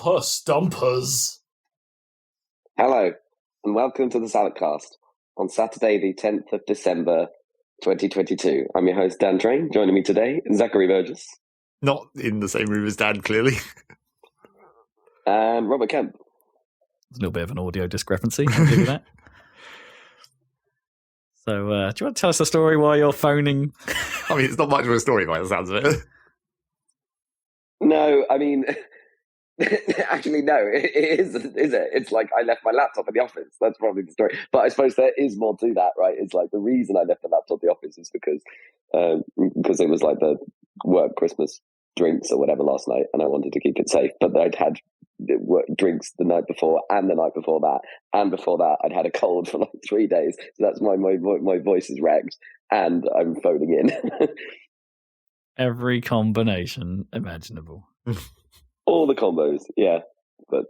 Bumper Stumpers. Hello, and welcome to the Saladcast on Saturday, the 10th of December, 2022. I'm your host, Dan Train. Joining me today, Zachary Burgess. Not in the same room as Dan, clearly. And Robert Kemp. There's a little bit of an audio discrepancy. I'll give you that. So, do you want to tell us a story while you're phoning? I mean, it's not much of a story by the sounds of it. No, I mean, actually, no, it is it? It's like I left my laptop in the office. That's probably the story. But I suppose there is more to that, right? It's like the reason I left the laptop in the office is because it was like the work Christmas drinks or whatever last night, and I wanted to keep it safe. But I'd had drinks the night before and the night before that, and before that I'd had a cold for like 3 days. So that's why my voice is wrecked, and I'm phoning in. Every combination imaginable. All the combos, yeah, but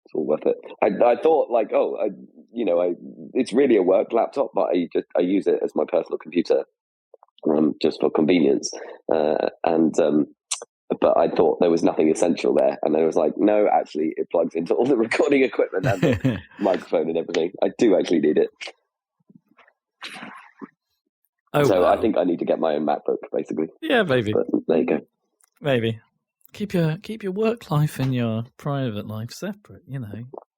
it's all worth it. I thought like, it's really a work laptop, but I use it as my personal computer, just for convenience, but I thought there was nothing essential there, and I was like, no, actually, it plugs into all the recording equipment and the microphone and everything. I do actually need it. So I think I need to get my own MacBook, basically. Yeah, maybe. But there you go. Maybe keep your work life and your private life separate.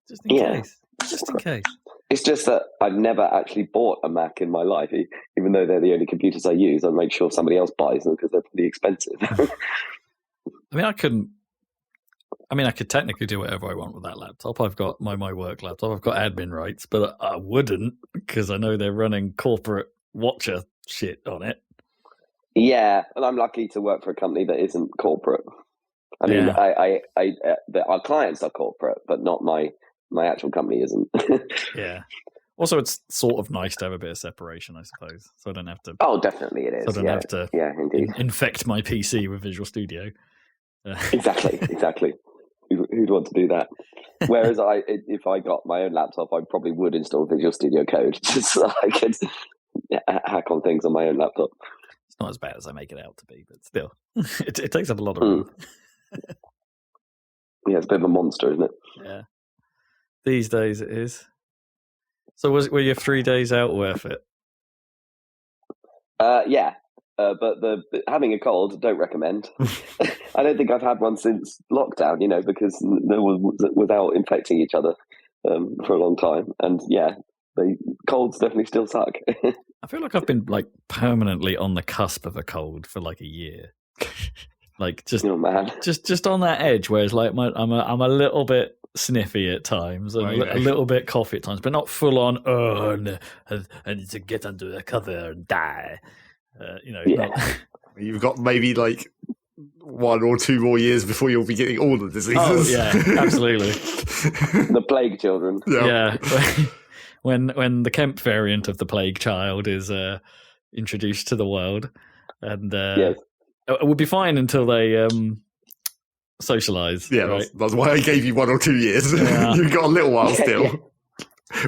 Just in case. Just in case. It's just that I've never actually bought a Mac in my life, even though they're the only computers I use. I make sure somebody else buys them because they're pretty expensive. I could technically do whatever I want with that laptop. I've got my work laptop. I've got admin rights, but I wouldn't because I know they're running corporate watcher shit on it. Yeah, and I'm lucky to work for a company that isn't corporate. I mean, our clients are corporate, but not my actual company isn't. Yeah. Also, it's sort of nice to have a bit of separation, I suppose, so I don't have to. Oh, definitely it is. So I don't have to. Yeah, indeed. Infect my PC with Visual Studio. Exactly. Who'd want to do that? Whereas if I got my own laptop, I probably would install Visual Studio Code just so I could hack on things on my own laptop. It's not as bad as I make it out to be, but still, it takes up a lot of room. Yeah, it's a bit of a monster, isn't it? Yeah. These days it is. So were your 3 days out worth it? Yeah. But having a cold, don't recommend. I don't think I've had one since lockdown, because no one was without infecting each other for a long time. And yeah, the colds definitely still suck. I feel like I've been like permanently on the cusp of a cold for like a year. Like just on that edge where it's like I'm a little bit sniffy at times and a little bit coughy at times, but not full on. Oh, no, I need to get under the cover and die. You've got maybe like 1 or 2 more years before you'll be getting all the diseases. Oh yeah, absolutely. The plague children. Yeah. When the Kemp variant of the plague child is introduced to the world, and yes. It would be fine until they socialise. Yeah, right? that's why I gave you 1 or 2 years. Yeah. You've got a little while still.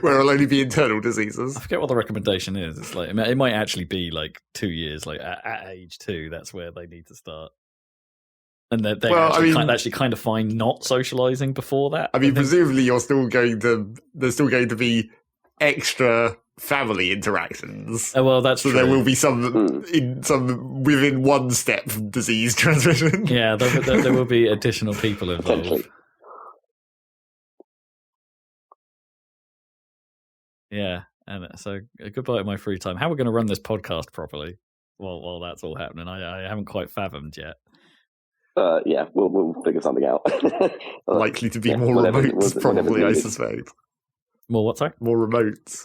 Where it'll only be internal diseases. I forget what the recommendation is. It's like it might actually be like 2 years. Like at age 2, that's where they need to start. And they're actually kind of fine not socialising before that. I mean, presumably there's still going to be extra family interactions. Oh well, that's so true. There will be some within 1 step disease transmission. Yeah, there will be additional people involved. Yeah, and so goodbye to my free time. How are we going to run this podcast properly while that's all happening? I haven't quite fathomed yet. Yeah, we'll figure something out. Likely to be more remote, probably, I suspect. More what, sorry? More remote.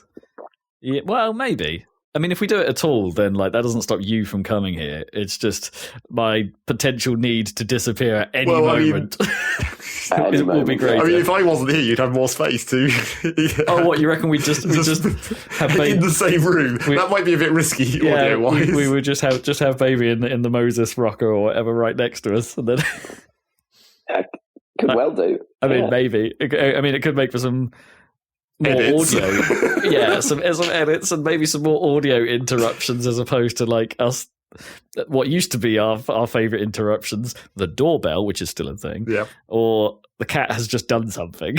Yeah, well, maybe. I mean, if we do it at all, then like that doesn't stop you from coming here. It's just my potential need to disappear at any moment. It will be great. I mean, if I wasn't here, you'd have more space too. Oh, what you reckon? We just have baby in the same room? That might be a bit risky audio-wise. We would just have baby in the Moses rocker or whatever right next to us, and then could well do. I mean, maybe. I mean, it could make for some more edits. Audio. Yeah, some edits and maybe some more audio interruptions as opposed to like us what used to be our favorite interruptions, the doorbell, which is still a thing, or the cat has just done something.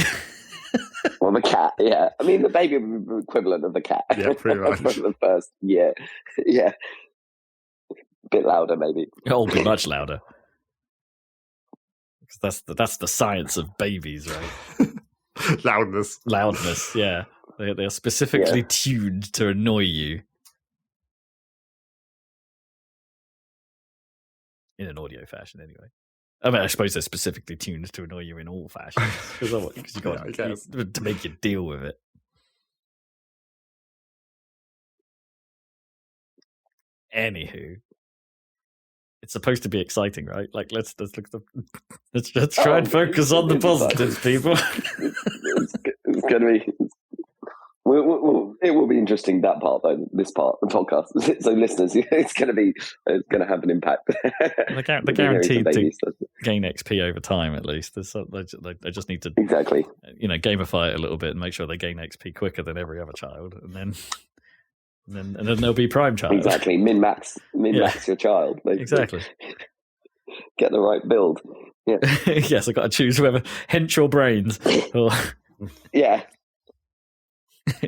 Well, the cat, yeah. I mean, the baby would be the equivalent of the cat. Yeah, pretty much. For the first year. Yeah. A bit louder, maybe. It'll be much louder. Because that's the science of babies, right? Loudness, yeah. They're specifically tuned to annoy you. In an audio fashion, anyway. I mean, I suppose they're specifically tuned to annoy you in all fashions. Because you've got to make you deal with it. Anywho. It's supposed to be exciting, right? Like, let's try and focus on the positives, people. It's going to be... it will be interesting, that part, though, this part of the podcast. So, listeners, it's going to have an impact. They're guaranteed to gain XP over time, at least. They just need to gamify it a little bit and make sure they gain XP quicker than every other child, and then they'll be prime child. Exactly, min-max your child. Exactly. Get the right build. Yeah. Yes, I've got to choose whether hench or brains. Yeah.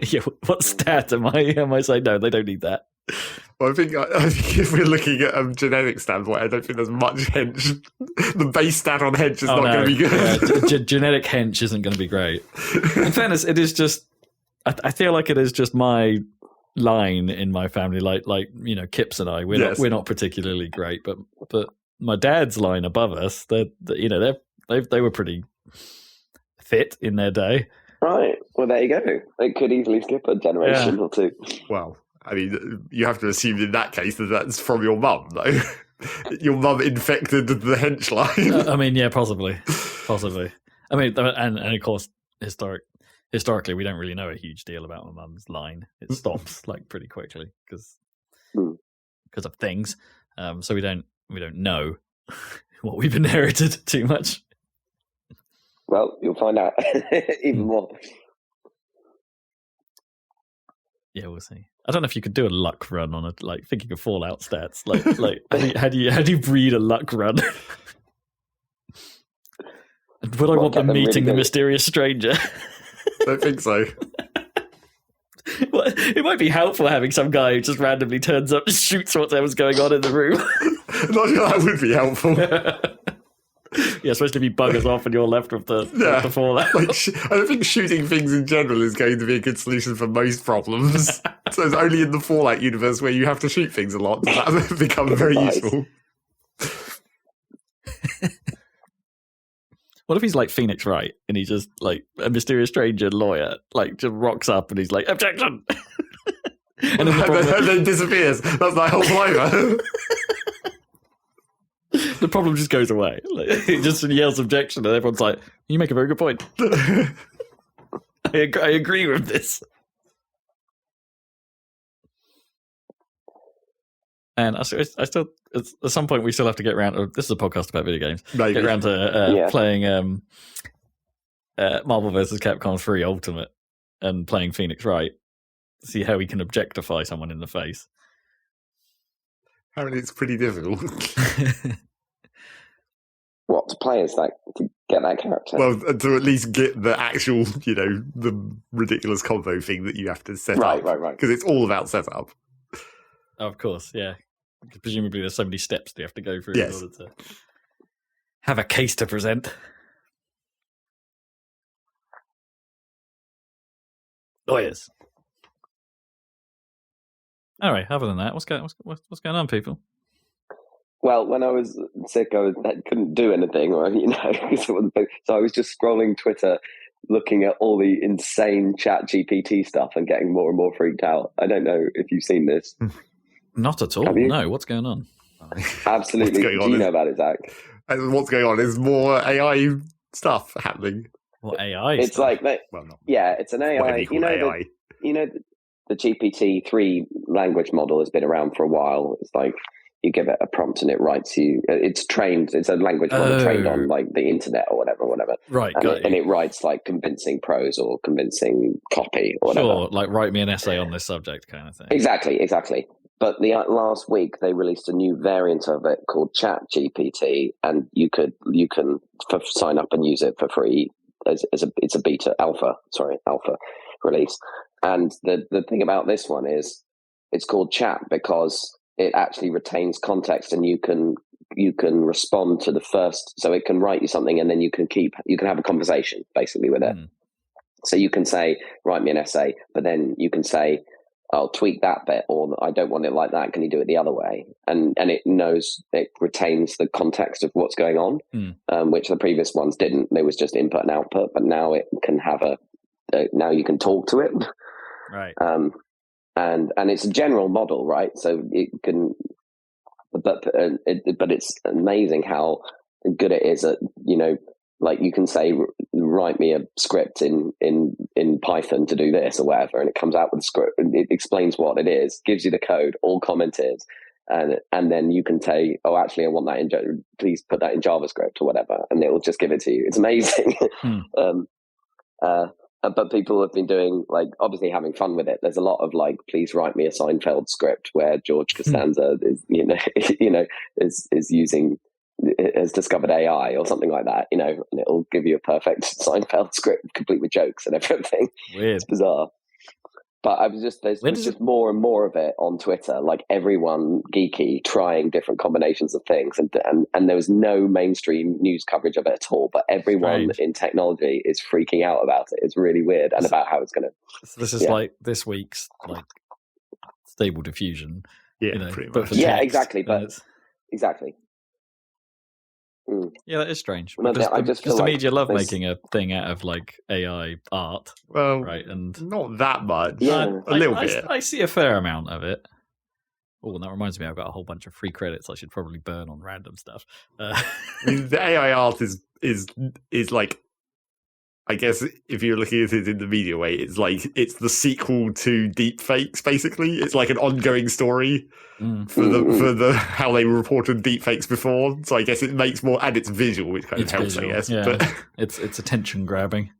Yeah, what stat am I saying? No, they don't need that. Well, I think if we're looking at a genetic standpoint, I don't think there's much hench. The base stat on hench is not going to be good. Yeah, genetic hench isn't going to be great. In fairness, it is just. I feel like it is just my line in my family. Like Kips and I, we're not particularly great, but my dad's line above us, they were pretty fit in their day. Right. Well, there you go. It could easily skip a generation or two. Well, I mean, you have to assume in that case that that's from your mum, though. Your mum infected the hench line. I mean, yeah, possibly. I mean, and of course, historically, we don't really know a huge deal about my mum's line. It stops like pretty quickly because of things. So we don't know what we've inherited too much. Well, you'll find out even more. Yeah, we'll see. I don't know if you could do a luck run on it. Like thinking of Fallout stats. Like how do you breed a luck run? And would I want them meeting the mysterious stranger? I don't think so. Well, it might be helpful having some guy who just randomly turns up and shoots whatever's going on in the room. Not sure that would be helpful. Yeah, especially if he buggers off and you're left with the fallout. I don't think shooting things in general is going to be a good solution for most problems. So it's only in the Fallout universe where you have to shoot things a lot does that become very useful. What if he's like Phoenix Wright and he's just like a mysterious stranger lawyer, like just rocks up and he's like, objection! and then disappears. That's my whole flavor. The problem just goes away. Like, he just yells objection, and everyone's like, "You make a very good point." I agree with this. And I still, at some point, we still have to get around. This is a podcast about video games. Maybe. Get around to playing Marvel vs. Capcom 3 Ultimate and playing Phoenix Wright. See how we can objectify someone in the face. Apparently, it's pretty difficult. What, to play is like to get that character? Well, to at least get the actual, the ridiculous combo thing that you have to set up. Right. Because it's all about setup. Oh, of course, yeah. Presumably, there's so many steps you have to go through in order to have a case to present. Lawyers. All right. Other than that, what's going on, people? Well, when I was sick, I couldn't do anything, so I was just scrolling Twitter, looking at all the insane Chat GPT stuff, and getting more and more freaked out. I don't know if you've seen this. Not at all. No, what's going on? Absolutely. Do you know about it, Zach? What's going on is more AI stuff happening. What AI? It's stuff? like, it's an AI. AI. The GPT-3 language model has been around for a while. It's like you give it a prompt and it writes you. It's trained. It's a language model trained on like the internet or whatever. Right, and it writes like convincing prose or convincing copy or whatever. Sure, like write me an essay on this subject kind of thing. Exactly. but the last week they released a new variant of it called Chat GPT, and you can sign up and use it for free. It's a alpha release. And the thing about this one is it's called Chat because it actually retains context, and you can respond to the first, so it can write you something, and then you can have a conversation basically with it. So you can say, write me an essay, but then you can say, I'll tweak that bit, or I don't want it like that. Can you do it the other way? And it retains the context of what's going on, which the previous ones didn't. There was just input and output, but now it can have now you can talk to it. Right. And it's a general model, right? So it can, but it's amazing how good it is at, like you can say, write me a script in Python to do this or whatever, and it comes out with a script, and it explains what it is, gives you the code, all commented, and then you can say, oh, actually, I want that please put that in JavaScript or whatever, and it will just give it to you. It's amazing. But people have been doing, like, obviously having fun with it. There's a lot of like, please write me a Seinfeld script, where George Costanza is using, has discovered AI or something like that, and it'll give you a perfect Seinfeld script, complete with jokes and everything. Weird. It's bizarre. But there's just more and more of it on Twitter, like everyone geeky trying different combinations of things, and there was no mainstream news coverage of it at all. But everyone in technology is freaking out about it. It's really weird, and about how it's going to. So this is like this week's like Stable Diffusion. Yeah, pretty but much. for text, exactly. But exactly. Yeah, that is strange. Well, Because the media love making a thing out of like AI art. Well, right, and not that much. Yeah. A little bit. I see a fair amount of it. Oh, and that reminds me, I've got a whole bunch of free credits I should probably burn on random stuff. I mean, the AI art is like, I guess if you're looking at it in the media way, it's like it's the sequel to deepfakes. Basically, it's like an ongoing story for the how they reported deepfakes before. So I guess it makes more, and it's visual, which kind of helps, visual, I guess. Yeah. But it's attention grabbing.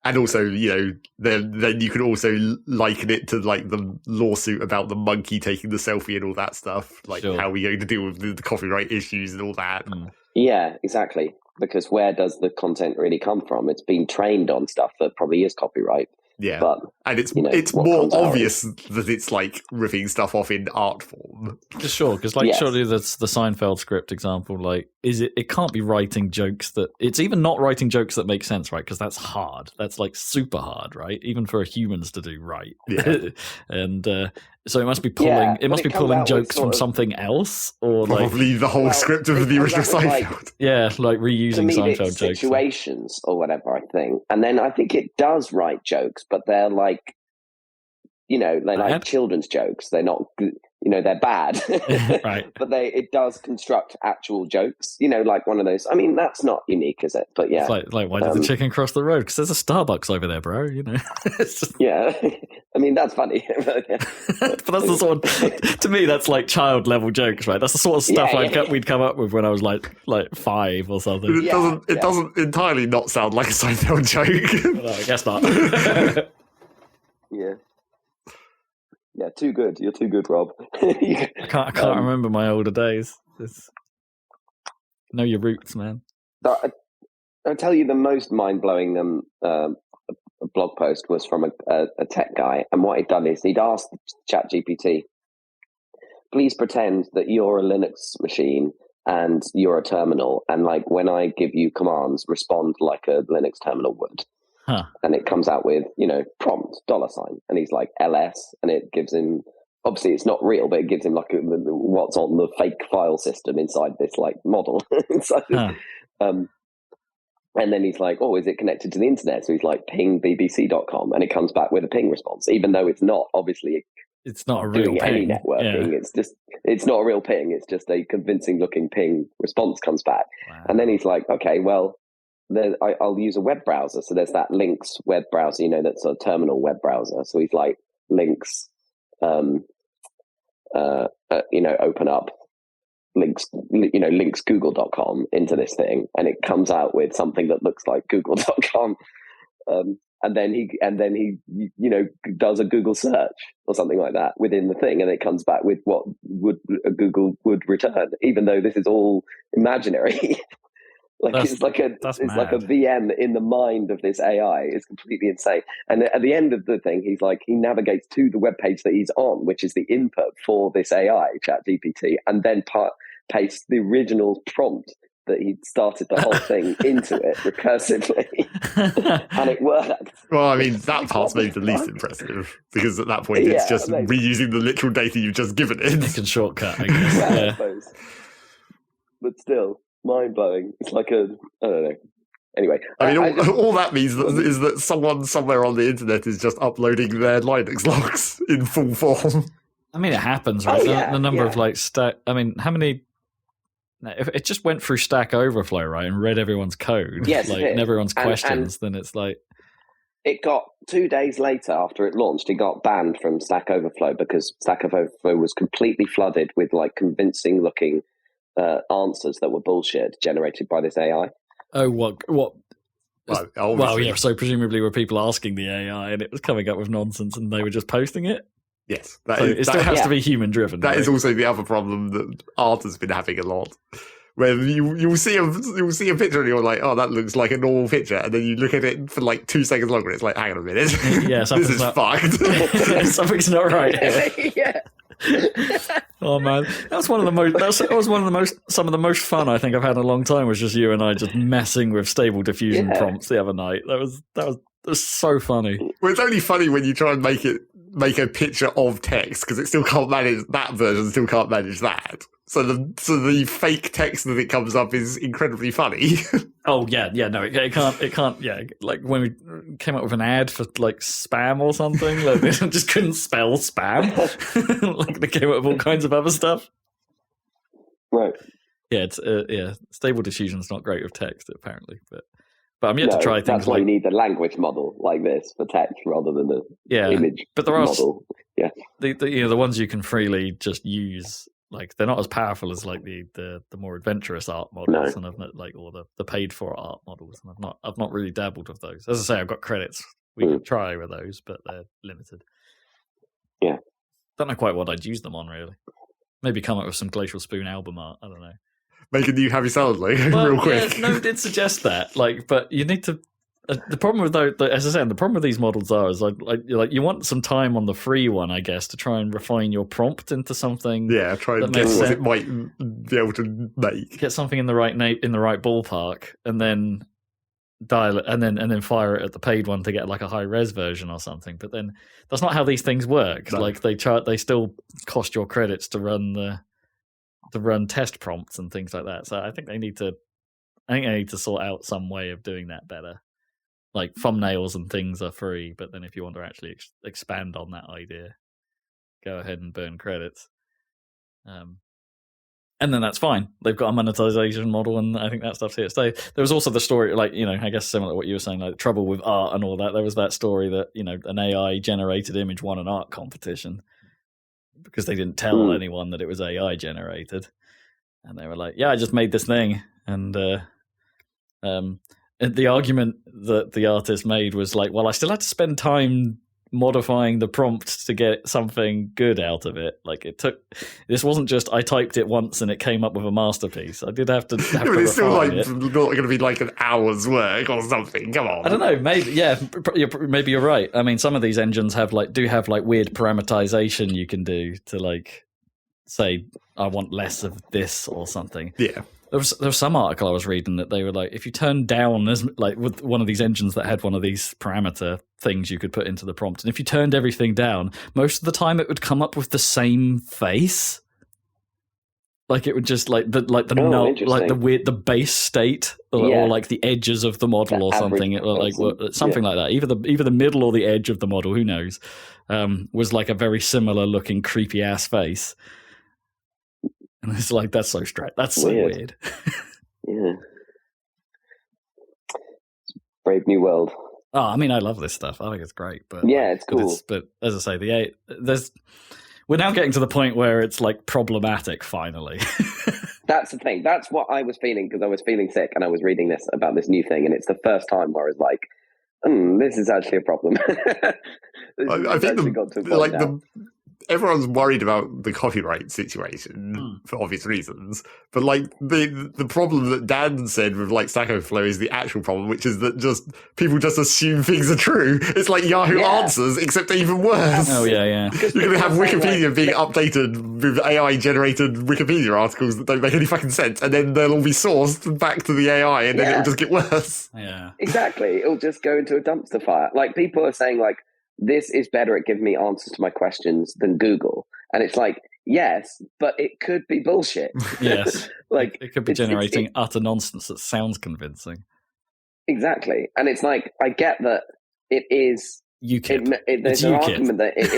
And also, then you could also liken it to like the lawsuit about the monkey taking the selfie and all that stuff. Like, how are we going to deal with the copyright issues and all that? Yeah, exactly. Because where does the content really come from? It's been trained on stuff that probably is copyright. Yeah, but and it's more obvious that it's like ripping stuff off in art form. Sure, because surely that's the Seinfeld script example. Like, it can't be writing jokes that it's even not writing jokes that make sense, right? Because that's hard. That's like super hard, right? Even for humans to do right. Yeah, and so it must be pulling. Yeah, it must be pulling jokes from something else, or probably the whole script of the original Seinfeld. Like reusing Seinfeld jokes, situations or whatever. I think, and then I think it does write jokes, but they're like, they're like children's jokes. They're not, they're bad, right? But it does construct actual jokes. Like one of those. I mean, that's not unique, is it? But yeah, it's like why did the chicken cross the road? Because there's a Starbucks over there, bro. It's just... Yeah. I mean, that's funny. But that's the sort of, to me, that's like child level jokes, right? That's the sort of stuff we'd come up with when I was like 5 or something. It doesn't entirely not sound like a Seinfeld joke. No, I guess not. Yeah. Yeah, too good. You're too good, Rob. I can't remember my older days. Know your roots, man. I'll tell you the most mind-blowing blog post was from a tech guy, and what he'd done is he'd asked ChatGPT, please pretend that you're a Linux machine and you're a terminal, and like when I give you commands, respond like a Linux terminal would. Huh. And it comes out with, prompt, $, and he's like ls, and it gives him, obviously it's not real, but it gives him like what's on the fake file system inside this like model. And then he's like, oh, is it connected to the internet? So he's like, ping bbc.com, and it comes back with a ping response, even though it's not, obviously, it's not a real doing ping. Any networking. Yeah. It's not a real ping. It's just a convincing looking ping response comes back. Wow. And then he's like, okay, well, I'll use a web browser. So there's that Lynx web browser, that's a terminal web browser. So he's like, Lynx, open up links google.com into this thing, and it comes out with something that looks like google.com. and then he does a Google search or something like that within the thing, and it comes back with what a Google would return, even though this is all imaginary. It's like a VM in the mind of this AI. It's completely insane. And at the end of the thing, he navigates to the web page that he's on, which is the input for this AI, ChatGPT, and then pastes the original prompt that he started the whole thing into it recursively, and it worked. Well, I mean, that part's maybe the least impressive, because at that point it's just reusing the literal data you've just given it. It can shortcut, I guess. I suppose. But still, mind-blowing. It's like I don't know. Anyway. I mean, all that means is that someone somewhere on the internet is just uploading their Linux logs in full form. I mean, it happens, right? The number of stack... I mean, how many... If it just went through Stack Overflow, right, and read everyone's code, and everyone's questions, then it's like... It got 2 days later after it launched, it got banned from Stack Overflow because Stack Overflow was completely flooded with convincing-looking answers that were bullshit generated by this AI. Oh, what? Well, yeah. So presumably, were people asking the AI, and it was coming up with nonsense, and they were just posting it? Yes, it still has to be human driven. That is also the other problem that art has been having a lot. Where you'll see a picture and you're like, oh, that looks like a normal picture, and then you look at it for 2 seconons longer, and it's like, hang on a minute, yeah, this is fucked. Something's not right here. Yeah. Oh man, that was some of the most fun I think I've had in a long time. Was just you and I just messing with stable diffusion prompts the other night. That was so funny. Well, it's only funny when you try and make a picture of text, because it still can't manage that version. Still can't manage that. So the fake text that it comes up is incredibly funny. Oh yeah, no, it can't. Yeah, like when we came up with an ad for spam or something, they just couldn't spell spam. They came up with all kinds of other stuff. Right. Yeah, it's stable diffusion's not great with text apparently, but I'm yet to try things. That's why you need the language model like this for text rather than the image. But there are model. Yeah, the ones you can freely just use. They're not as powerful as the more adventurous art models, and or the paid for art models. And I've not really dabbled with those. As I say, I've got credits. We could try with those, but they're limited. Yeah, don't know quite what I'd use them on really. Maybe come up with some Glacial Spoon album art. I don't know. Make a new Happy Salad real quick. Yeah, no, did suggest that. But you need to. The problem with those, as I said, the problem with these models is you want some time on the free one, I guess, to try and refine your prompt into something. Yeah, try and guess what it might be able to make. Get something in the right ballpark, and then dial it, and then fire it at the paid one to get a high res version or something. But then that's not how these things work. No. They still cost your credits to run test prompts and things like that. So I think they need to sort out some way of doing that better. Thumbnails and things are free, but then if you want to actually expand on that idea, go ahead and burn credits. And then that's fine. They've got a monetization model, and I think that stuff's here to stay. There was also the story, I guess similar to what you were saying, trouble with art and all that. There was that story that, an AI-generated image won an art competition because they didn't tell anyone that it was AI-generated. And they were like, yeah, I just made this thing. And the argument that the artist made was well, I still had to spend time modifying the prompt to get something good out of it. This wasn't just I typed it once and it came up with a masterpiece. I did have to. But it's still not going to be an hour's work or something. Come on. I don't know. Maybe you're right. I mean, some of these engines have weird parameterization you can do to say I want less of this or something. Yeah. There was some article I was reading that they were if you turn down with one of these engines that had one of these parameter things you could put into the prompt, and if you turned everything down, most of the time it would come up with the same face. It would just the base state or the edges of the model or something, something like that. Either the middle or the edge of the model, who knows, was a very similar looking creepy ass face. And it's that's so straight. That's so weird. Yeah. Brave New World. Oh, I mean, I love this stuff. I think it's great. But yeah, it's cool. But as I say, we're now getting to the point where it's problematic. Finally, that's the thing. That's what I was feeling because I was feeling sick and I was reading this about this new thing, and it's the first time where I was this is actually a problem. I think everyone's worried about the copyright situation for obvious reasons, but like the problem that Dan said with like Stack Overflow is the actual problem, which is that just people just assume things are true. It's like Yahoo Answers, except even worse. Oh yeah. You're going to have Wikipedia being updated with AI generated Wikipedia articles that don't make any fucking sense, and then they'll all be sourced back to the AI, and then it'll just get worse. Yeah, exactly. It'll just go into a dumpster fire. Like people are saying, like, this is better at giving me answers to my questions than Google. And it's like, yes, but it could be bullshit. Yes. Like it could be generating utter nonsense that sounds convincing. Exactly. And it's like, I get that it is... there's an argument that it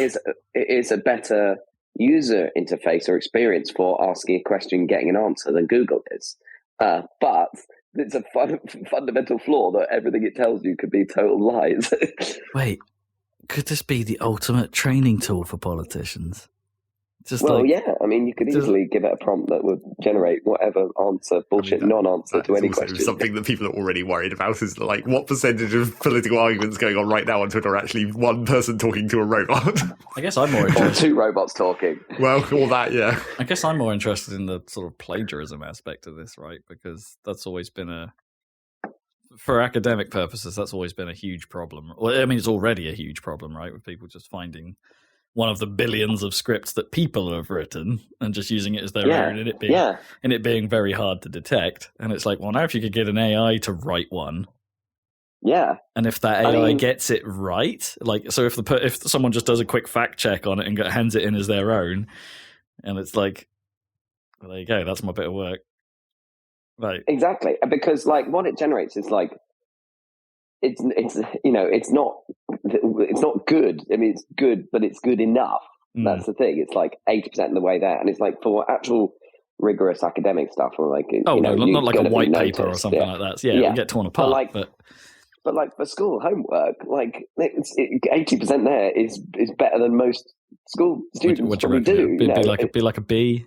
is a better user interface or experience for asking a question, getting an answer than Google is. But it's a fundamental flaw that everything it tells you could be total lies. Wait. Could this be the ultimate training tool for politicians? Yeah. I mean, you could easily give it a prompt that would generate whatever answer, bullshit, non-answer to any question. Something that people are already worried about is like, what percentage of political arguments going on right now on Twitter are actually one person talking to a robot? I guess I'm more interested. Or two robots talking. Well, all that, yeah. I guess I'm more interested in the sort of plagiarism aspect of this, right? Because that's always been for academic purposes, that's always been a huge problem. Well, I mean, it's already a huge problem, right? With people just finding one of the billions of scripts that people have written and just using it as their own, and it being very hard to detect. And it's like, well, now if you could get an AI to write one, and if that AI gets it right, like, so if someone just does a quick fact check on it and hands it in as their own, and it's like, well, there you go, that's my bit of work. Right. Exactly, because like what it generates is like it's not good. I mean, it's good, but it's good enough. That's the thing. It's like 80% of the way there, and it's like for actual rigorous academic stuff, or like not like a white paper or something like that. So, you get torn apart. But like for school homework, like 80% there is better than most school students probably do. Be like a B.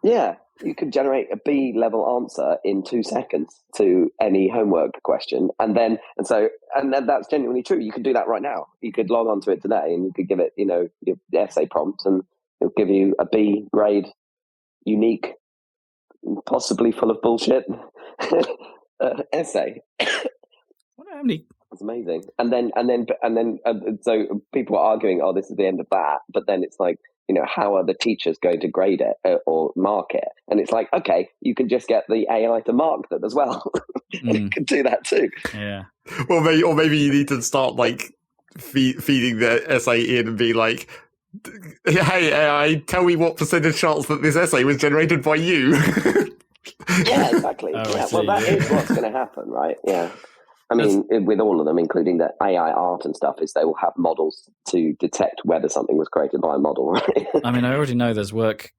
Yeah. You could generate a B-level answer in 2 seconds to any homework question, and then that's genuinely true. You could do that right now. You could log on to it today, and you could give it, your essay prompts, and it'll give you a B grade, unique, possibly full of bullshit essay. It's amazing. And then, so people are arguing, "Oh, this is the end of that," but then it's like, how are the teachers going to grade it or mark it? And it's like, okay, you can just get the AI to mark them as well. And it can do that too. Yeah. Well, maybe you need to start like feeding the essay in and be like, hey, AI, tell me what percentage chance that this essay was generated by you. Yeah, exactly. Well, that is what's going to happen, right? Yeah. I mean, with all of them, including the AI art and stuff, is they will have models to detect whether something was created by a model, right? I mean, I already know there's work,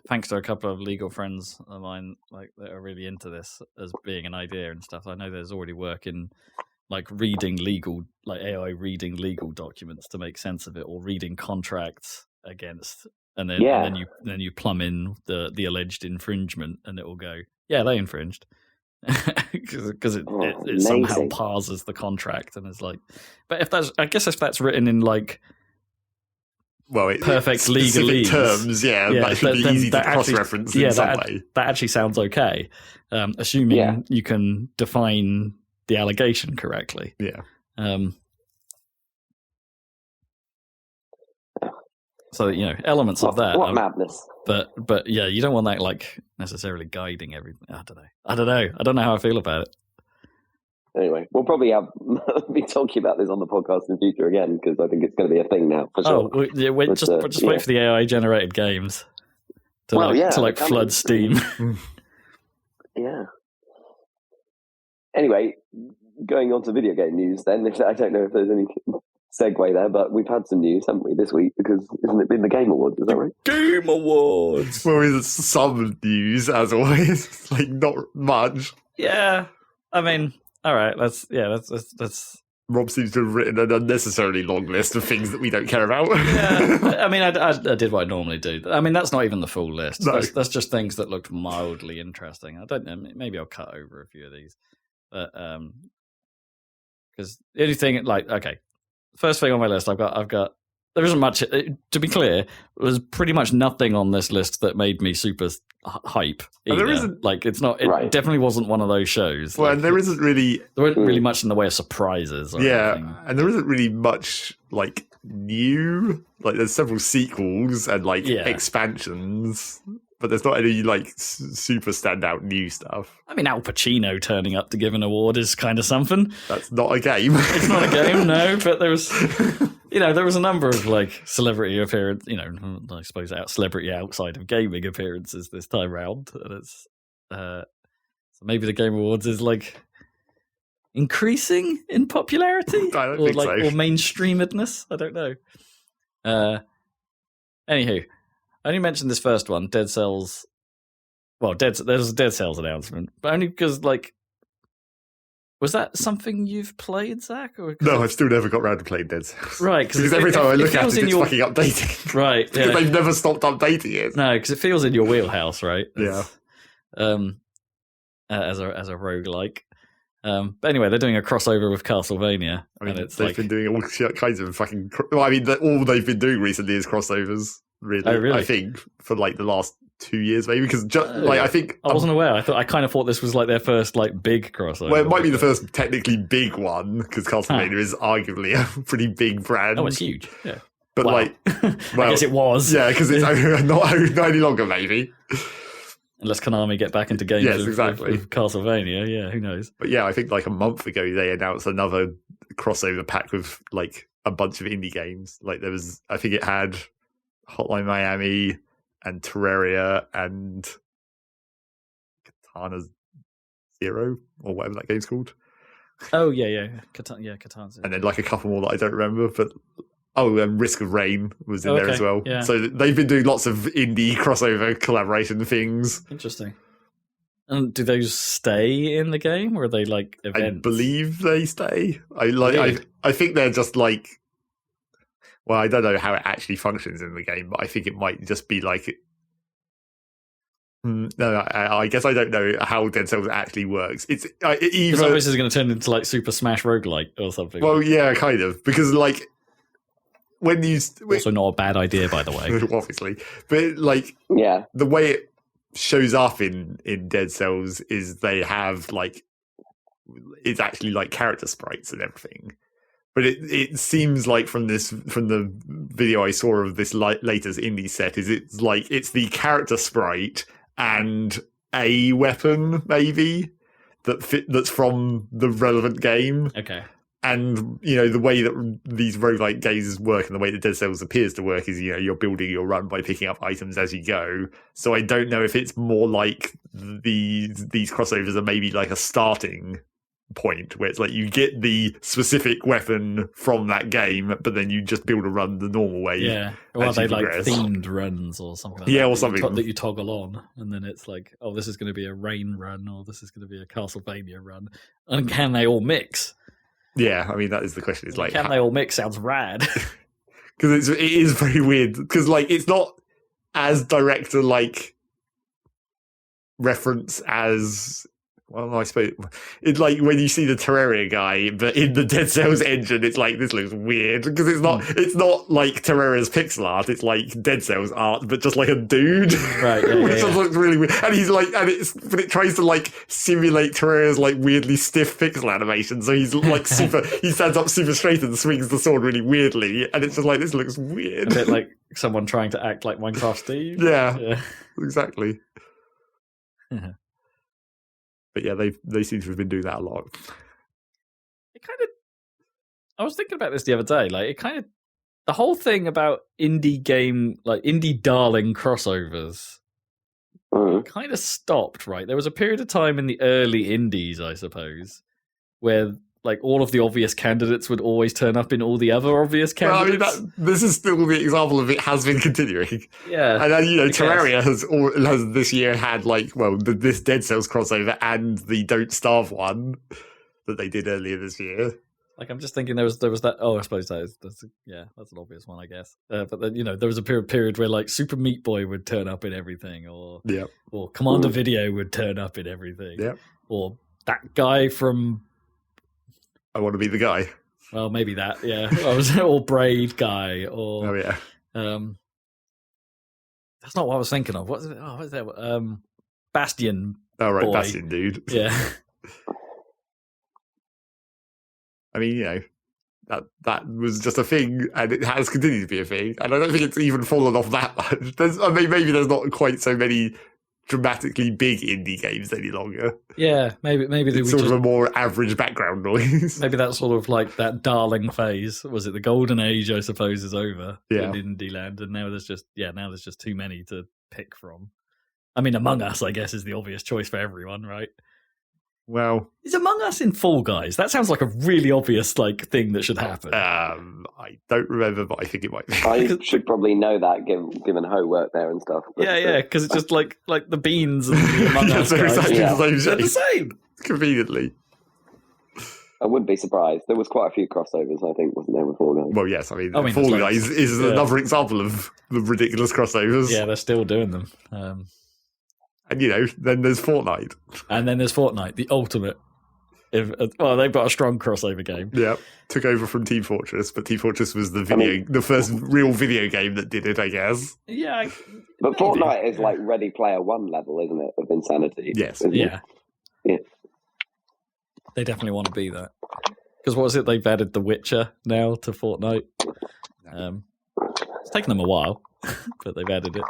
thanks to a couple of legal friends of mine, like, that are really into this as being an idea and stuff. I know there's already work in, like, reading legal, like AI reading legal documents to make sense of it, or reading contracts against, and then you plumb in the alleged infringement, and it will go, yeah, they infringed. Because it somehow parses the contract, and it's like, but if that's written in like perfect legalese terms, that should be easy to cross-reference in some way. That actually sounds okay, assuming you can define the allegation correctly. So elements of that. What madness! But yeah, you don't want that like necessarily guiding everything. I don't know how I feel about it. Anyway, we'll probably be talking about this on the podcast in the future again, because I think it's going to be a thing now for sure. Just wait for the AI generated games to flood Steam. Yeah. Anyway, going on to video game news then. I don't know if there's any segue there, but we've had some news, haven't we, this week? Because isn't it been the Game Awards? Is that right? Game Awards. Well, there's some news as always, like not much. Yeah, I mean, all right. Let's. Rob seems to have written an unnecessarily long list of things that we don't care about. Yeah, I mean, I did what I normally do. I mean, that's not even the full list. No. That's just things that looked mildly interesting. I don't know. Maybe I'll cut over a few of these, but Because the only thing, first thing on my list, I've got. There isn't much. To be clear, there's pretty much nothing on this list that made me super hype. Either. There isn't. It's not. It definitely wasn't one of those shows. Well, and there isn't really. There wasn't really much in the way of surprises. Or anything. And there isn't really much new. There's several sequels and expansions. But there's not any super standout new stuff. I mean, Al Pacino turning up to give an award is kind of something. That's not a game. It's not a game, no. But there was, there was a number of celebrity appearance. I suppose celebrity outside of gaming appearances this time round, and it's so maybe the Game Awards is increasing in popularity, I don't think so. Or mainstreamedness. I don't know. Anywho. I only mentioned this first one, Dead Cells. Well, there's a Dead Cells announcement, but only because, was that something you've played, Zach? No, I've still never got around to playing Dead Cells. Right, because every time I look at it, it's fucking updating. Right, because they've never stopped updating it. No, because it feels in your wheelhouse, right? Yeah. As a roguelike. But anyway, they're doing a crossover with Castlevania. I mean, and they've been doing all kinds of fucking. All they've been doing recently is crossovers. Really? I think for the last 2 years, maybe because I think I wasn't aware. I kind of thought this was their first big crossover. Well, it might be the first technically big one because Castlevania is arguably a pretty big brand. Oh, it's huge. Yeah, but I guess it was. Yeah, because it's not any longer, maybe. Unless Konami get back into games with Castlevania, yeah, who knows? But yeah, I think a month ago they announced another crossover pack with a bunch of indie games. There was, I think it had Hotline Miami and Terraria and Katana Zero or whatever that game's called. Oh yeah, Katana Zero. And then a couple more that I don't remember, but and Risk of Rain was in there as well. Yeah. So they've been doing lots of indie crossover collaboration things. Interesting. And do those stay in the game, or are they events? I believe they stay. I think they're just well, I don't know how it actually functions in the game, but I think it might just be no, I guess I don't know how Dead Cells actually works. It's either this is going to turn into Super Smash Roguelike or something. Well, yeah, kind of, because when you also not a bad idea, by the way, obviously, but the way it shows up in Dead Cells is they have it's actually character sprites and everything. But it seems from the video I saw of this latest indie set it's the character sprite and a weapon maybe that's from the relevant game. Okay. And the way that these roguelike games work and the way that Dead Cells appears to work is you're building your run by picking up items as you go. So I don't know if it's more these crossovers are maybe a starting point where it's you get the specific weapon from that game, but then you just build a run the normal way. Yeah, or are they themed runs or something? Or something that you toggle on, and then it's this is going to be a rain run, or this is going to be a Castlevania run, and can they all mix? Yeah, I mean that is the question. Is can they all mix? Sounds rad. Because it is very weird. Because it's not as direct a reference as. Well, I suppose it's when you see the Terraria guy, but in the Dead Cells engine, it's this looks weird because it's not Terraria's pixel art. It's Dead Cells art, but just a dude, right? Yeah, which just looks really weird. And he's but it tries to simulate Terraria's weirdly stiff pixel animation. So he's super. He stands up super straight and swings the sword really weirdly, and it's just this looks weird. A bit someone trying to act like Minecraft Steve. Yeah. Exactly. Yeah. But yeah, they seem to have been doing that a lot. I was thinking about this the other day. The whole thing about indie game, indie darling crossovers, kind of stopped. Right, there was a period of time in the early indies, I suppose, where all of the obvious candidates would always turn up in all the other obvious candidates. Well, I mean, this is still the example of it has been continuing. Yeah. And then, Terraria has this year had, this Dead Cells crossover and the Don't Starve one that they did earlier this year. I'm just thinking there was that. Oh, I suppose that's an obvious one, I guess. But then, there was a period where, Super Meat Boy would turn up in everything, or Commander Video would turn up in everything. Yeah. Or that guy from I want to be the guy. Well, maybe that. Yeah, or Braid guy, or Oh yeah. That's not what I was thinking of. What is it? Oh, what is that? Bastion. Oh right, boy. Bastion dude. Yeah. I mean, that was just a thing, and it has continued to be a thing. And I don't think it's even fallen off that much. Maybe there's not quite so many dramatically big indie games any longer. Yeah, maybe it's sort of a more average background noise. Maybe that's sort of like that darling phase. Was it the golden age? I suppose is over in indie land, and now there's just too many to pick from. I mean, Among Us, I guess, is the obvious choice for everyone, right? Well, is Among Us in Fall Guys? That sounds like a really obvious thing that should happen. I don't remember, but I think it might be. I should probably know that, given Ho worked there and stuff. But, because it's just like the beans and the Among Us guys. Exactly They're the same. Conveniently. I wouldn't be surprised. There was quite a few crossovers, I think, wasn't there, with Fall Guys? Well, yes. I mean Fall Guys is another example of the ridiculous crossovers. Yeah, they're still doing them. And, then there's Fortnite. And then there's Fortnite, the ultimate. They've got a strong crossover game. Yeah, took over from Team Fortress, but Team Fortress was the first real video game that did it, I guess. Yeah. But Fortnite is like Ready Player One level, isn't it, of insanity? Yes. Yeah. They definitely want to be that. Because what was it? They've added The Witcher now to Fortnite. It's taken them a while, but they've added it.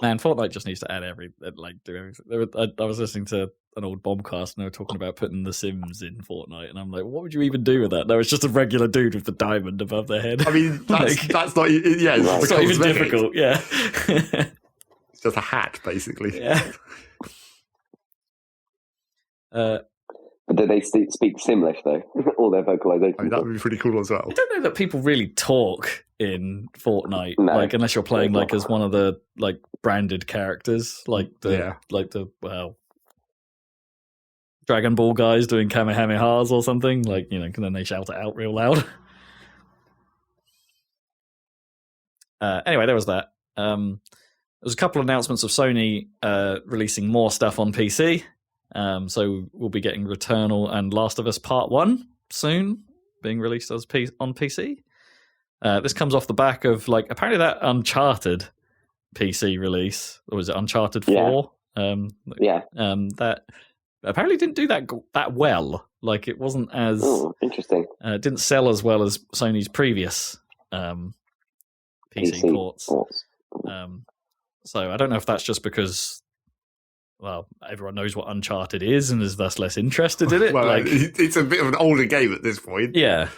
Man, Fortnite just needs to add do everything. I was listening to an old Bombcast and they were talking about putting The Sims in Fortnite, and I'm like, what would you even do with that? No, it's just a regular dude with the diamond above their head. I mean, that's not. Yeah, it's not even difficult. Yeah, it's just a hat, basically. Yeah. But do they speak Simlish though? All their vocalizations. I mean, that would be pretty cool as well. I don't know that people really talk in Fortnite, no, unless you're playing as one of the branded characters, Dragon Ball guys doing Kamehamehas or something. And then they shout it out real loud. Anyway, there was that. There was a couple of announcements of Sony releasing more stuff on PC. So we'll be getting Returnal and Last of Us Part 1 soon, being released on PC. This comes off the back of apparently that Uncharted PC release, or was it Uncharted 4? That apparently didn't do that well. It wasn't as interesting. It didn't sell as well as Sony's previous PC ports. So I don't know if that's just because, well, everyone knows what Uncharted is and is thus less interested in it. Well, it's a bit of an older game at this point. Yeah.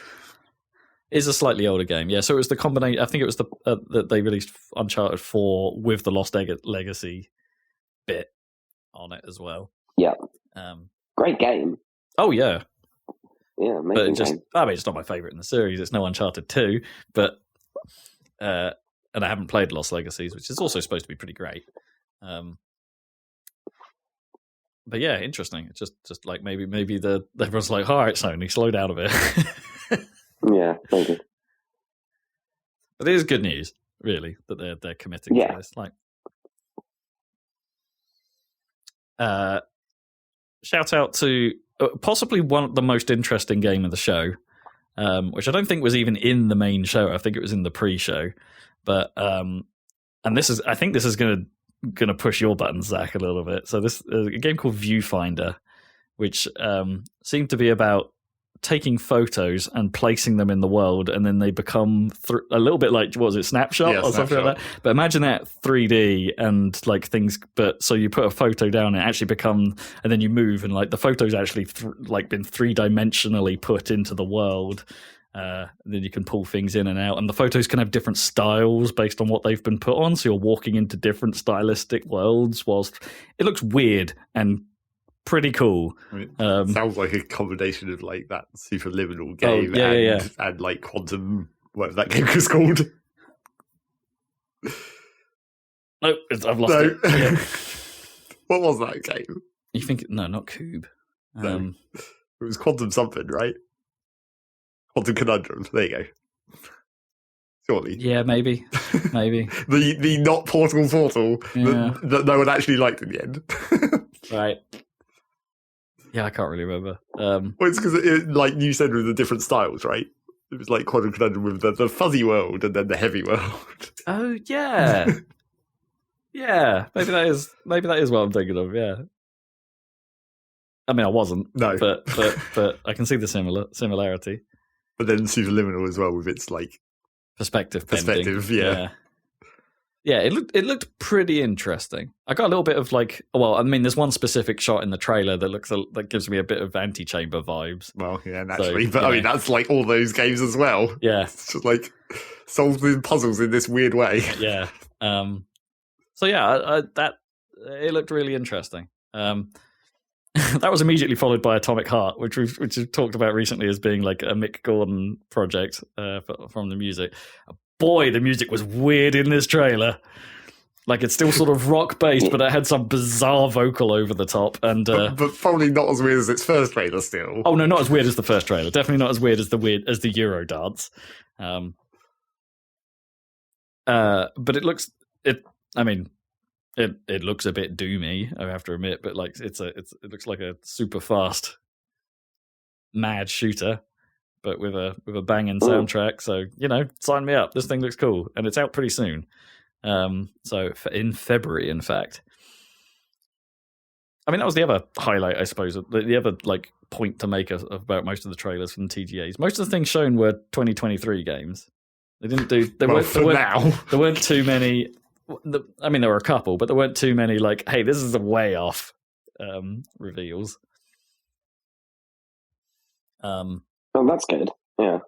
It's a slightly older game. Yeah, so it was the combination. I think it was that they released Uncharted 4 with the Lost Legacy bit on it as well. Yeah. Great game. Oh, yeah. Yeah, amazing game. It's not my favourite in the series. It's no Uncharted 2, but and I haven't played Lost Legacies, which is also supposed to be pretty great. But yeah, interesting. It's just maybe everyone's like, all right, Sony, slow down a bit. Yeah, maybe. But it is good news, really, that they're committing to this. Shout out to possibly the most interesting game of the show, which I don't think was even in the main show. I think it was in the pre-show. But and I think this is going to push your buttons, Zach, a little bit. So this a game called Viewfinder, which seemed to be about taking photos and placing them in the world, and then they become a little bit like, what was it, Snapshot or something like that. But imagine that 3D and things. But so you put a photo down, and it actually and then you move, and the photo's actually been 3-dimensionally put into the world. And then you can pull things in and out, and the photos can have different styles based on what they've been put on. So you're walking into different stylistic worlds, whilst it looks weird and pretty cool. I mean, sounds like a combination of that superliminal game and quantum, whatever that game was called. Nope, I've lost it. Yeah. What was that game? You think? No, not Cube. No. It was Quantum something, right? Quantum Conundrum. There you go. Surely. Yeah, maybe. the not Portal that no one actually liked in the end. Right. Yeah, I can't really remember. Well, it's because, like you said, with the different styles, right? It was like Quantum Conundrum with the fuzzy world and then the heavy world. Oh yeah, yeah. Maybe that is what I'm thinking of. Yeah. I mean, I wasn't. No, but I can see the similarity. But then Superliminal as well with its like perspective. Pending. Yeah. Yeah, it looked pretty interesting. I got a little bit of like, well, I mean, there's one specific shot in the trailer that gives me a bit of Antichamber vibes. Well, yeah, naturally, but I mean, that's like all those games as well. Yeah, it's just like solving puzzles in this weird way. Yeah. So yeah, that it looked really interesting. That was immediately followed by Atomic Heart, which we've talked about recently as being like a Mick Gordon project from the music. Boy, the music was weird in this trailer. Like, it's still sort of rock based, but it had some bizarre vocal over the top, and but probably not as weird as its first trailer. Still, oh no, not as weird as the first trailer. Definitely not as weird as the Euro dance. But it looks it looks a bit doomy, I have to admit. But like, it looks like a super fast, mad shooter, but with a banging soundtrack. So, sign me up. This thing looks cool, and it's out pretty soon. So in February, in fact. I mean, that was the other highlight, I suppose. The other like point to make about most of the trailers from TGAs. Most of the things shown were 2023 games. They didn't do. There weren't too many. I mean, there were a couple, but there weren't too many. Like, hey, this is a way off reveals. Oh, that's good. Yeah.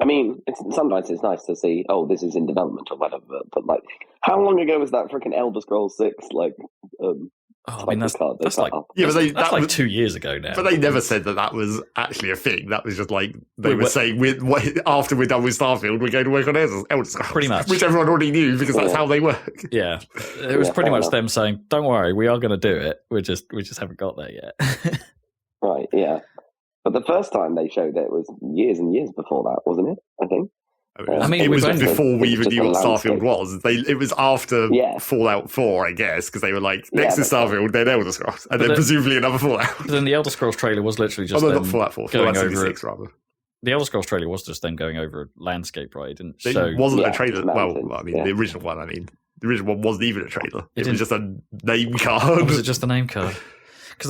I mean, sometimes it's nice to see, oh, this is in development or whatever. But like, how long ago was that freaking Elder Scrolls 6? Like, I mean, that's like 2 years ago now. But they never said that was actually a thing. That was just like they were saying, after we're done with Starfield, we're going to work on Elder Scrolls, pretty much, which everyone already knew because that's how they work. Yeah, it was pretty much them saying, "Don't worry, we are going to do it. We just haven't got there yet." Right. Yeah. But the first time they showed it was years and years before that, wasn't it? I think. I mean, it was before we even knew what Starfield was. It was after Fallout 4, I guess, because they were like, next is Starfield, then Elder Scrolls, and then presumably another Fallout. But then the Elder Scrolls trailer was literally just not Fallout 4, going Fallout over 76, rather. The Elder Scrolls trailer was just them going over a landscape, right? It wasn't a trailer. Well, I mean, the original one, the original one wasn't even a trailer. It was just a name card. Or was it just a name card? Because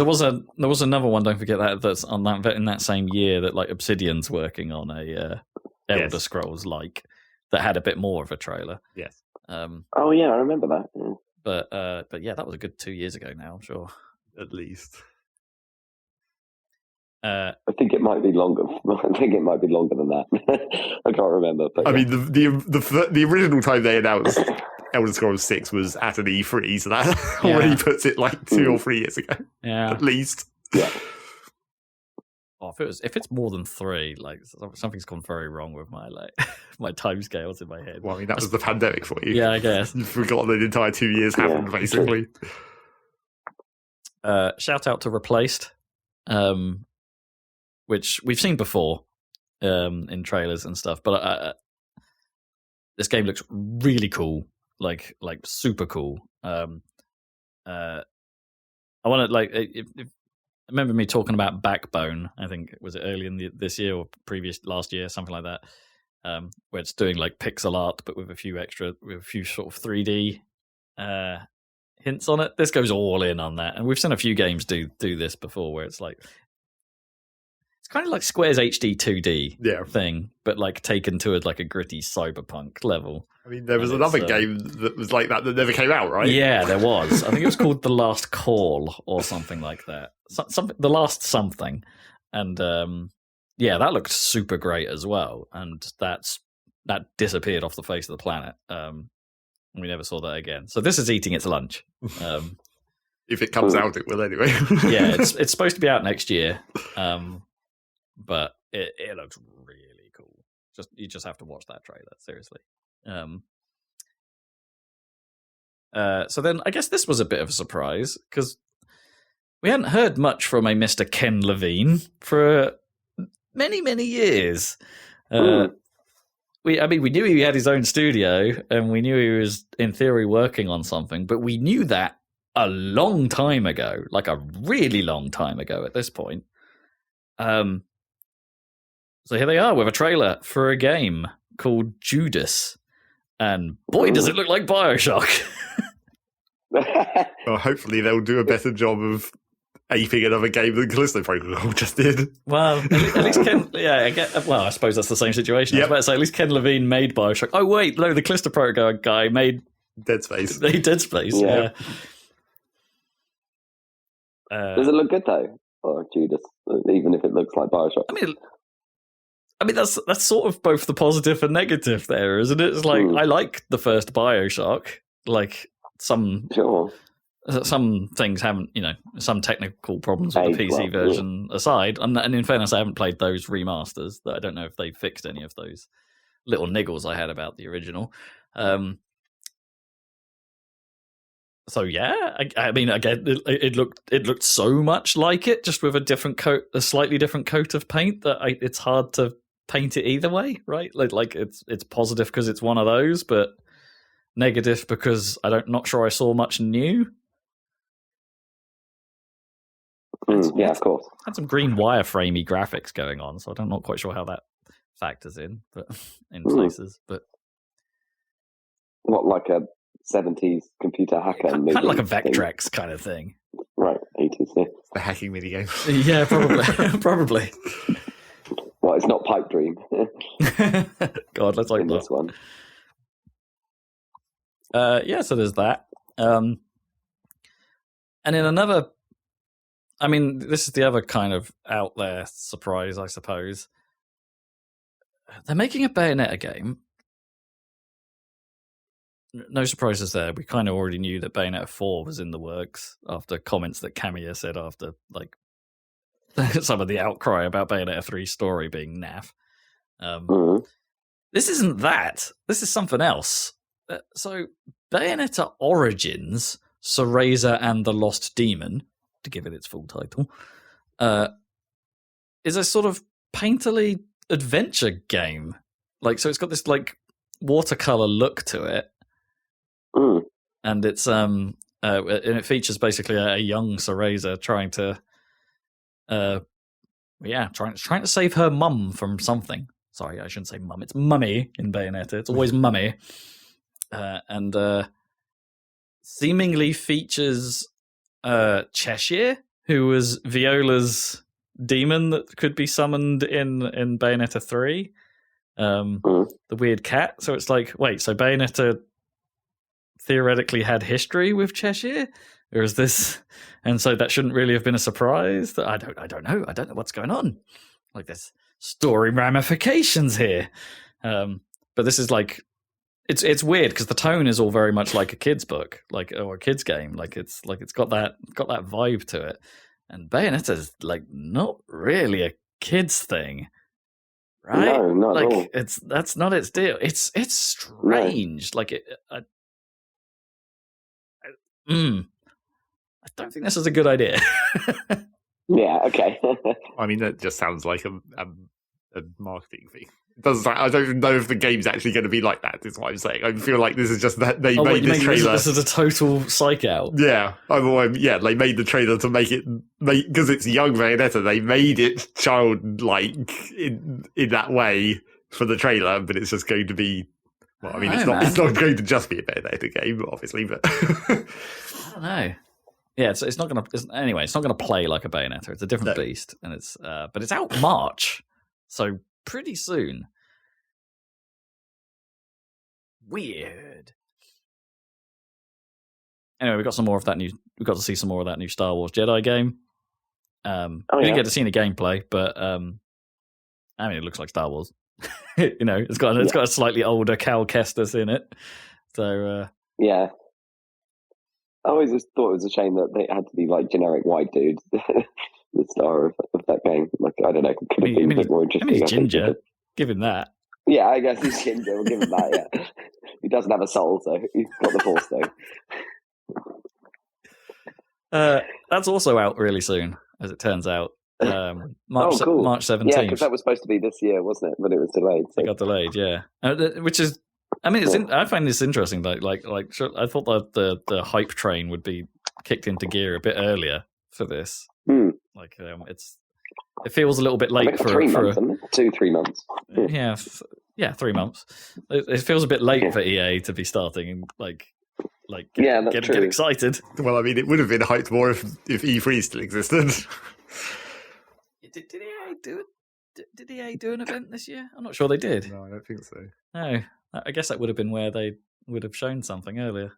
there was another one. Don't forget that's on that in that same year that like Obsidian's working on a Elder Scrolls like that had a bit more of a trailer. Yes. Oh yeah, I remember that. Yeah. But yeah, that was a good 2 years ago now. I'm sure, at least. I think it might be longer. I think it might be longer than that. I can't remember. But I mean, the original time they announced Elder Scrolls 6 was at an E3, so that already puts it like 2 or 3 years ago. Yeah, at least. Yeah. Oh, if it's more than 3, like something's gone very wrong with my my timescales in my head. Well, I mean, that was the pandemic for you. Yeah, I guess you've forgotten the entire 2 years happened basically. Shout out to Replaced, which we've seen before in trailers and stuff, but this game looks really cool, like super cool. I want to I remember me talking about Backbone. I think was it early in this year or last year, something like that, where it's doing like pixel art, but with a few sort of 3D hints on it. This goes all in on that, and we've seen a few games do this before, where it's like it's kind of like Square's HD 2D thing, but like taken to a gritty cyberpunk level. I mean, there was another game that was like that never came out, right? Yeah, there was. I think it was called The Last Call or something like that. The Last Something. And that looked super great as well. And that disappeared off the face of the planet. We never saw that again. So this is eating its lunch. If it comes out, it will anyway. Yeah, it's supposed to be out next year. But it looks really cool. You just have to watch that trailer, seriously. So then I guess this was a bit of a surprise because we hadn't heard much from a Mr. Ken Levine for many, many years. We knew he had his own studio and we knew he was in theory working on something, but we knew that a long time ago, like a really long time ago at this point. So here they are with a trailer for a game called Judas. And boy, does it look like BioShock. Well, hopefully they'll do a better job of aping another game than Callisto Protocol just did. Well, at least Ken... Yeah, I suppose that's the same situation. Yep. I was about to say, at least Ken Levine made BioShock. Oh, wait, no, the Callisto Protocol guy made... Dead Space. Dead Space, yeah. Does it look good, though? Or Judas, even if it looks like BioShock? I mean, that's sort of both the positive and negative there, isn't it? It's like, I like the first BioShock. Like, some things haven't, some technical problems with the PC version aside. And in fairness, I haven't played those remasters. I don't know if they fixed any of those little niggles I had about the original. So yeah, I mean, again, it looked so much like it, just with a slightly different coat of paint that it's hard to paint it either way, right? Like it's positive because it's one of those, but negative because not sure I saw much new. Yeah, of course. Had some green wireframey graphics going on, so I'm not quite sure how that factors in, but in places. But what, like a 70s computer hacker? Kind of like a Vectrex kind of thing. Right, 80s. Yeah. The hacking minigame. Yeah, probably. Probably. Well, it's not Pipe Dream. God, let's hope this one. Yeah, so there's that. And in another... I mean, this is the other kind of out there surprise, I suppose. They're making a Bayonetta game. No surprises there. We kind of already knew that Bayonetta 4 was in the works after comments that Kamiya said after, like, some of the outcry about Bayonetta 3's story being naff. This isn't that. This is something else. So, Bayonetta Origins, Cereza and the Lost Demon, to give it its full title, is a sort of painterly adventure game. Like, so it's got this, like, watercolor look to it. And it's and it features basically a young Cereza trying to trying to save her mum from something. Sorry, I shouldn't say mum. It's mummy in Bayonetta. It's always mummy. And seemingly features Cheshire, who was Viola's demon that could be summoned in Bayonetta 3. The weird cat. So it's like, wait, so Bayonetta theoretically had history with Cheshire? Or is this... And so that shouldn't really have been a surprise? I don't know. I don't know what's going on. Like, there's story ramifications here. But this is like... It's weird because the tone is all very much like a kid's book, or a kid's game. It's got that vibe to it. And Bayonetta's like not really a kid's thing, right? No, not at all. That's not its deal. It's strange. No. I don't think this is a good idea. Yeah. Okay. I mean, that just sounds like a marketing thing. I don't know if the game's actually going to be like that, is what I'm saying. I feel like this is just that they made this trailer. This is a total psych out. Yeah. They made the trailer to make it, because it's young Bayonetta, they made it childlike in that way for the trailer, but it's just going to be, well, I mean, it's not going to just be a Bayonetta game, obviously, but. I don't know. Yeah, it's not going to, anyway, it's not going to play like a Bayonetta. It's a different beast, and but it's out March, so pretty soon. Weird. Anyway, we got some more of that new. We got to see some more of that new Star Wars Jedi game. We didn't get to see any gameplay, but I mean, it looks like Star Wars. It's got a slightly older Cal Kestis in it. So yeah. I always just thought it was a shame that they had to be like generic white dudes. The star of that game. Like, I don't know, could have been a bit more interesting. He's ginger. Give him that. Yeah, I guess he's ginger. We'll give him that, yeah. He doesn't have a soul, so he's got the Force, though. That's also out really soon, as it turns out. March 17th. Yeah, because that was supposed to be this year, wasn't it? But it was delayed. So. It got delayed, yeah. Which is... I mean, I find this interesting. Like, sure, I thought that the hype train would be kicked into gear a bit earlier for this. Like it feels a little bit late for 3 months, isn't it? 2-3 months. Yeah, 3 months. It feels a bit late for EA to be starting and get excited. Well, I mean, it would have been hyped more if E3 still existed. Did EA do it? Did EA do an event this year? I'm not sure they did. No, I don't think so. No, I guess that would have been where they would have shown something earlier.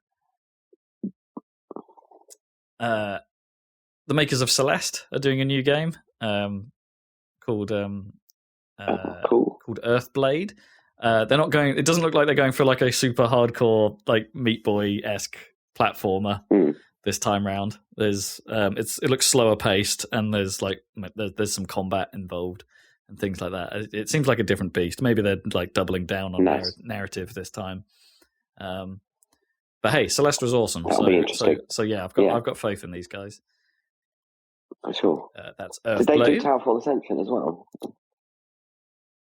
The makers of Celeste are doing a new game called Earthblade. They're not going. It doesn't look like they're going for like a super hardcore like Meat Boy-esque platformer this time round. There's it looks slower paced, and there's some combat involved and things like that. It seems like a different beast. Maybe they're like doubling down on narrative this time. But hey, Celeste was awesome. So yeah, I've got faith in these guys. For sure. That's Earthblade. Did they do Towerfall Ascension as well?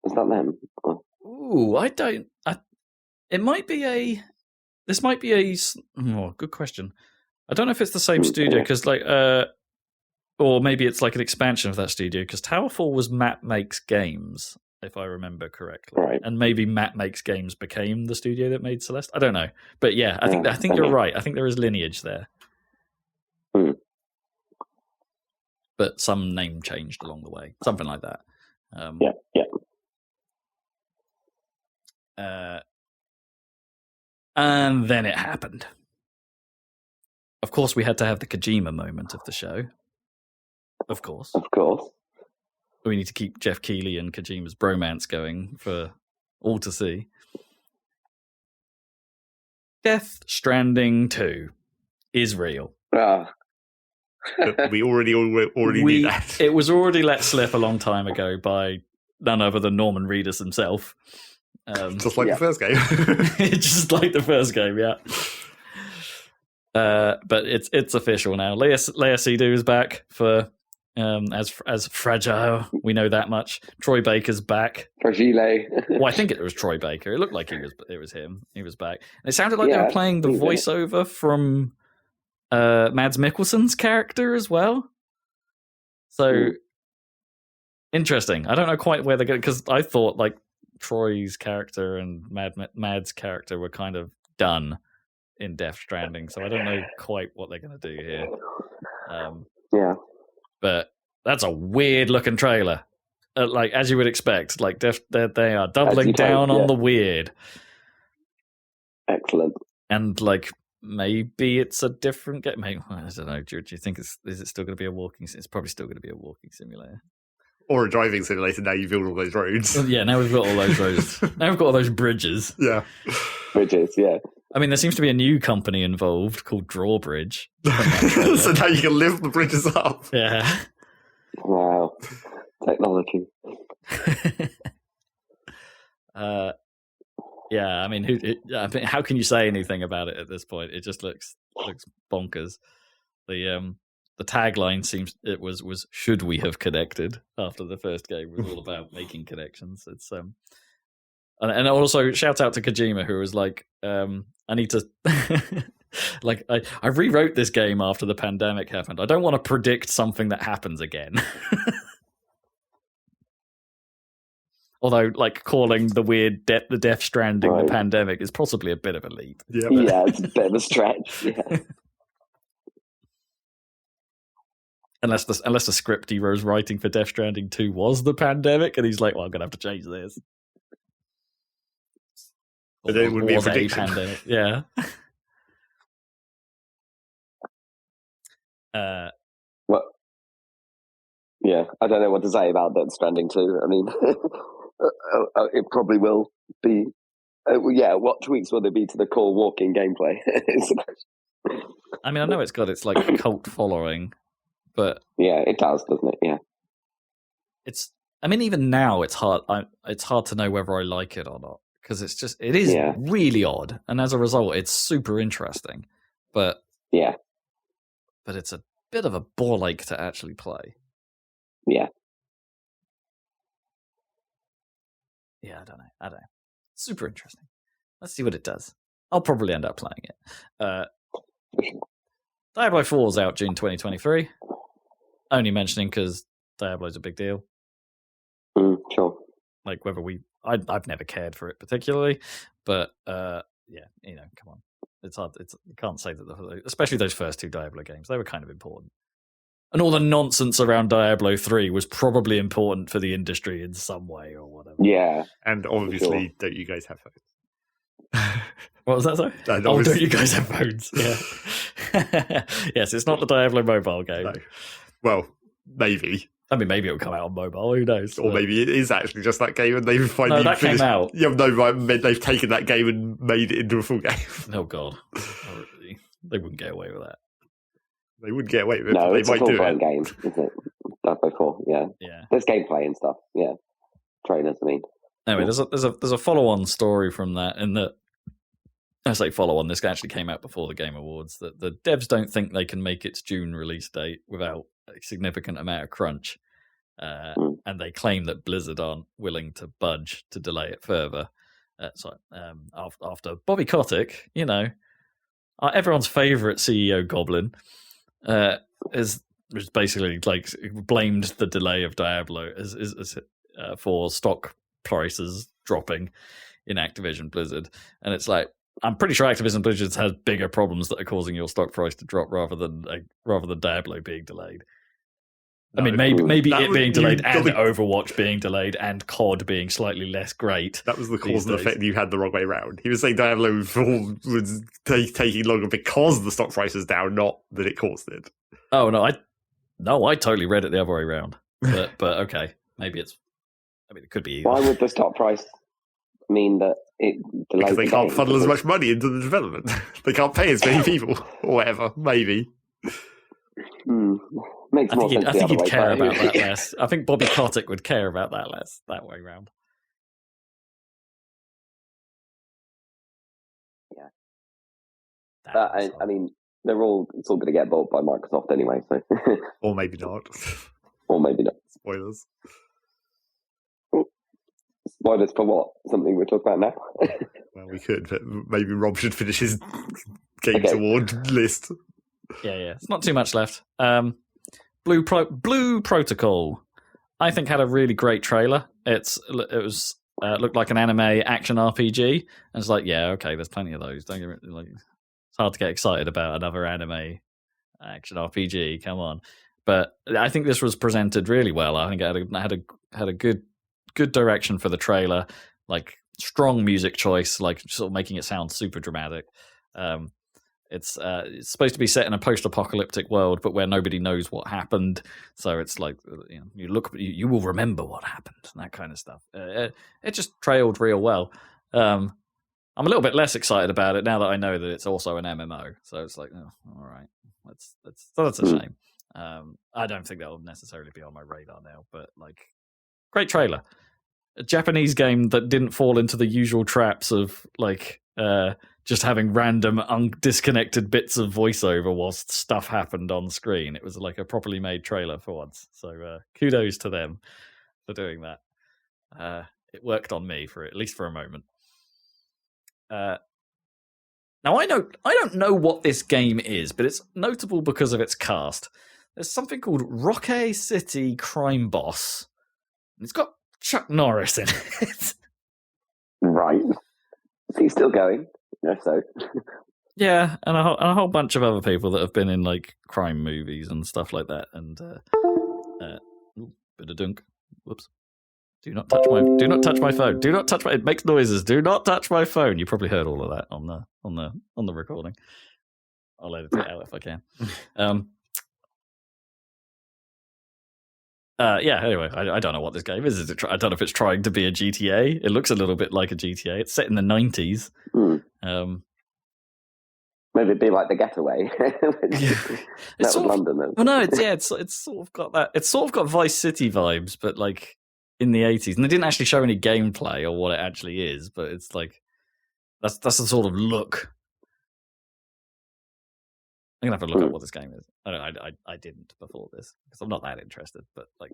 Is that them? Ooh, I don't. It might be a. This might be a. Oh, good question. I don't know if it's the same studio because or maybe it's like an expansion of that studio because Towerfall was Matt Makes Games, if I remember correctly, right. And maybe Matt Makes Games became the studio that made Celeste. I don't know, but yeah, I think you're right. I think there is lineage there. But some name changed along the way, something like that. And then it happened. Of course, we had to have the Kojima moment of the show. Of course. We need to keep Jeff Keighley and Kojima's bromance going for all to see. Death Stranding 2 is real. We already knew that. It was already let slip a long time ago by none other than Norman Reedus himself. Just like the first game. Just like the first game, yeah. But it's official now. Leia Seydoux is back for as Fragile. We know that much. Troy Baker's back. Fragile. Well, I think it was Troy Baker. It looked like it was him. He was back. And it sounded like they were playing the voiceover from Mads Mikkelsen's character as well. So interesting. I don't know quite where they're going because I thought like Troy's character and Mad's character were kind of done in Death Stranding, so I don't know quite what they're going to do here. But that's a weird looking trailer. Like as you would expect, like they are doubling down on the weird. Excellent. And like maybe it's a different game. I don't know. Do you think is it still going to be a walking? It's probably still going to be a walking simulator. Or a driving simulator. Now you build all those roads. Yeah, now we've got all those roads. Now we've got all those bridges. Yeah. Bridges, yeah. I mean, there seems to be a new company involved called Drawbridge. So now you can lift the bridges up. Yeah. Wow. Technology. Yeah, I mean, how can you say anything about it at this point? It just looks bonkers. The tagline was "Should we have connected?" After the first game was all about making connections. It's and also shout out to Kojima who was like, I need to like I rewrote this game after the pandemic happened. I don't want to predict something that happens again. Although, like calling the Death Stranding the pandemic is possibly a bit of a leap. Yeah, it's a bit of a stretch. Yeah. Unless the script he was writing for Death Stranding 2 was the pandemic, and he's like, "Well, I'm gonna have to change this." But then it would be a prediction. Pandemic. Yeah. Well, yeah, I don't know what to say about Death Stranding 2. I mean, it probably will be. What tweaks will there be to the core walking gameplay? I mean, I know it's got its like cult following. But yeah, it does, doesn't it? Yeah, I mean, even now, it's hard. It's hard to know whether I like it or not because it is really odd, and as a result, it's super interesting. But it's a bit of a ball ache to actually play. Yeah, I don't know. Super interesting. Let's see what it does. I'll probably end up playing it. Diablo 4 is out June 2023. Only mentioning because Diablo's a big deal. Sure. Like whether I've never cared for it particularly, but yeah, come on. It's hard. You can't say that, especially those first 2 Diablo games, they were kind of important. And all the nonsense around Diablo 3 was probably important for the industry in some way or whatever. Yeah. And obviously, don't you guys have phones? What was that, sorry? Don't you guys have phones? Yeah. Yes, it's not the Diablo mobile game. No. Well, maybe. I mean, maybe it'll come out on mobile. Who knows? Or maybe it is actually just that game, and they've finally that finished. Came out. Yeah, no, right. They've taken that game and made it into a full game. Oh God, they wouldn't get away with that. They wouldn't get away with it. No, but it's they a might do full-blown it. game, isn't it? Diablo 4, yeah. Yeah. There's gameplay and stuff. Yeah. Trailers, I mean. Anyway, there's a follow-on story from that, and that I say follow-on. This actually came out before the Game Awards. That the devs don't think they can make its June release date without a significant amount of crunch, and they claim that Blizzard aren't willing to budge to delay it further. After Bobby Kotick, everyone's favorite CEO Goblin, is basically like blamed the delay of Diablo as for stock prices dropping in Activision Blizzard, and it's like, I'm pretty sure Activision Blizzard has bigger problems that are causing your stock price to drop rather than Diablo being delayed. No, I mean, maybe it being delayed and Overwatch being delayed and COD being slightly less great. That was the cause and effect. You had the wrong way around. He was saying Diablo 4 was taking longer because the stock price is down, not that it caused it. Oh no, I totally read it the other way around. But okay, maybe it could be either. Why would the stock price mean that it delays? Because they can't funnel as much money into the development. They can't pay as many people or whatever. Maybe. Makes more sense. I think he'd care about that less. I think Bobby Kotick would care about that less that way around. Yeah. I mean, it's all going to get bought by Microsoft anyway, so. Or maybe not. Or maybe not. Spoilers. Spoilers for what? Something we'll talk about now? Well, we could, but maybe Rob should finish his Games Award list. Yeah. It's not too much left. Blue Protocol, I think, had a really great trailer. It was looked like an anime action RPG, and it's like, yeah, okay, there's plenty of those. Don't get me, it's hard to get excited about another anime action RPG. Come on, but I think this was presented really well. I think it had a good direction for the trailer, like strong music choice, like sort of making it sound super dramatic. It's supposed to be set in a post-apocalyptic world, but where nobody knows what happened. So it's like, you will remember what happened, and that kind of stuff. It just trailed real well. I'm a little bit less excited about it now that I know that it's also an MMO. So it's like, oh, all right, that's a shame. I don't think that'll necessarily be on my radar now, but like, great trailer. A Japanese game that didn't fall into the usual traps of like just having random disconnected bits of voiceover whilst stuff happened on screen. It was like a properly made trailer for once. So kudos to them for doing that. It worked on me at least for a moment. Now I don't know what this game is, but it's notable because of its cast. There's something called Roque City Crime Boss. It's got Chuck Norris in it. Right. Is he still going? No, so. Yeah, and a whole bunch of other people that have been in like crime movies and stuff like that. And bit of dunk. Whoops. Do not touch my phone. Do not touch my. It makes noises. Do not touch my phone. You probably heard all of that on the recording. I'll edit it out if I can. Anyway, I don't know what this game is. I don't know if it's trying to be a GTA. It looks a little bit like a GTA. It's set in the 90s. Maybe it'd be like The Getaway. It's London. Well, no, it's sort of got that. It's sort of got Vice City vibes, but like in the 80s. And they didn't actually show any gameplay or what it actually is, but it's like that's the sort of look. I'm gonna have to look up what this game is. I didn't before this because I'm not that interested. But like,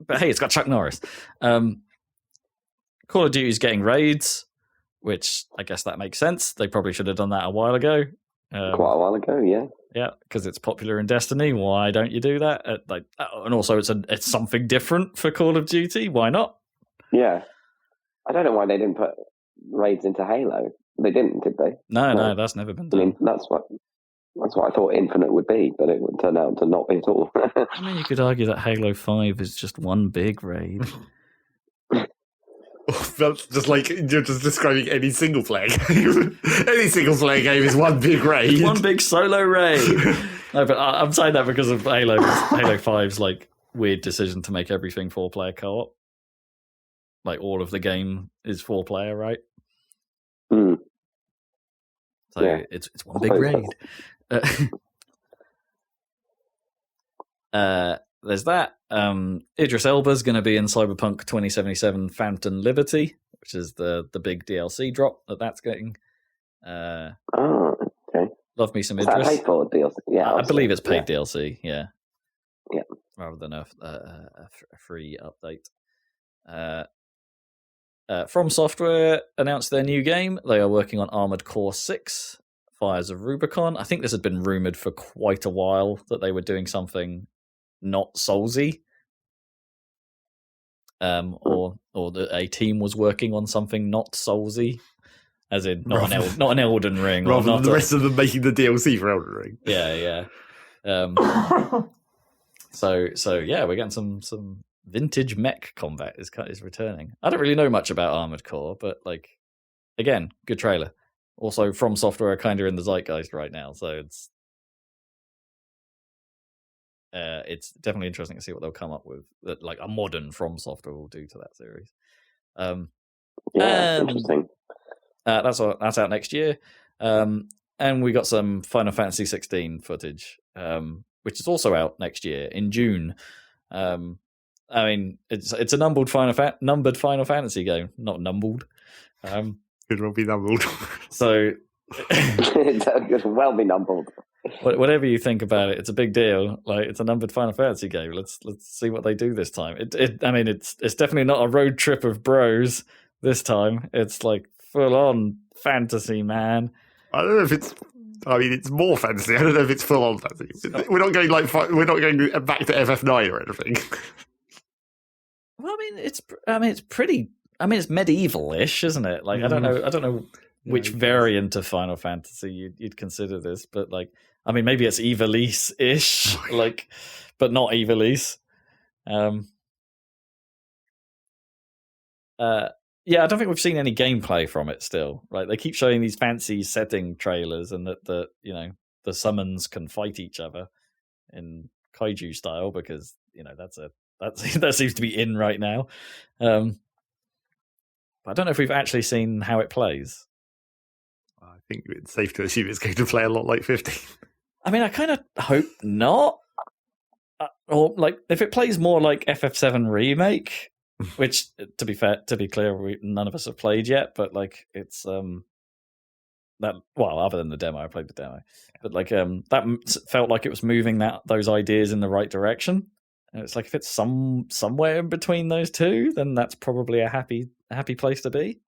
but hey, it's got Chuck Norris. Call of Duty's getting raids, which I guess that makes sense. They probably should have done that a while ago. Quite a while ago, yeah. Yeah, because it's popular in Destiny. Why don't you do that? And also it's something different for Call of Duty. Why not? Yeah, I don't know why they didn't put raids into Halo. They didn't, did they? No, that's never been done. I mean, that's what I thought Infinite would be, but it would turn out to not be at all. I mean, you could argue that Halo 5 is just one big raid. That's just like you're just describing any single player game. Any single player game is one big raid. One big solo raid. No, but I'm saying that because of Halo 5's like weird decision to make everything 4-player co-op. Like all of the game is 4-player, right? Mm. So yeah, it's one big raid. There's that. Idris Elba's going to be in Cyberpunk 2077 Phantom Liberty, which is the big DLC drop that's getting. Okay. Love me some Is Idris. that paid for DLC? Yeah, I believe it's paid DLC. Yeah. Yeah. Rather than a free update. From Software announced their new game. They are working on Armored Core 6, Fires of Rubicon. I think this had been rumored for quite a while that they were doing something not Soulsy, or that a team was working on something not Soulsy, as in not an Elden Ring, rather than the rest of them making the DLC for Elden Ring. Yeah. So yeah, we're getting some vintage mech combat is returning. I don't really know much about Armored Core, but like again, good trailer. Also, From Software are kind of in the zeitgeist right now, so it's definitely interesting to see what they'll come up with that like a modern From Software will do to that series. Interesting. That's out next year. And we got some Final Fantasy 16 footage, which is also out next year in June. I mean, it's a numbered Final Fantasy game, not numbered. Could well be numbered. So it could well be numbered. Whatever you think about it, it's a big deal. Like it's a numbered Final Fantasy game. Let's see what they do this time. I mean, it's definitely not a road trip of bros this time. It's like full on fantasy, man. I don't know if it's. I mean, it's more fantasy. I don't know if it's full on fantasy. We're not going back to FF9 or anything. Well, it's pretty. I mean, it's medieval-ish, isn't it? Like I don't know which variant of Final Fantasy you'd consider this, but like, I mean, maybe it's Ivalice-ish, like, but not Ivalice. Yeah, I don't think we've seen any gameplay from it still. Right? They keep showing these fancy setting trailers, and that the summons can fight each other in kaiju style because that seems to be in right now. But I don't know if we've actually seen how it plays. I think it's safe to assume it's going to play a lot like 15. I mean, I kind of hope not. Or like, if it plays more like FF7 Remake, which, to be clear, none of us have played yet. But like, it's that. Well, other than the demo, I played the demo, but like that felt like it was moving those ideas in the right direction. And it's like if it's somewhere in between those two, then that's probably a happy place to be.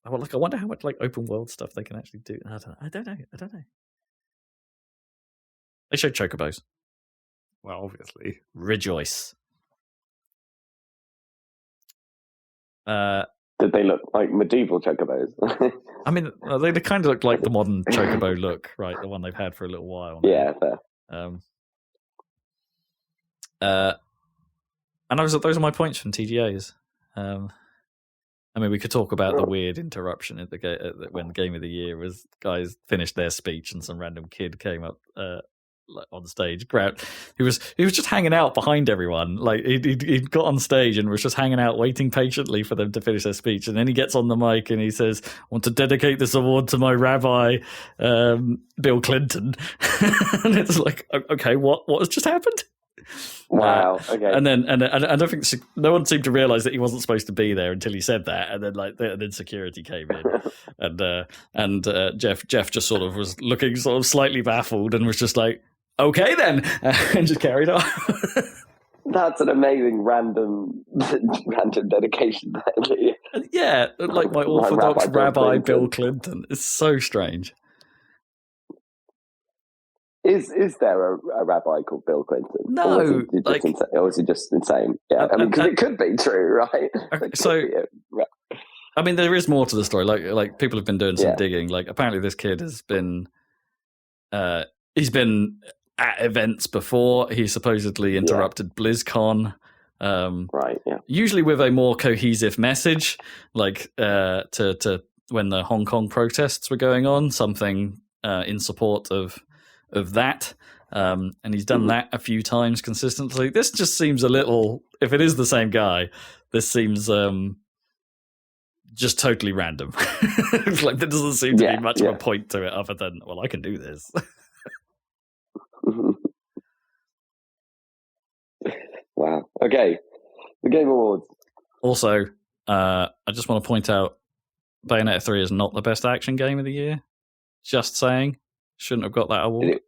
Well, like I wonder how much like open world stuff they can actually do. I don't know. They showed chocobos. Well, obviously, rejoice. Did they look like medieval chocobos? I mean, they kind of look like the modern chocobo look, right? The one they've had for a little while now. Yeah, fair. And those are my points from TGAs. I mean, we could talk about the weird interruption at when Game of the Year was guys finished their speech and some random kid came up on stage. He was just hanging out behind everyone. Like he got on stage and was just hanging out, waiting patiently for them to finish their speech. And then he gets on the mic and he says, "I want to dedicate this award to my rabbi, Bill Clinton." And it's like, okay, what has just happened? Wow. Okay. And I don't think no one seemed to realize that he wasn't supposed to be there until he said that, and then security came in, and Jeff just sort of was looking sort of slightly baffled and was just like, "Okay then," and just carried on. That's an amazing random dedication. Yeah, like my Orthodox Rabbi Bill Clinton. It's so strange. Is there a rabbi called Bill Clinton? No, or is he just insane? Yeah, I mean, because it could be true, right? So, I mean, there is more to the story. Like people have been doing some digging. Like, apparently, this kid has been, he's been at events before. He supposedly interrupted BlizzCon. Right. Yeah. Usually with a more cohesive message, like to when the Hong Kong protests were going on, something in support of that. And he's done that a few times consistently. This just seems a little, if it is the same guy, this seems just totally random. Like there doesn't seem to be much of a point to it other than, well, I can do this. Wow. Okay. The Game Awards. Also, I just want to point out Bayonetta 3 is not the best action game of the year. Just saying. Shouldn't have got that award.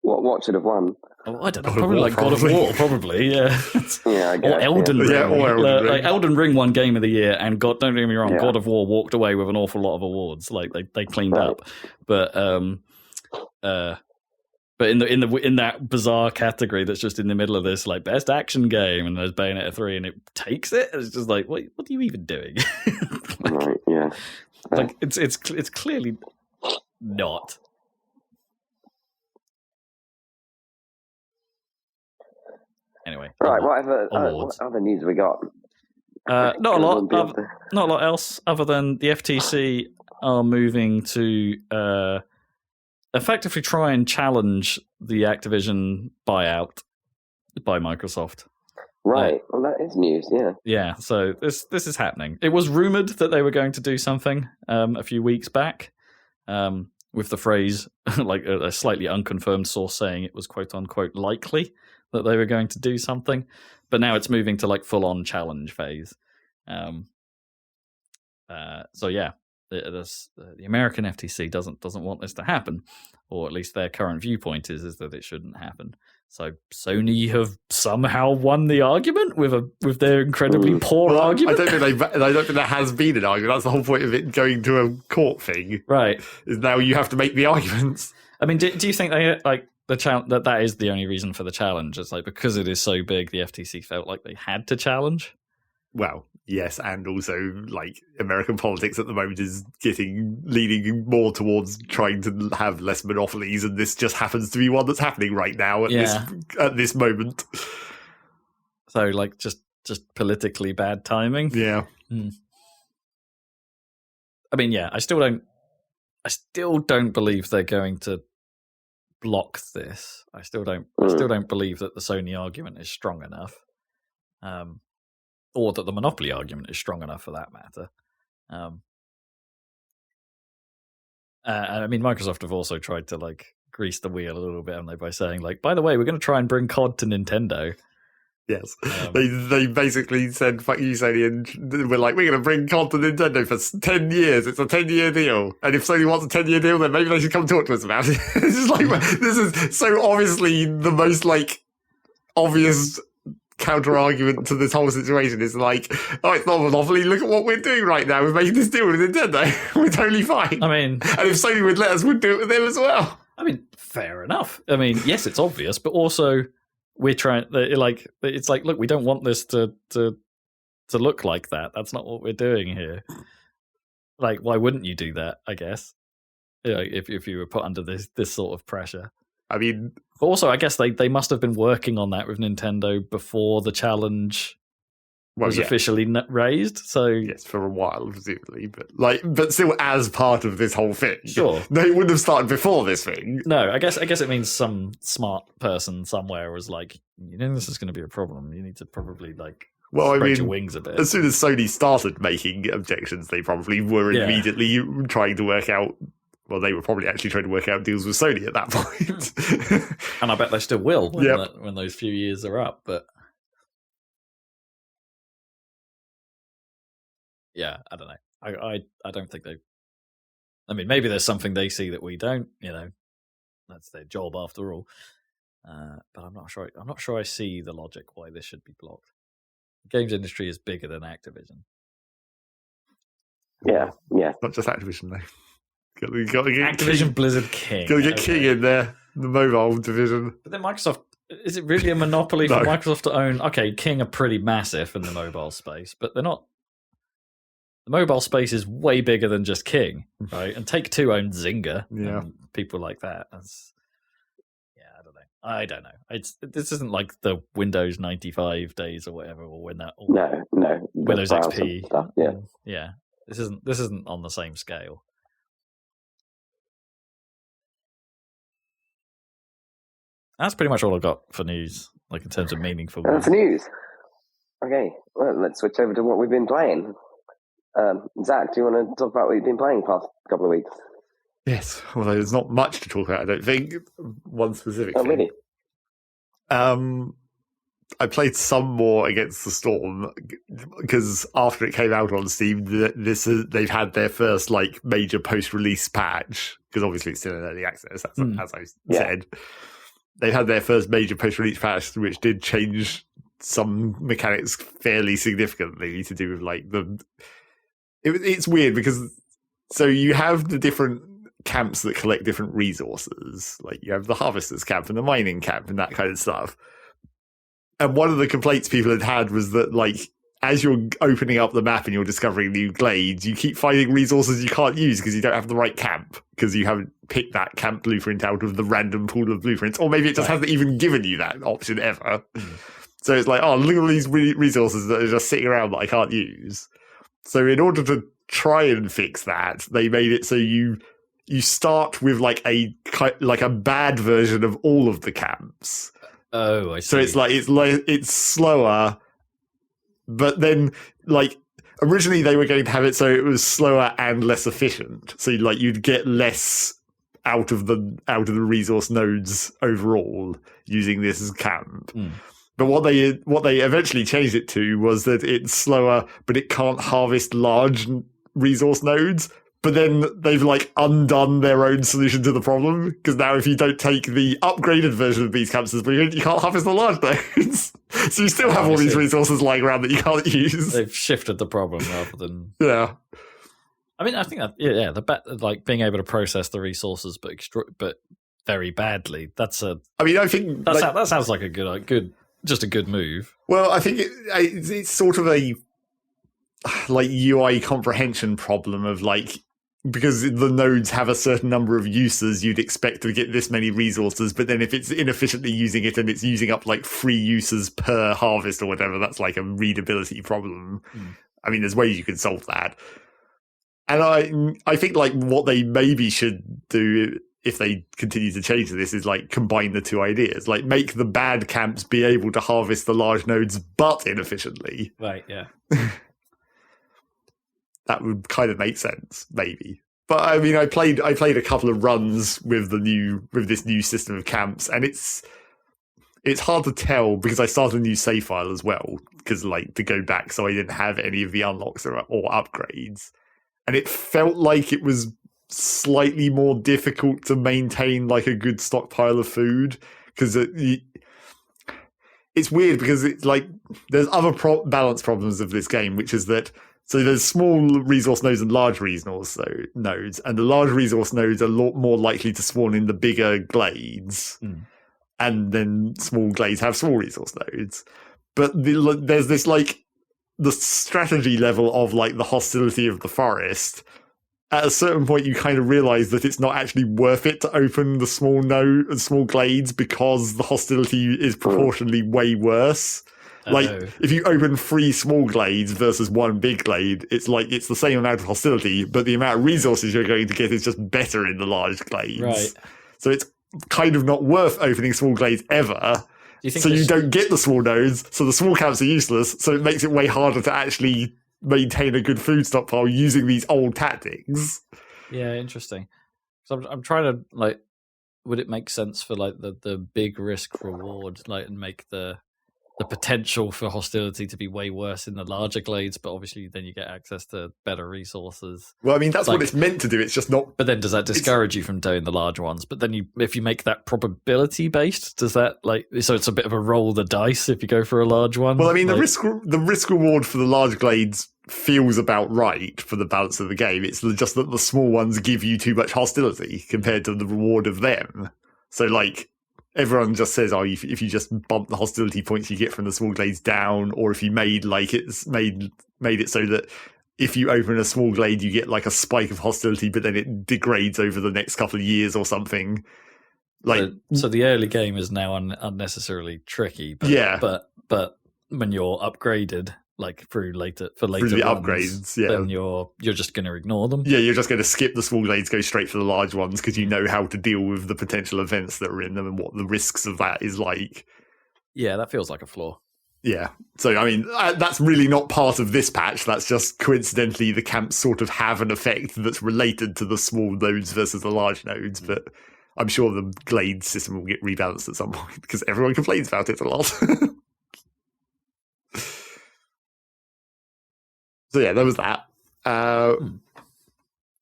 What should have won? Oh, I don't know. Probably like God of War, probably, yeah. I guess, or Elden Ring. Yeah, or Elden Ring. Like, Elden Ring won Game of the Year, and don't get me wrong, God of War walked away with an awful lot of awards. Like they cleaned up, but in that bizarre category that's just in the middle of this, like best action game, and there's Bayonetta 3, and it takes it. It's just like, what are you even doing? Right? Yeah. Like it's clearly not. Anyway, right. What other news we got? Not a lot. Not a lot else other than the FTC are moving to effectively try and challenge the Activision buyout by Microsoft. Right. Well, that is news. Yeah. Yeah. So this is happening. It was rumored that they were going to do something a few weeks back, with the phrase like a slightly unconfirmed source saying it was quote unquote likely that they were going to do something, but now it's moving to like full on challenge phase. So yeah, the American FTC doesn't want this to happen, or at least their current viewpoint is that it shouldn't happen. So Sony have somehow won the argument with their incredibly poor argument. I don't think there has been an argument. That's the whole point of it going to a court thing, right? Is now you have to make the arguments. I mean, do you think they like that is the only reason for the challenge? It's like because it is so big, the FTC felt like they had to challenge. Well, yes, and also like American politics at the moment is leaning more towards trying to have less monopolies, and this just happens to be one that's happening right now at this moment. So, like, just politically bad timing. Yeah. I mean, yeah, I still don't believe they're going to block this. I still don't believe that the Sony argument is strong enough. Or that the monopoly argument is strong enough for that matter. I mean, Microsoft have also tried to like grease the wheel a little bit, haven't they, by saying like, by the way, we're going to try and bring COD to Nintendo. Yes, they basically said, "Fuck you, Sony," and we're like, "We're going to bring COD to Nintendo for 10 years. It's a 10-year deal, and if Sony wants a 10-year deal, then maybe they should come talk to us about it." It's just like this is so obviously the most like obvious counter argument to this whole situation. Is like, oh, it's not a monopoly. Look at what we're doing right now. We're making this deal with Nintendo. We're totally fine. I mean, and if Sony would let us, we'd do it with them as well. I mean, fair enough. I mean, yes, it's obvious, but also we're trying. Like, it's like, look, we don't want this to look like that. That's not what we're doing here. Like, why wouldn't you do that? I guess, if you were put under this sort of pressure. I mean, but also, I guess they must have been working on that with Nintendo before the challenge was officially raised. So yes, for a while, presumably, but still as part of this whole thing. Sure, they wouldn't have started before this thing. No, I guess it means some smart person somewhere was like, this is going to be a problem. You need to probably like spread your wings a bit. As soon as Sony started making objections, they probably were immediately trying to work out. Well, they were probably actually trying to work out deals with Sony at that point. And I bet they still will when those few years are up. But yeah, I don't know. I don't think they... I mean, maybe there's something they see that we don't, That's their job after all. but I'm not sure. I'm not sure I see the logic why this should be blocked. The games industry is bigger than Activision. Yeah. Not just Activision though. You got to get Activision King. Blizzard King. Got to get King in there, the mobile division. But then Microsoft, is it really a monopoly for Microsoft to own? Okay, King are pretty massive in the mobile space, but they're not. The mobile space is way bigger than just King, right? And Take-Two owned Zynga, and people like that. I don't know. This isn't like the Windows 95 days or whatever, or when that. Or no. Windows XP stuff. Yeah. This isn't on the same scale. That's pretty much all I've got for news, like in terms of meaningful. That's news. Okay, well, let's switch over to what we've been playing. Zach, do you want to talk about what you've been playing the past couple of weeks? Yes, although there's not much to talk about, I don't think. One specific thing. Really? I played some more Against the Storm because after it came out on Steam, they've had their first like major post-release patch, because obviously it's still in early access, as I said. They had their first major post-release patch, which did change some mechanics fairly significantly to do with like it's weird because so you have the different camps that collect different resources, like you have the harvesters camp and the mining camp and that kind of stuff. And one of the complaints people had was that like as you're opening up the map and you're discovering new glades, you keep finding resources you can't use because you don't have the right camp, because you haven't picked that camp blueprint out of the random pool of blueprints, or maybe it just hasn't even given you that option ever. So it's like, oh, look at all these resources that are just sitting around that I can't use. So in order to try and fix that, they made it so you start with like a bad version of all of the camps. Oh, I see. So it's slower, but then like originally they were going to have it so it was slower and less efficient. So like you'd get less out of the resource nodes overall using this as camp. But what they eventually changed it to was that it's slower, but it can't harvest large resource nodes. But then they've like undone their own solution to the problem, because now if you don't take the upgraded version of these camps as blueprint, you can't harvest the large nodes. So you still have all these resources lying around that you can't use. They've shifted the problem rather than I mean, I think that like being able to process the resources, but very badly. I think that sounds like a good move. Well, I think it's sort of a like UI comprehension problem of like, because the nodes have a certain number of uses, you'd expect to get this many resources, but then if it's inefficiently using it and it's using up like 3 uses per harvest or whatever, that's like a readability problem. I mean, there's ways you can solve that. And I think like what they maybe should do if they continue to change this is like combine the two ideas, like make the bad camps be able to harvest the large nodes, but inefficiently. Right. Yeah. That would kind of make sense, maybe. But I mean, I played a couple of runs with this new system of camps, and it's hard to tell because I started a new save file as well, because like to go back, so I didn't have any of the unlocks or upgrades, and it felt like it was slightly more difficult to maintain like a good stockpile of food, because it's weird because it's like there's other balance problems of this game, which is that. So there's small resource nodes and large resource nodes, and the large resource nodes are a lot more likely to spawn in the bigger glades, and then small glades have small resource nodes. But there's this like the strategy level of like the hostility of the forest. At a certain point, you kind of realize that it's not actually worth it to open the small glades, because the hostility is proportionally way worse. Like, if you open 3 small glades versus 1 big glade, it's like it's the same amount of hostility, but the amount of resources you're going to get is just better in the large glades. Right. So it's kind of not worth opening small glades ever. You don't get the small nodes, so the small camps are useless, so it makes it way harder to actually maintain a good food stockpile using these old tactics. Yeah, interesting. So I'm trying to, like, would it make sense for, like, the big risk reward, like, and make the the potential for hostility to be way worse in the larger glades, but obviously then you get access to better resources. Well, I mean, that's what it's meant to do. It's just not. But then does that discourage you from doing the larger ones? But then if you make that probability based, does that so it's a bit of a roll the dice if you go for a large one? Well, I mean, the risk reward for the large glades feels about right for the balance of the game. It's just that the small ones give you too much hostility compared to the reward of them. So everyone just says, if you just bump the hostility points you get from the small glades down, or if you made it so that if you open a small glade, you get a spike of hostility, but then it degrades over the next couple of years or something. So the early game is now unnecessarily tricky. But, yeah, but when you're upgraded, through the runs, upgrades, yeah, then you're just going to ignore them. Yeah, you're just going to skip the small glades, go straight for the large ones because you know how to deal with the potential events that are in them and what the risks of that is like. Yeah, that feels like a flaw. Yeah, so I mean that's really not part of this patch. That's just coincidentally the camps sort of have an effect that's related to the small nodes versus the large nodes, but I'm sure the glade system will get rebalanced at some point because everyone complains about it a lot. So yeah, there was that.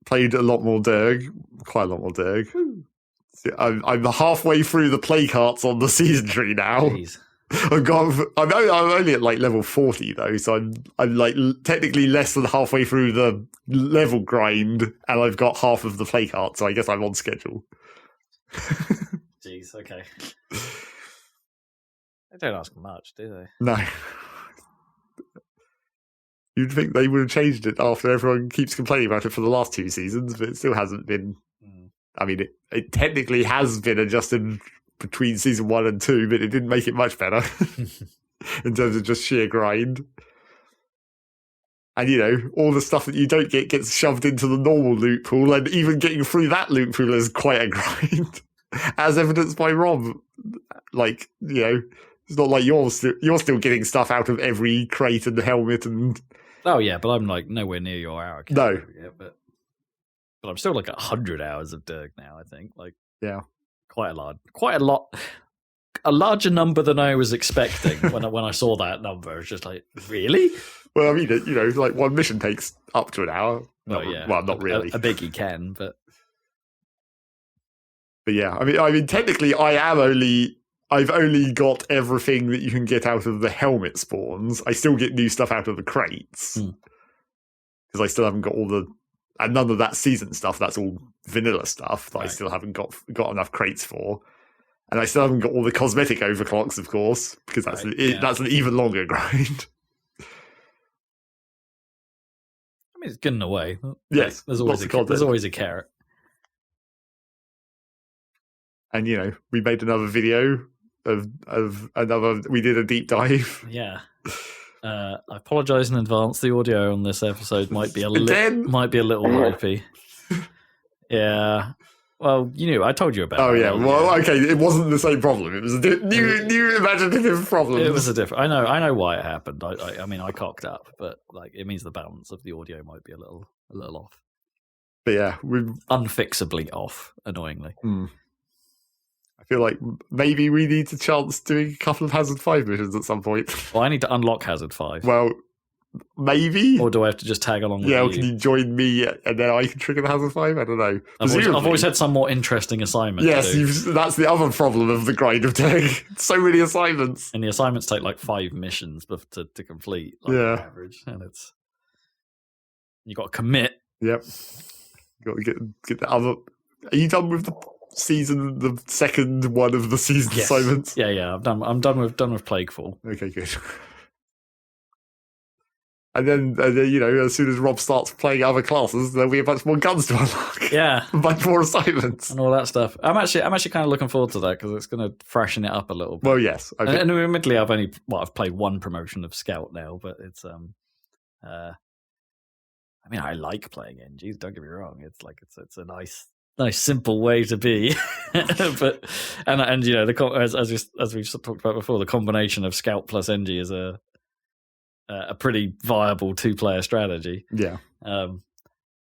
Played a lot more Derg, quite a lot more Derg. So I'm halfway through the play carts on the season tree now. Jeez. I'm only at level 40 though, so I'm technically less than halfway through the level grind, and I've got half of the play cart, so I guess I'm on schedule. Jeez, okay. They don't ask much, do they? No. You'd think they would have changed it after everyone keeps complaining about it for the last 2 seasons, but it still hasn't been. I mean, it technically has been adjusted between season 1 and 2, but it didn't make it much better in terms of just sheer grind. And, all the stuff that you don't get gets shoved into the normal loot pool, and even getting through that loot pool is quite a grind, as evidenced by Rob. It's not like you're still getting stuff out of every crate and the helmet and. Oh yeah, but I'm nowhere near your hour count. No, yet, but I'm still 100 hours of Derg now. I think yeah, quite a lot, a larger number than I was expecting when I saw that number. It's just really. Well, I mean, one mission takes up to an hour. Yeah. Well, not really. A biggie can, but yeah, I mean, technically, I've only got everything that you can get out of the helmet spawns. I still get new stuff out of the crates because I still haven't got and none of that season stuff. That's all vanilla stuff that I still haven't got enough crates for, and I still haven't got all the cosmetic overclocks, of course, because that's an even longer grind. I mean, it's good in a way. Yes, there's always a carrot. And we made another video of another. We did a deep dive. Yeah. I apologise in advance. The audio on this episode might be a little ropey. Yeah. Well, I told you about. Oh yeah. Well, okay. It wasn't the same problem. It was a new imaginative problem. It was a different. I know why it happened. I mean, I cocked up, but it means the balance of the audio might be a little off. But yeah, we're unfixably off. Annoyingly. I feel like maybe we need to chance doing a couple of Hazard 5 missions at some point. Well, I need to unlock Hazard 5. Well, maybe. Or do I have to just tag along with you? Yeah, or can you join me and then I can trigger the Hazard 5? I don't know. I've always had some more interesting assignments. Yes, that's the other problem of the grind of Derg. So many assignments. And the assignments take 5 missions to complete on average. And you got to commit. Yep. You got to get the other. Are you done with the second one of the season assignments? Yeah. I'm done with Plaguefall. Okay, good. And then as soon as Rob starts playing other classes, there'll be a bunch more guns to unlock. Yeah, a bunch more assignments and all that stuff. I'm actually kind of looking forward to that because it's going to freshen it up a little bit. Well, yes. And admittedly, I've played 1 promotion of Scout now, but it's I mean, I like playing NGs. Don't get me wrong. It's a nice simple way to be. But and as we've talked about before, the combination of Scout plus NG is a pretty viable 2-player strategy. Yeah.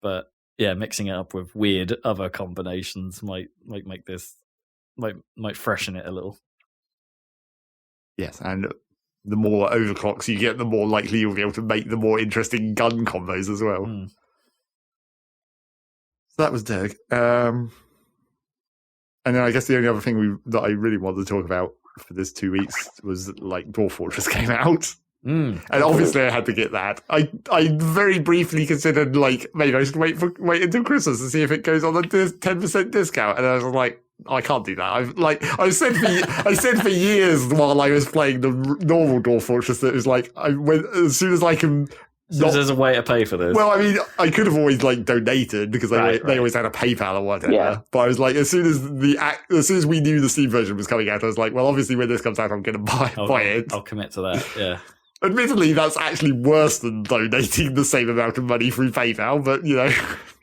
But yeah, mixing it up with weird other combinations might make this might freshen it a little. Yes, and the more overclocks you get, the more likely you'll be able to make the more interesting gun combos as well. So that was Derg. And then I guess the only other thing that I really wanted to talk about for this 2 weeks was like Dwarf Fortress came out. And obviously I had to get that. I very briefly considered like maybe I should wait until Christmas and see if it goes on a 10% discount. And I was like, I can't do that. I said for years while I was playing the normal Dwarf Fortress that it was like as soon as I can. So there's a way to pay for this. Well, I mean, I could have always like donated because they always had a PayPal or whatever. Yeah. But I was like, as soon as we knew the Steam version was coming out, I was like, well, obviously when this comes out, I'm going to buy it. I'll commit to that. Yeah. Admittedly, that's actually worse than donating the same amount of money through PayPal, but you know.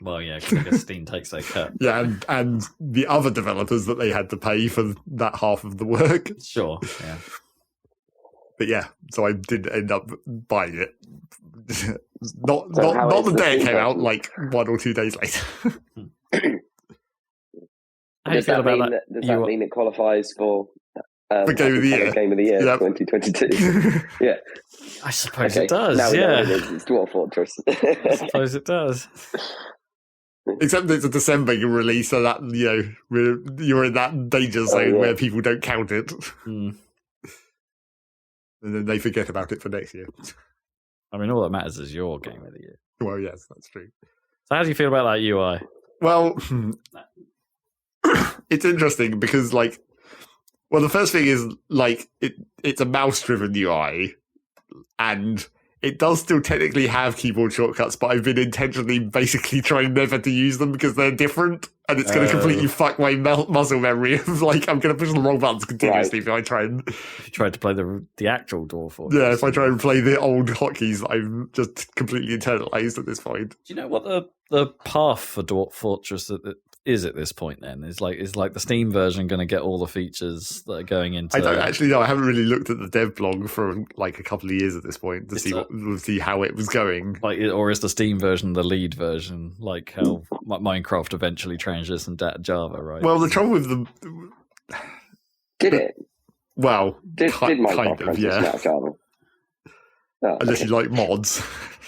Well, yeah, because I guess Steam takes their cut. Yeah, and the other developers that they had to pay for that half of the work. Sure. Yeah. But yeah, so I did end up buying it. not the day it came out, like 1 or 2 days later. How do you feel about that? Does that mean it qualifies for Game of the Year? Game of the Year 2022. Yeah. I suppose it does. Now yeah. It's Dwarf Fortress. I suppose it does. Except it's a December release, so that you're in that danger zone where people don't count it. And then they forget about it for next year. I mean, all that matters is your Game of the Year. Well, yes, that's true. So how do you feel about that UI? Well, it's interesting because, like, well, the first thing is, like, it's a mouse-driven UI, and it does still technically have keyboard shortcuts, but I've been intentionally basically trying never to use them because they're different, and it's going to completely fuck my muscle memory of, like, I'm going to push the wrong buttons continuously if I try and... If you tried to play the actual Dwarf Fortress. Yeah, if I try and play the old hotkeys that I've just completely internalized at this point. Do you know what the path for Dwarf Fortress is at this point then? Is like the Steam version going to get all the features that are going into... I don't actually know. I haven't really looked at the dev blog for like a couple of years at this point to see how it was going. Like, or is the Steam version the lead version? Like how Minecraft eventually transitioned to Java, right? Well, the trouble with the... Did it? Well, did Minecraft kind of, yeah. To Java? Oh, unless you like mods.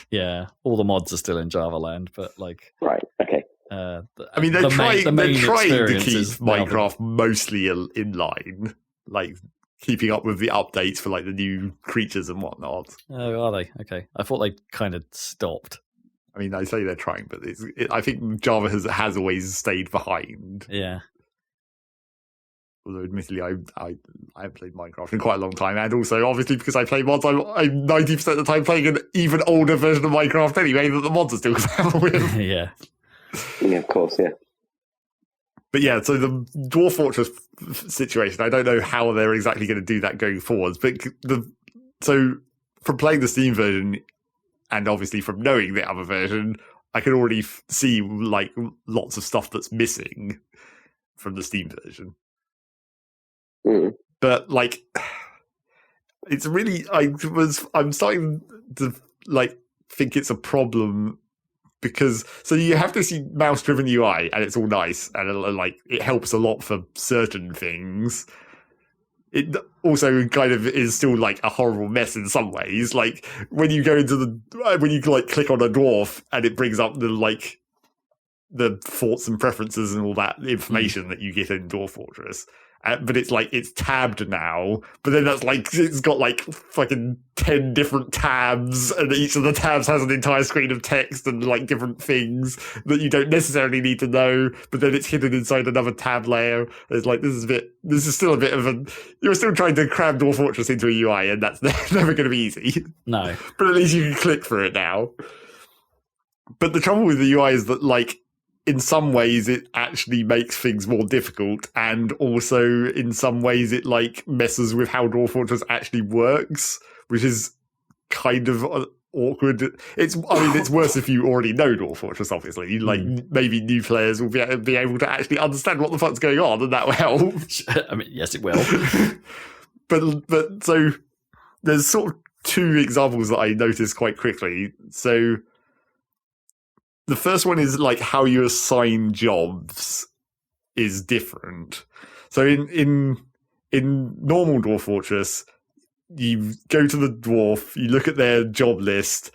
Yeah, all the mods are still in Java land, but like... Right, okay. I mean, they're trying to keep Minecraft mostly in line, like keeping up with the updates for like the new creatures and whatnot. Oh, are they? Okay, I thought they kind of stopped. I mean, I say they're trying, but I think Java has always stayed behind. Yeah. Although, admittedly, I haven't played Minecraft in quite a long time, and also, obviously, because I play mods, I'm 90% of the time playing an even older version of Minecraft anyway that the mods are still compatible with. Yeah. Yeah, of course, yeah. But yeah, so the Dwarf Fortress situation, I don't know how they're exactly going to do that going forwards. But so from playing the Steam version, and obviously from knowing the other version, I can already see like lots of stuff that's missing from the Steam version. But like, it's really I'm starting to like think it's a problem. Because so you have this mouse-driven UI, and it's all nice, and like it helps a lot for certain things. It also kind of is still like a horrible mess in some ways. Like when you go into when you like click on a dwarf, and it brings up the thoughts and preferences and all that information that you get in Dwarf Fortress. But it's like it's tabbed now, but then that's like it's got like fucking 10 different tabs, and each of the tabs has an entire screen of text and like different things that you don't necessarily need to know, but then it's hidden inside another tab layer. It's like this is still a bit of you're still trying to cram Dwarf Fortress into a UI, and that's never going to be easy. No, but at least you can click for it now. But the trouble with the UI is that like, in some ways, it actually makes things more difficult, and also in some ways, it like messes with how Dwarf Fortress actually works, which is kind of awkward. It's worse if you already know Dwarf Fortress. Obviously, like maybe new players will be able to actually understand what the fuck's going on, and that will help. I mean, yes, it will. but so there's sort of two examples that I noticed quite quickly. So. The first one is like how you assign jobs is different. So in normal Dwarf Fortress, you go to the dwarf, you look at their job list,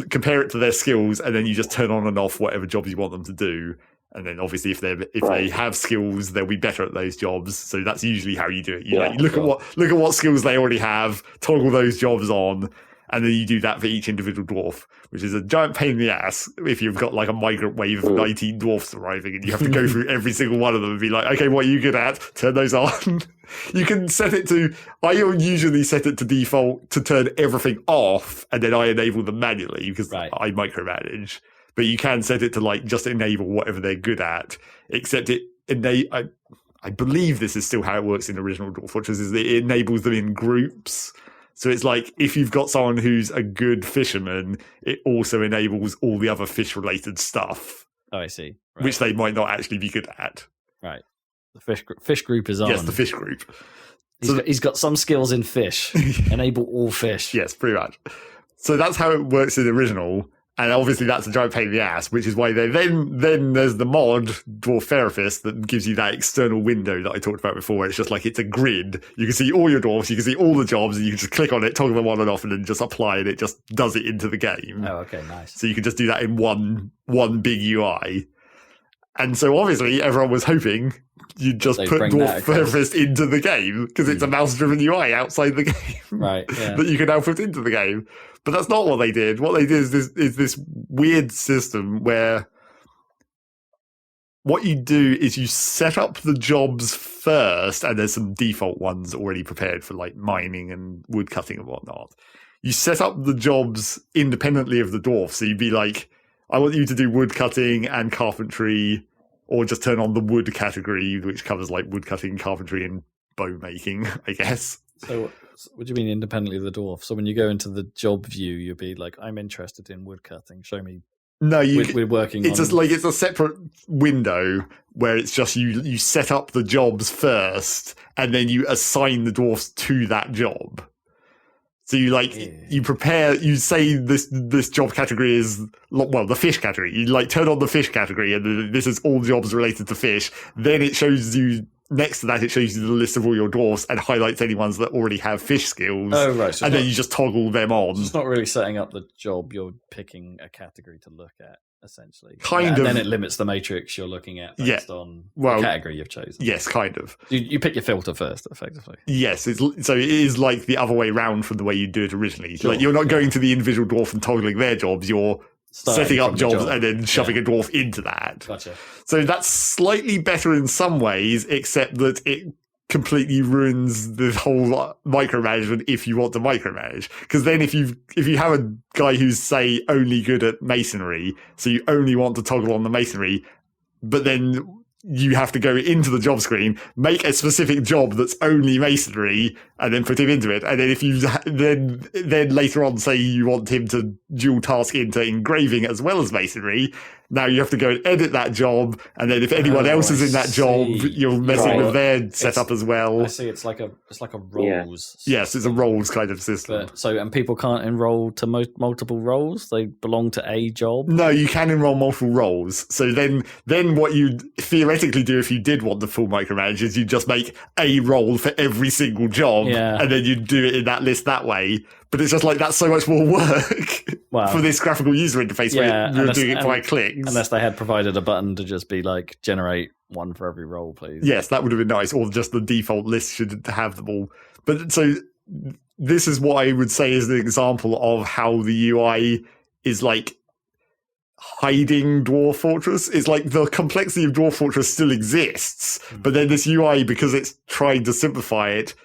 compare it to their skills, and then you just turn on and off whatever jobs you want them to do. And then obviously if they have skills, they'll be better at those jobs. So that's usually how you do it. You look at what skills they already have, toggle those jobs on, and then you do that for each individual dwarf, which is a giant pain in the ass if you've got like a migrant wave of 19 dwarfs arriving and you have to go through every single one of them and be like, okay, what are you good at? Turn those on. You can set it to, I usually set it to default to turn everything off, and then I enable them manually because I micromanage. But you can set it to like just enable whatever they're good at, except I believe this is still how it works in original Dwarf Fortress, is it enables them in groups. So it's like if you've got someone who's a good fisherman, it also enables all the other fish-related stuff. Oh, I see. Right. Which they might not actually be good at. Right. The fish group is on. Yes, the fish group. He's got some skills in fish. Enable all fish. Yes, pretty much. So that's how it works in the original. And obviously that's a giant pain in the ass, which is why then there's the mod Dwarf Therapist that gives you that external window that I talked about before. It's just like it's a grid. You can see all your dwarfs, you can see all the jobs, and you can just click on it, toggle them on and off, and then just apply, and it just does it into the game. Oh, okay, nice. So you can just do that in one big UI. And so obviously everyone was hoping you'd just put Dwarf Therapist into the game because it's a mouse-driven UI outside the game, right? Yeah. That you can now put into the game. But that's not what they did. What they did is this weird system where what you do is you set up the jobs first, and there's some default ones already prepared for like mining and wood cutting and whatnot. You set up the jobs independently of the dwarf. So you'd be like, I want you to do wood cutting and carpentry, or just turn on the wood category, which covers like wood cutting, carpentry, and bow making, I guess. So what do you mean independently of the dwarf? So when you go into the job view, you'll be like, I'm interested in wood cutting. Show me. No, we're working. It's just like it's a separate window where it's just you set up the jobs first, and then you assign the dwarfs to that job. So you prepare. You say this job category is the fish category. You like turn on the fish category, and this is all jobs related to fish. Then it shows you. Next to that, it shows you the list of all your dwarfs and highlights any ones that already have fish skills. Oh, right. So then you just toggle them on. So it's not really setting up the job. You're picking a category to look at, essentially. Kind of. And then it limits the matrix you're looking at based on the category you've chosen. Yes, kind of. You pick your filter first, effectively. Yes. So it is like the other way round from the way you do it originally. Sure. Like you're not going to the individual dwarf and toggling their jobs. You're setting up jobs and then shoving a dwarf into that. Gotcha. So that's slightly better in some ways, except that it completely ruins the whole micromanagement if you want to micromanage. Because then if you have a guy who's, say, only good at masonry, so you only want to toggle on the masonry, but then you have to go into the job screen, make a specific job that's only masonry, and then put him into it. And then if you then later on say you want him to dual task into engraving as well as masonry, now you have to go and edit that job, and then if anyone else is in that job, you're messing with their setup as well. I see. It's like a roles. Yeah. Yes, it's a roles kind of system. And people can't enroll to multiple roles. They belong to a job. No, you can enroll multiple roles. So then what you'd theoretically do if you did want the full micromanage is you just make a role for every single job, and then you do it in that list that way. But it's just like that's so much more work for this graphical user interface where you're doing it by clicks. Unless they had provided a button to just be like, generate one for every role, please. Yes, that would have been nice. Or just the default list should have them all. But so this is what I would say is an example of how the UI is like hiding Dwarf Fortress. It's like the complexity of Dwarf Fortress still exists, but then this UI, because it's trying to simplify it,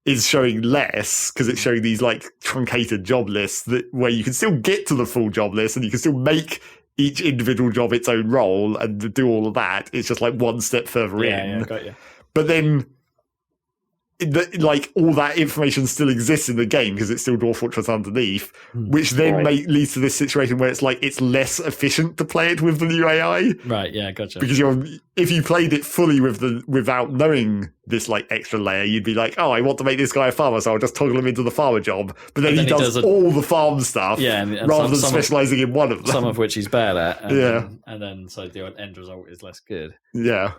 is showing less because it's showing these like truncated job lists where you can still get to the full job list and you can still make each individual job its own role and do all of that. It's just like one step further in. Yeah, got you. But then like all that information still exists in the game because it's still Dwarf Fortress underneath, which then leads to this situation where it's like it's less efficient to play it with the new AI. Right, yeah, gotcha. Because if you played it fully without knowing this like extra layer, you'd be like, oh, I want to make this guy a farmer, so I'll just toggle him into the farmer job. But then he does all the farm stuff rather than specializing in one of them. Some of which he's bad at. And then so the end result is less good. Yeah.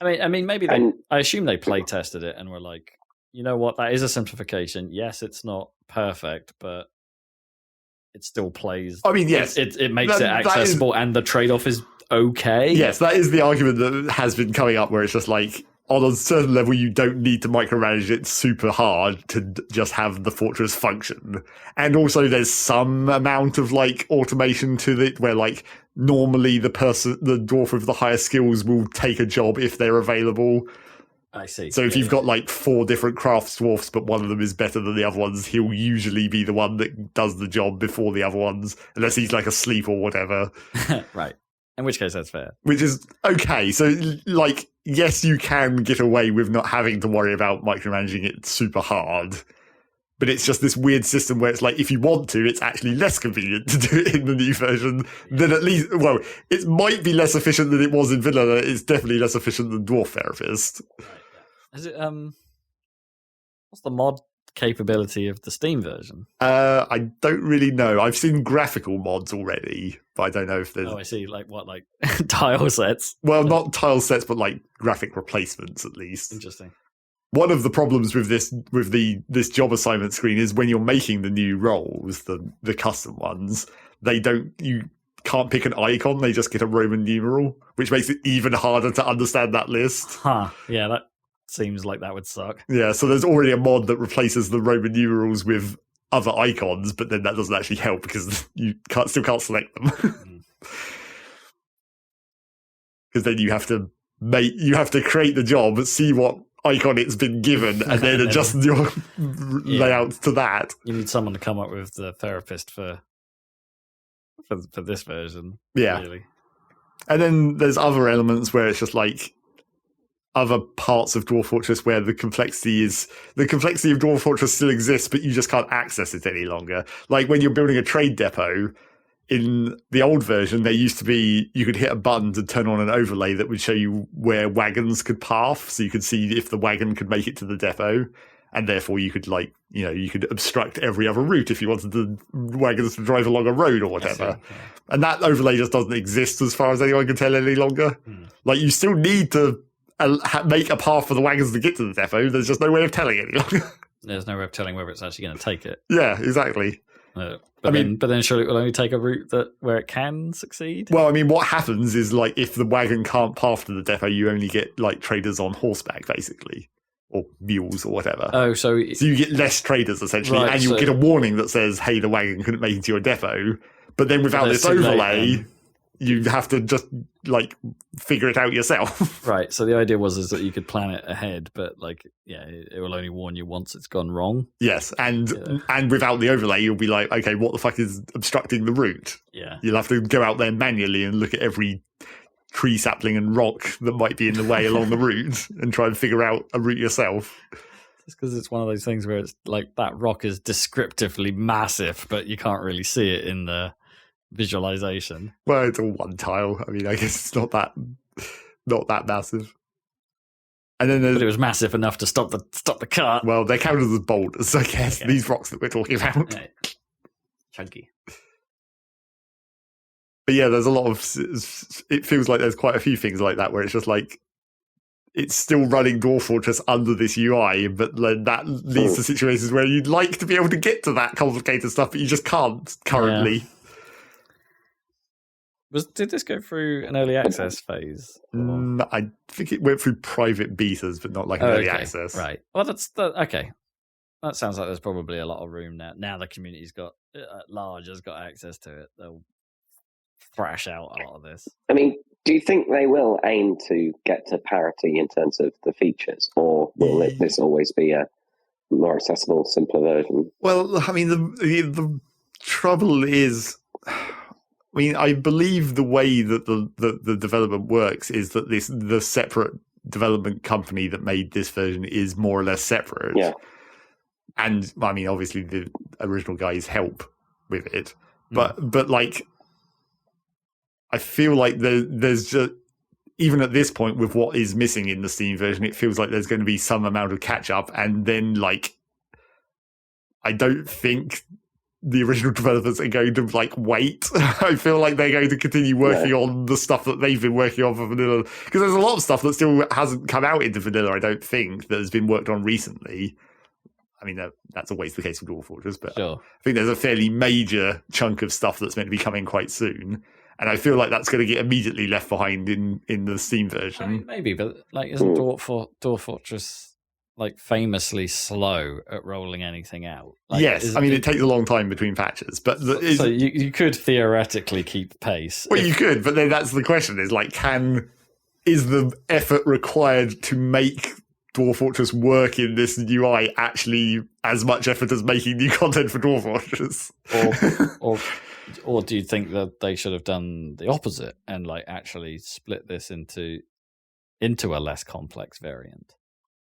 I mean, maybe I assume they play tested it and were like, you know what? That is a simplification. Yes, it's not perfect, but it still plays. I mean, yes, it makes it accessible, and the trade-off is okay. Yes, that is the argument that has been coming up, where it's just like, on a certain level, you don't need to micromanage it super hard to just have the fortress function. And also there's some amount of like automation to it where like normally the dwarf with the higher skills will take a job if they're available. I see. So if you've got like 4 different crafts dwarfs, but one of them is better than the other ones, he'll usually be the one that does the job before the other ones, unless he's like asleep or whatever. Right. In which case, that's fair. Which is okay. So, like, yes, you can get away with not having to worry about micromanaging it super hard. But it's just this weird system where it's like, if you want to, it's actually less convenient to do it in the new version than at least, well, it might be less efficient than it was in Vanilla. It's definitely less efficient than Dwarf Therapist. Is it, what's the mod capability of the Steam version? I don't really know. I've seen graphical mods already, but I don't know if there's... Oh, I see. Like what, like tile sets? Well, not tile sets, but like graphic replacements at least. Interesting. One of the problems with this job assignment screen is when you're making the new roles, the custom ones, you can't pick an icon, they just get a Roman numeral, which makes it even harder to understand that list. Huh. Yeah, that seems like that would suck. Yeah, so there's already a mod that replaces the Roman numerals with other icons, but then that doesn't actually help because you still can't select them. Because then you have to create the job, see what icon it's been given, and then adjust your layouts to that. You need someone to come up with the therapist for this version. Yeah. Really. And then there's other elements where it's just like other parts of Dwarf Fortress where the complexity of Dwarf Fortress still exists, but you just can't access it any longer. Like when you're building a trade depot, in the old version, there used to be, you could hit a button to turn on an overlay that would show you where wagons could path, so you could see if the wagon could make it to the depot, and therefore you could you could obstruct every other route if you wanted the wagons to drive along a road or whatever. Yeah. And that overlay just doesn't exist as far as anyone can tell any longer. Like, you still need to make a path for the wagons to get to the depot. There's just no way of telling any longer. There's no way of telling whether it's actually going to take it. Yeah, exactly. But then surely it will only take a route where it can succeed? Well, I mean, what happens is, like, if the wagon can't path to the depot, you only get, like, traders on horseback, basically. Or mules or whatever. Oh, so you get less traders, essentially, right, and you'll get a warning that says, hey, the wagon couldn't make it to your depot. But then without this overlay, you have to just, like, figure it out yourself. Right, so the idea was that you could plan it ahead, but, like, yeah, it will only warn you once it's gone wrong. Yes, and without the overlay, you'll be like, okay, what the fuck is obstructing the route? Yeah. You'll have to go out there manually and look at every tree sapling and rock that might be in the way along the route and try and figure out a route yourself. It's because it's one of those things where it's like that rock is descriptively massive, but you can't really see it in the visualization. Well, it's all one tile. I mean, I guess it's not that massive. And then but it was massive enough to stop the cart. Well, they're counted as boulders, I guess. Okay. These rocks that we're talking about. Right. Chunky. But yeah, there's a lot of. It feels like there's quite a few things like that where it's just like it's still running Dwarf Fortress under this UI, but then that leads to situations where you'd like to be able to get to that complicated stuff, but you just can't currently. Yeah. Did this go through an early access phase? I think it went through private betas, but not like an early access. Right. Well, okay. That sounds like there's probably a lot of room now. Now the community's got at large has got access to it. They'll thrash out a lot of this. I mean, do you think they will aim to get to parity in terms of the features, or will this always be a more accessible, simpler version? Well, I mean, the trouble is, I mean, I believe the way that the development works is that the separate development company that made this version is more or less separate. Yeah. And I mean, obviously the original guys help with it, but like, I feel like there's just, even at this point with what is missing in the Steam version, it feels like there's going to be some amount of catch up, and then like, I don't think the original developers are going to like wait. I feel like they're going to continue working on the stuff that they've been working on for vanilla, because there's a lot of stuff that still hasn't come out into vanilla, I don't think, that has been worked on recently. I mean, that's always the case with Dwarf Fortress, but sure. I think there's a fairly major chunk of stuff that's meant to be coming quite soon. And I feel like that's going to get immediately left behind in the Steam version. I mean, maybe, but like, isn't Dwarf Fortress like famously slow at rolling anything out? Like, yes, I mean, it takes a long time between patches, but so you could theoretically keep pace. Well, you could, but then that's the question: is like, is the effort required to make Dwarf Fortress work in this UI actually as much effort as making new content for Dwarf Fortress? Or do you think that they should have done the opposite and like actually split this into a less complex variant?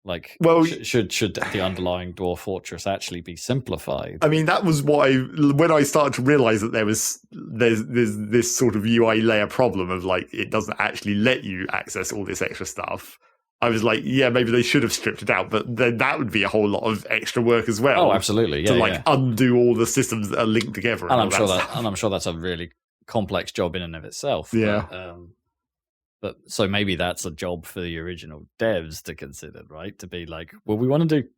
Like, well, should the underlying Dwarf Fortress actually be simplified? I mean, that was what when I started to realize that there's this sort of UI layer problem of like it doesn't actually let you access all this extra stuff. I was like, yeah, maybe they should have stripped it out, but then that would be a whole lot of extra work as well. Oh, absolutely, yeah. To undo all the systems that are linked together, and I'm sure that's a really complex job in and of itself. Yeah. But so maybe that's a job for the original devs to consider, right? To be like, well, we want to do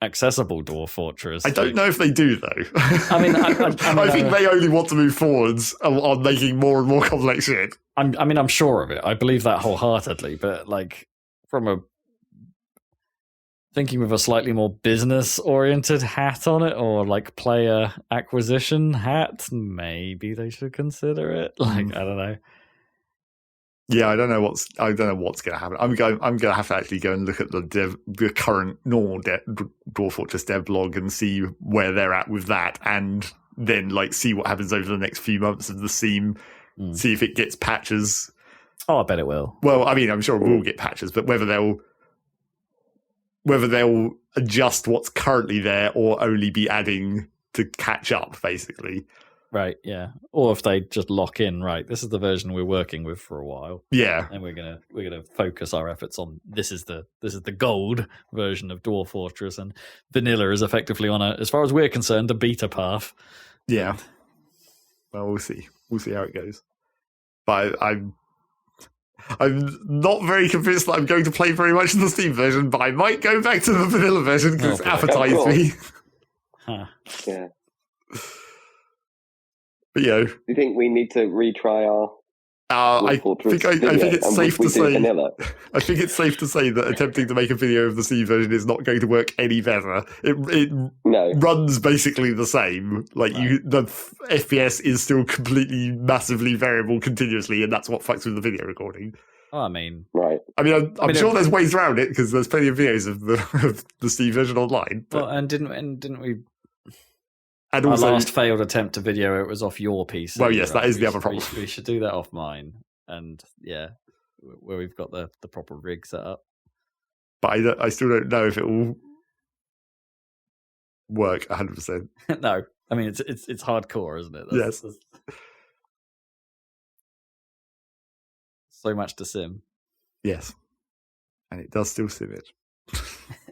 accessible Dwarf Fortress. I don't know if they do, though. I mean, I think they only want to move forwards on making more and more complex shit. I'm sure of it. I believe that wholeheartedly. But like, from thinking with a slightly more business-oriented hat on it, or like player acquisition hat, maybe they should consider it. Like, I don't know. Yeah, I don't know what's going to happen. I'm going to have to actually go and look at the current normal Dwarf Fortress dev blog and see where they're at with that, and then like see what happens over the next few months of the Steam. See if it gets patches. Oh, I bet it will. Well, I mean, I'm sure it will get patches, but whether they'll adjust what's currently there or only be adding to catch up, basically. Right, yeah. Or if they just lock in, right, this is the version we're working with for a while. Yeah. And we're gonna focus our efforts on this is the gold version of Dwarf Fortress, and vanilla is effectively on as far as we're concerned, a beta path. Yeah. Well, we'll see. We'll see how it goes. But I'm not very convinced that I'm going to play very much in the Steam version, but I might go back to the vanilla version because it's appetized me. Huh. Yeah. But, you know, do you think we need to retry our? I think it's safe to say. I think it's safe to say that attempting to make a video of the Steam version is not going to work any better. It runs basically the same. Like the FPS is still completely massively variable continuously, and that's what fucks with the video recording. Oh, I mean, right. I mean, I'm sure there's ways around it because there's plenty of videos of the Steam version online. But... Well, and didn't we? And also, our last failed attempt to video it was off your PC. Well, yes, right? That is the other problem. We should do that off mine, and where we've got the proper rig set up. But I still don't know if it will work 100%. No, I mean it's hardcore, isn't it? Yes. So much to sim. Yes, and it does still sim it.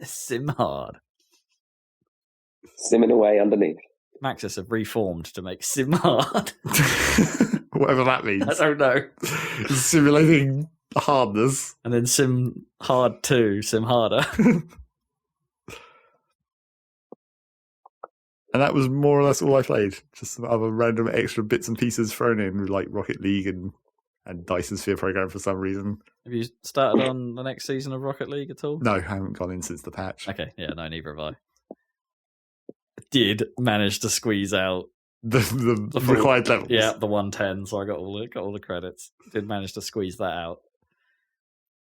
Sim hard. Simming away underneath. Maxis have reformed to make sim hard. Whatever that means. I don't know. Simulating hardness. And then sim hard 2, sim harder. And that was more or less all I played. Just some other random extra bits and pieces thrown in, like Rocket League and Dyson Sphere Program for some reason. Have you started on the next season of Rocket League at all? No, I haven't gone in since the patch. Okay, yeah, no, neither have I. Did manage to squeeze out the required levels. Yeah, the 110. So I got all the credits. Did manage to squeeze that out.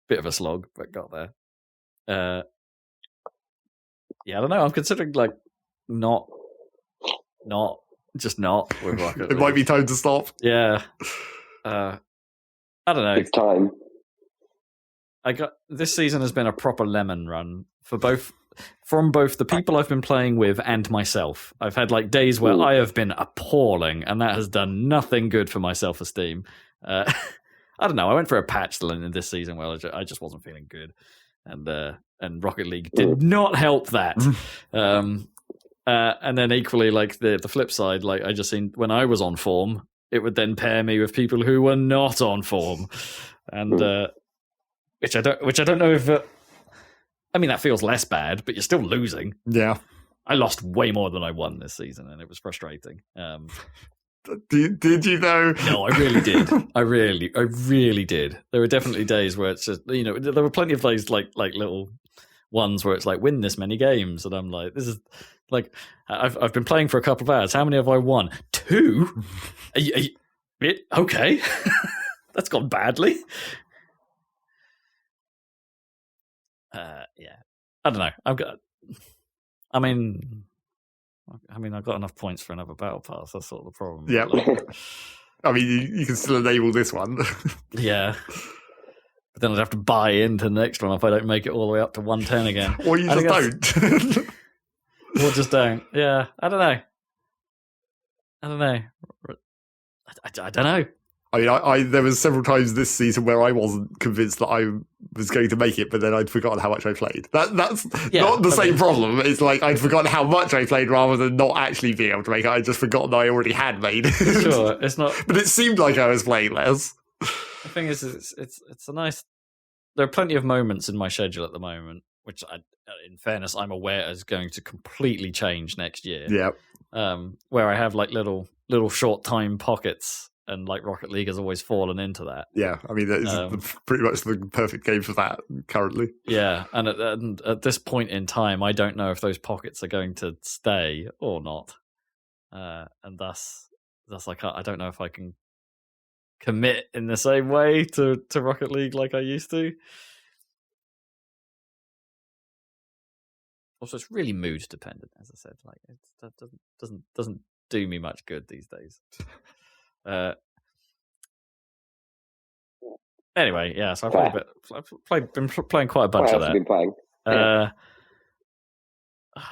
Bit of a slog, but got there. Yeah, I don't know. I'm considering like not with Rocket League. It might be time to stop. Yeah. I don't know. It's time. This season has been a proper lemon run from both the people I've been playing with and myself. I've had like days where I have been appalling, and that has done nothing good for my self-esteem. I don't know. I went for a patch in this season where I just wasn't feeling good, and Rocket League did not help that. And then equally, like the flip side, like I just seen when I was on form, it would then pair me with people who were not on form, and which I don't know if. I mean, that feels less bad, but you're still losing. Yeah, I lost way more than I won this season, and it was frustrating. Did you though? No, I really did. I really did. There were definitely days where it's just, you know, there were plenty of those like little ones where it's like win this many games, and I'm like, this is like I've been playing for a couple of hours. How many have I won? 2. Okay, that's gone badly. Yeah, I don't know. I've got enough points for another battle pass. That's sort of the problem. Yeah. I mean, you can still enable this one. Yeah. But then I'd have to buy into the next one if I don't make it all the way up to 110 again. Or you just don't. Or just don't. Yeah, I don't know. I don't know. I mean, there was several times this season where I wasn't convinced that I was going to make it, but then I'd forgotten how much I played. That's not the same problem. It's like I'd forgotten how much I played rather than not actually being able to make it. I'd just forgotten that I already had made it. Sure, it's not. But it seemed like I was playing less. The thing is, it's a nice. There are plenty of moments in my schedule at the moment, which, in fairness, I'm aware is going to completely change next year. Yeah. Where I have like little short time pockets. And like Rocket League has always fallen into that. Yeah, I mean that is pretty much the perfect game for that currently. Yeah, and at this point in time, I don't know if those pockets are going to stay or not, and thus like I don't know if I can commit in the same way to Rocket League like I used to. Also, it's really mood dependent, as I said. Like that doesn't do me much good these days. Anyway, yeah. So I've been playing quite a bunch of that. Been playing?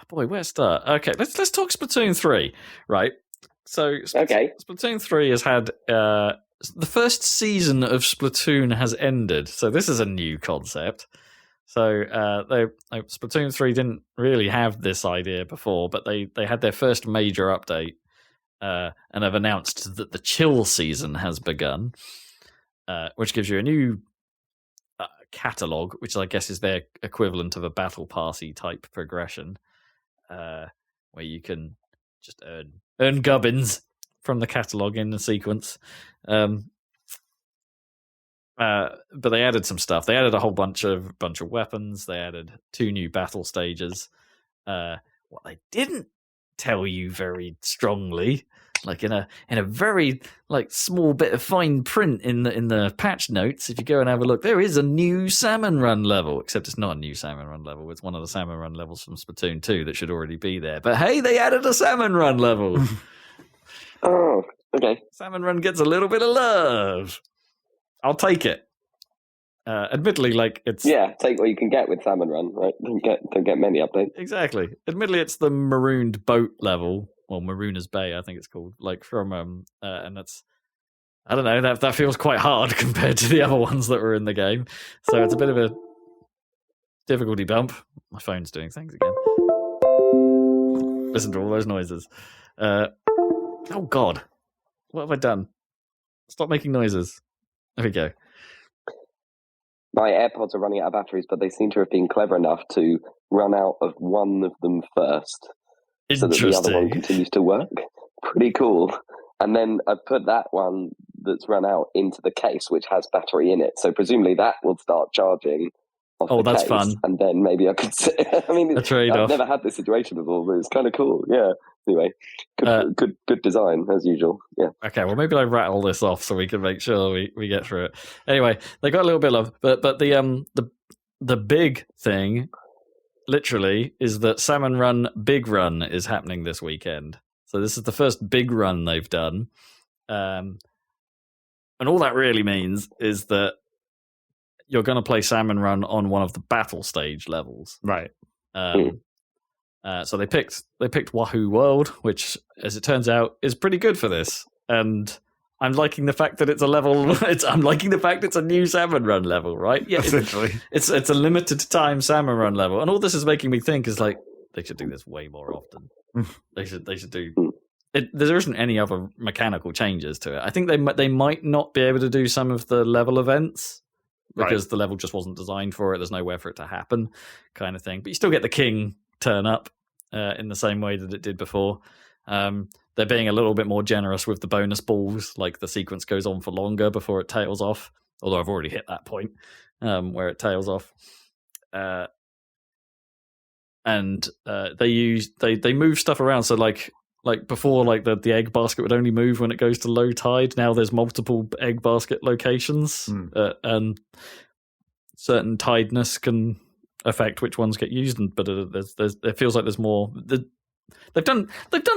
Boy, where to start? Okay, let's talk Splatoon 3, right? So, Splatoon 3 has had the first season of Splatoon has ended. So this is a new concept. So Splatoon 3 didn't really have this idea before, but they had their first major update. And have announced that the chill season has begun, which gives you a new catalogue, which I guess is their equivalent of a battle passy type progression, where you can just earn gubbins from the catalogue in the sequence. But they added some stuff. They added a whole bunch of weapons. They added 2 new battle stages. What they didn't tell you very strongly, like in a very like small bit of fine print in the patch notes, if you go and have a look, there is a new salmon run level, except it's not a new salmon run level. It's one of the salmon run levels from Splatoon 2 that should already be there. But hey, they added a salmon run level. Oh, okay. Salmon run gets a little bit of love. I'll take it. Admittedly, like it's take what you can get with Salmon Run, right? Don't get many updates. Exactly. Admittedly, it's the marooned boat level, or Marooner's Bay, I think it's called. Like from and that's, I don't know, that feels quite hard compared to the other ones that were in the game. So it's a bit of a difficulty bump. My phone's doing things again. Listen to all those noises. Oh God, what have I done? Stop making noises. There we go. My AirPods are running out of batteries, but they seem to have been clever enough to run out of one of them first, so that the other one continues to work. Pretty cool. And then I put that one that's run out into the case, which has battery in it. So presumably that will start charging. Oh, that's case, fun. And then maybe I could sit. I mean, I've never had this situation before, but it's kind of cool. Yeah. Anyway, good design as usual. Yeah. Okay, well maybe I rattle this off so we can make sure we get through it. Anyway, they got a little bit of love, but the big thing, literally, is that Salmon Run Big Run is happening this weekend. So this is the first big run they've done, and all that really means is that you're going to play Salmon Run on one of the battle stage levels, right? So they picked Wahoo World, which, as it turns out, is pretty good for this. And I'm liking the fact that it's a level. I'm liking the fact it's a new Salmon Run level, right? Yeah, essentially, it's a limited time Salmon Run level, and all this is making me think is like they should do this way more often. They should do. There isn't any other mechanical changes to it. I think they might not be able to do some of the level events because the level just wasn't designed for it. There's nowhere for it to happen, kind of thing. But you still get the king turn up in the same way that it did before. They're being a little bit more generous with the bonus balls. Like the sequence goes on for longer before it tails off. Although I've already hit that point where it tails off. And they move stuff around. So like before, like the egg basket would only move when it goes to low tide. Now there's multiple egg basket locations, and certain tideness can affect which ones get used. But it feels like there's more. They've done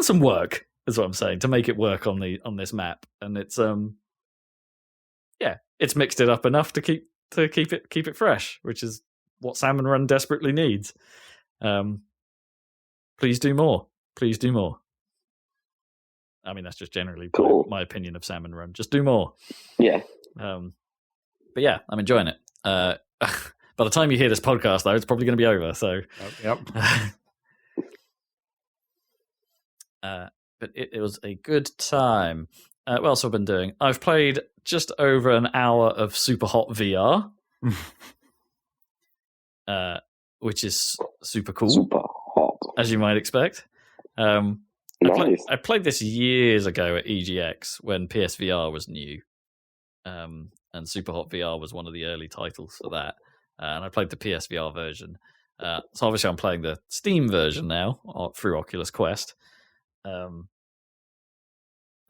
some work, is what I'm saying, to make it work on this map, and it's it's mixed it up enough to keep it fresh, which is what Salmon Run desperately needs. Please do more. Please do more. I mean, that's just generally my opinion of Salmon Run. Just do more. Yeah. But yeah, I'm enjoying it. By the time you hear this podcast, though, it's probably going to be over. So, yep. But it was a good time. What else have I been doing? I've played just over an hour of Super Hot VR, which is super cool. Super hot, as you might expect. Nice. I played this years ago at EGX when PSVR was new, and Super Hot VR was one of the early titles for that. And I played the PSVR version. So obviously I'm playing the Steam version now through Oculus Quest, and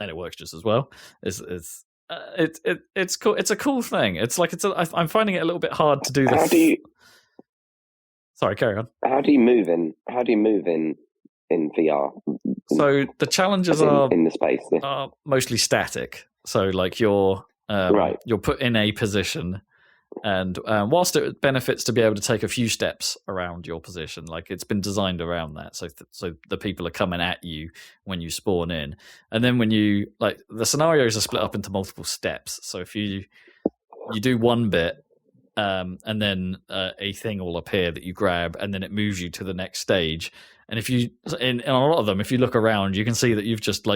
it works just as well. It's cool. It's a cool thing. It's like I'm finding it a little bit hard to do this. Sorry, carry on. How do you move in VR? So the challenges are in the space are mostly static. So like you're put in a position, and whilst it benefits to be able to take a few steps around your position, like it's been designed around that. So the people are coming at you when you spawn in, and then when you the scenarios are split up into multiple steps. So if you do one bit. And then a thing will appear that you grab, and then it moves you to the next stage. And if you, in a lot of them, if you look around, you can see that you've just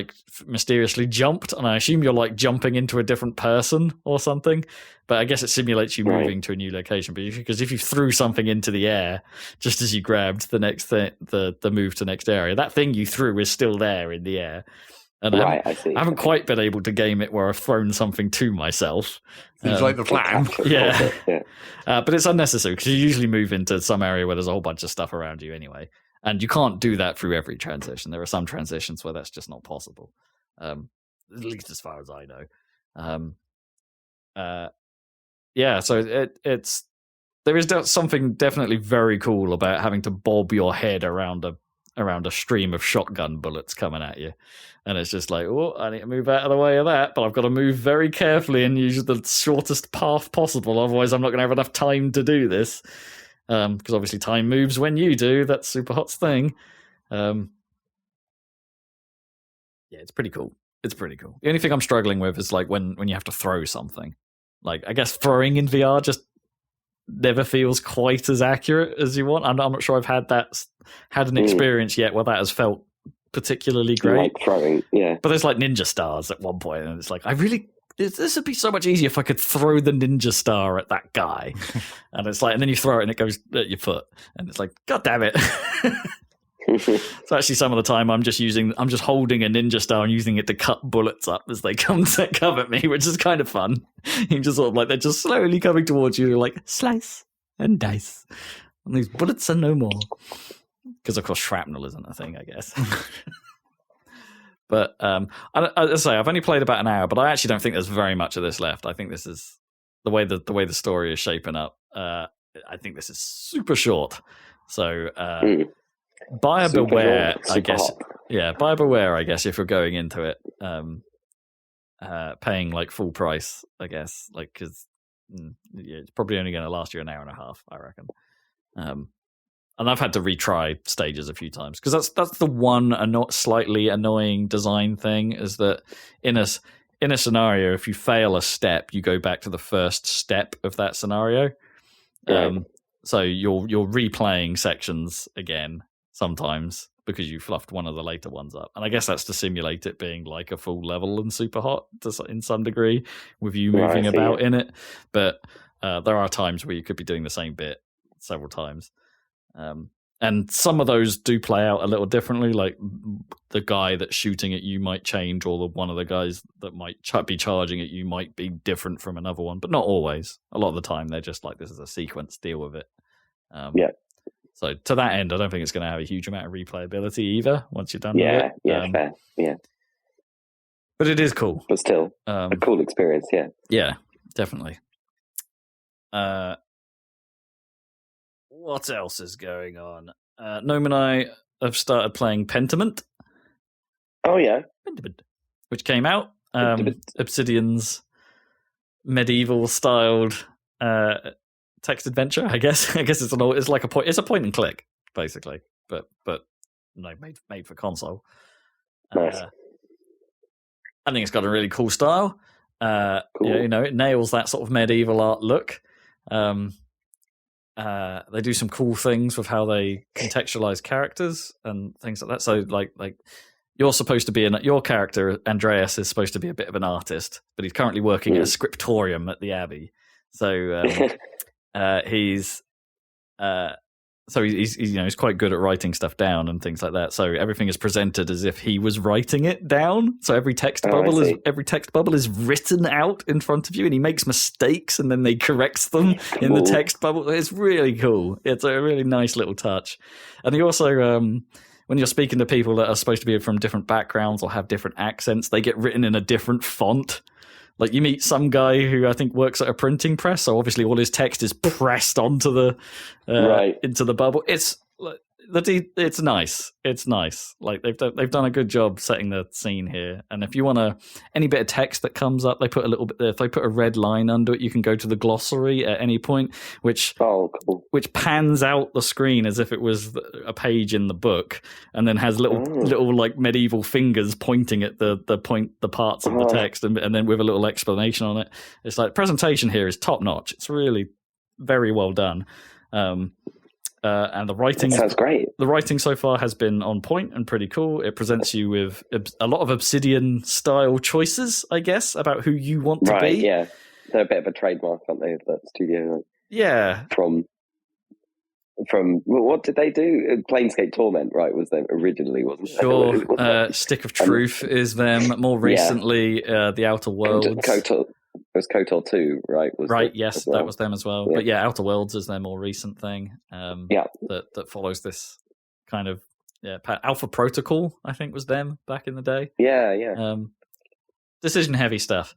mysteriously jumped, and I assume you're jumping into a different person or something. But I guess it simulates you moving to a new location. But because if you threw something into the air just as you grabbed the next thing, the move to next area, that thing you threw is still there in the air. And I haven't quite been able to game it where I've thrown something to myself. Seems like the plan. Yeah. But it's unnecessary because you usually move into some area where there's a whole bunch of stuff around you anyway. And you can't do that through every transition. There are some transitions where that's just not possible, at least as far as I know. So there is something definitely very cool about having to bob your head around a stream of shotgun bullets coming at you. And it's just like, oh, I need to move out of the way of that, but I've got to move very carefully and use the shortest path possible. Otherwise, I'm not going to have enough time to do this. Because obviously time moves when you do. That's Super Hot's thing. Yeah, it's pretty cool. It's pretty cool. The only thing I'm struggling with is when you have to throw something. I guess throwing in VR just never feels quite as accurate as you want. I'm not sure I've had an experience yet where that has felt particularly great. Like throwing, yeah. But there's ninja stars at one point, and it's this would be so much easier if I could throw the ninja star at that guy. And it's and then you throw it and it goes at your foot, and it's God damn it. So actually, some of the time I'm just holding a ninja star and using it to cut bullets up as they come at me, which is kind of fun. You just sort of they're just slowly coming towards you, slice and dice, and these bullets are no more. Because of course shrapnel isn't a thing, I guess. But I say I've only played about an hour, but I actually don't think there's very much of this left. I think this is the way the story is shaping up. I think this is super short. So buyer beware, I guess. Yeah, buyer beware, I guess, if you're going into it, paying full price, I guess, because it's probably only going to last you an hour and a half, I reckon. And I've had to retry stages a few times because that's the one slightly annoying design thing is that in a scenario, if you fail a step, you go back to the first step of that scenario. So you're replaying sections again sometimes because you fluffed one of the later ones up. And I guess that's to simulate it being like a full level and super hot in some degree with you moving about in it. But there are times where you could be doing the same bit several times. And some of those do play out a little differently, like the guy that's shooting at you might change, or one of the guys that might be charging at you might be different from another one, but not always. A lot of the time, they're just like, this is a sequence, deal with it. So to that end, I don't think it's going to have a huge amount of replayability either once you're done with it. Fair. Yeah. But it is cool. But still, a cool experience, yeah. Yeah, definitely. What else is going on? Gnome and I have started playing Pentiment. Oh, yeah. Pentiment. Which came out. Obsidian's medieval-styled text adventure, I guess. I guess it's a point and click, basically, but no, made for console. Nice. I think it's got a really cool style. Cool. It nails that sort of medieval art look. They do some cool things with how they contextualize characters and things like that. So, like you're supposed to be your character Andreas is supposed to be a bit of an artist, but he's currently working at a scriptorium at the Abbey. So he's quite good at writing stuff down and things like that. So everything is presented as if he was writing it down. So every text bubble is written out in front of you, and he makes mistakes and then they corrects them in the text bubble. It's really cool. It's a really nice little touch. And he also, when you're speaking to people that are supposed to be from different backgrounds or have different accents, they get written in a different font. Like you meet some guy who I think works at a printing press, so obviously all his text is pressed onto the into the bubble. It's nice. It's nice. Like they've done a good job setting the scene here. And if you want any bit of text that comes up, they put a little bit. If they put a red line under it, you can go to the glossary at any point, which pans out the screen as if it was a page in the book, and then has little like medieval fingers pointing at the parts of the text, and then with a little explanation on it. It's like presentation here is top notch. It's really very well done. And the writing sounds great. The writing so far has been on point and pretty cool. It presents you with a lot of Obsidian style choices, I guess, about who you want to be. Yeah, they're a bit of a trademark, aren't they, of that studio? Yeah. From what did they do? Planescape Torment, right? Was them originally, wasn't it? Sure. Stick of Truth is them. More recently, The Outer Worlds. It was KOTOR 2, right? Yes, that was them as well. Yeah. But yeah, Outer Worlds is their more recent thing. That follows this kind of Alpha Protocol, I think, was them back in the day. Yeah. Decision heavy stuff.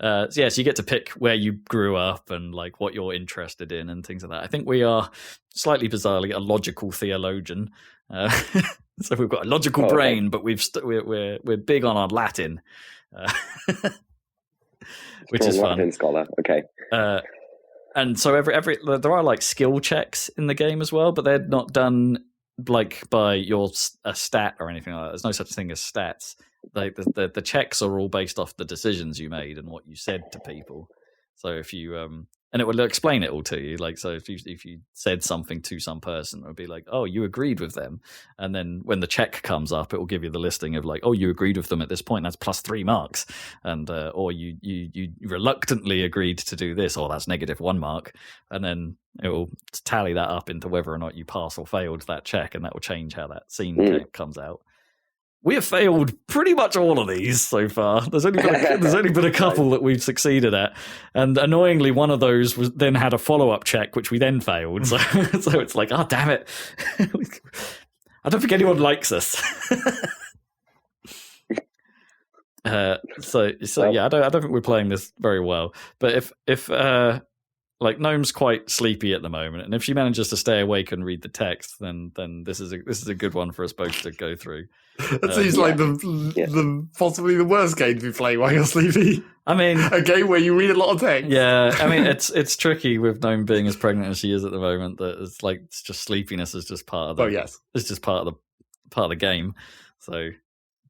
So you get to pick where you grew up and like what you're interested in and things like that. I think we are slightly bizarrely a logical theologian. So we've got a logical brain, but we're big on our Latin. Which is fun. Scholar. Okay. And so every there are like skill checks in the game as well, but they're not done like by your stat or anything like that. There's no such thing as stats. Like the checks are all based off the decisions you made and what you said to people. So if you and it will explain it all to you. Like, so if you said something to some person, it would be like, oh, you agreed with them. And then when the check comes up, it will give you the listing of like, oh, you agreed with them at this point. That's plus 3 marks. And, or you reluctantly agreed to do this, or that's -1 mark. And then it will tally that up into whether or not you pass or failed that check. And that will change how that scene comes out. We have failed pretty much all of these so far. There's only been a couple that we've succeeded at, and annoyingly, one of those then had a follow-up check, which we then failed. So it's like, oh damn it! I don't think anyone likes us. So yeah, I don't think we're playing this very well. But if like Gnome's quite sleepy at the moment, and if she manages to stay awake and read the text, then this is a good one for us both to go through. It seems like the possibly the worst game to be playing while you're sleepy. I mean, a game where you read a lot of text. Yeah, I mean it's tricky with Gnome being as pregnant as she is at the moment. That it's just sleepiness is just part of the. Oh yes, it's just part of the game. So,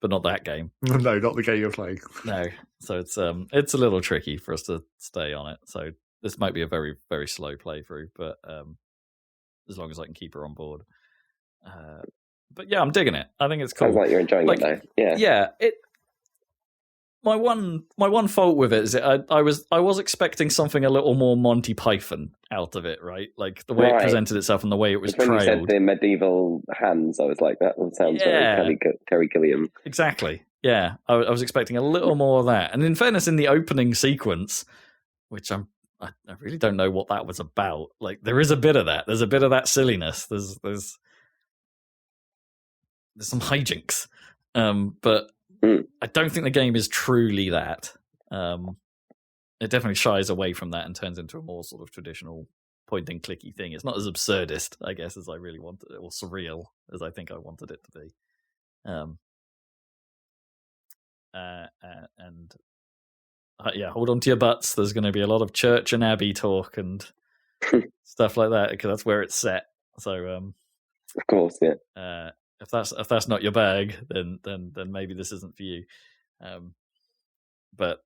but not that game. No, not the game you're playing. No, so it's a little tricky for us to stay on it. So. This might be a very, very slow playthrough, but as long as I can keep her on board. yeah, I'm digging it. I think it's cool. Sounds like you're enjoying it though. Yeah. Yeah. My one fault with it is that I was expecting something a little more Monty Python out of it, right? Like the way it presented itself and the way it was trailed. When you said the medieval hands, I was like, that sounds very Terry Gilliam. Exactly. Yeah, I was expecting a little more of that. And in fairness, in the opening sequence, which I really don't know what that was about. Like there is a bit of that. There's a bit of that silliness. There's some hijinks, but I don't think the game is truly that. It definitely shies away from that and turns into a more sort of traditional point and clicky thing. It's not as absurdist, I guess, as I really wanted it, or surreal as I think I wanted it to be. Hold on to your butts. There's going to be a lot of church and abbey talk and stuff like that because that's where it's set. So, of course, yeah. If that's not your bag, then maybe this isn't for you. But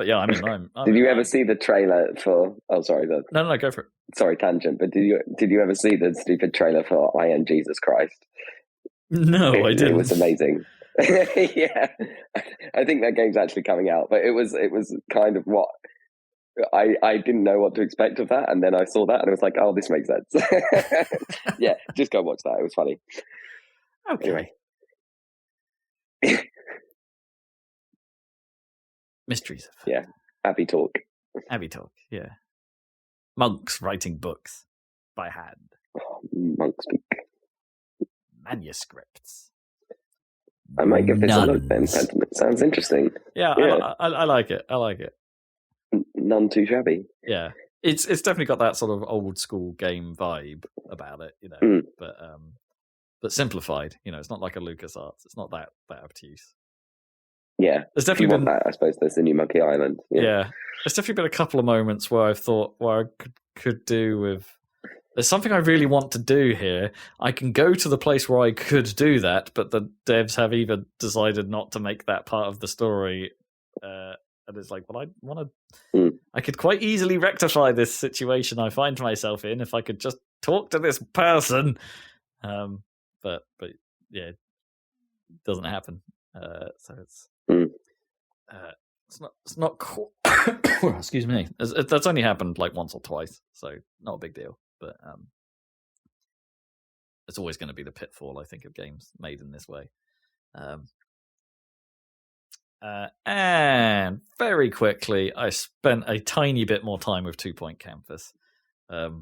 yeah, I mean, did you ever see the trailer for? Oh, sorry, no, go for it. Sorry, tangent. But did you ever see the stupid trailer for I Am Jesus Christ? No, I didn't. It was amazing. Yeah, I think that game's actually coming out, but it was kind of what I didn't know what to expect of that, and then I saw that and it was like, oh, this makes sense. Yeah, just go watch that. It was funny. Okay. Anyway. Mysteries. Yeah, Abbey talk. Yeah. Monks writing books by hand. Oh, monk speak. Manuscripts. I might give this a look then. It sounds interesting. Yeah. I like it. None too shabby. Yeah. It's definitely got that sort of old school game vibe about it, you know. But simplified, you know, it's not like a LucasArts. It's not that obtuse. Yeah. There's definitely been that, I suppose there's the new Monkey Island. Yeah. There's definitely been a couple of moments where I've thought I could do with there's something I really want to do here. I can go to the place where I could do that, but the devs have either decided not to make that part of the story. And it's like, well, I want to. I could quite easily rectify this situation I find myself in if I could just talk to this person. But yeah, it doesn't happen. So it's not cool. Excuse me. That's only happened like once or twice, so not a big deal. But it's always going to be the pitfall, I think, of games made in this way. And very quickly, I spent a tiny bit more time with 2 Point Campus. Not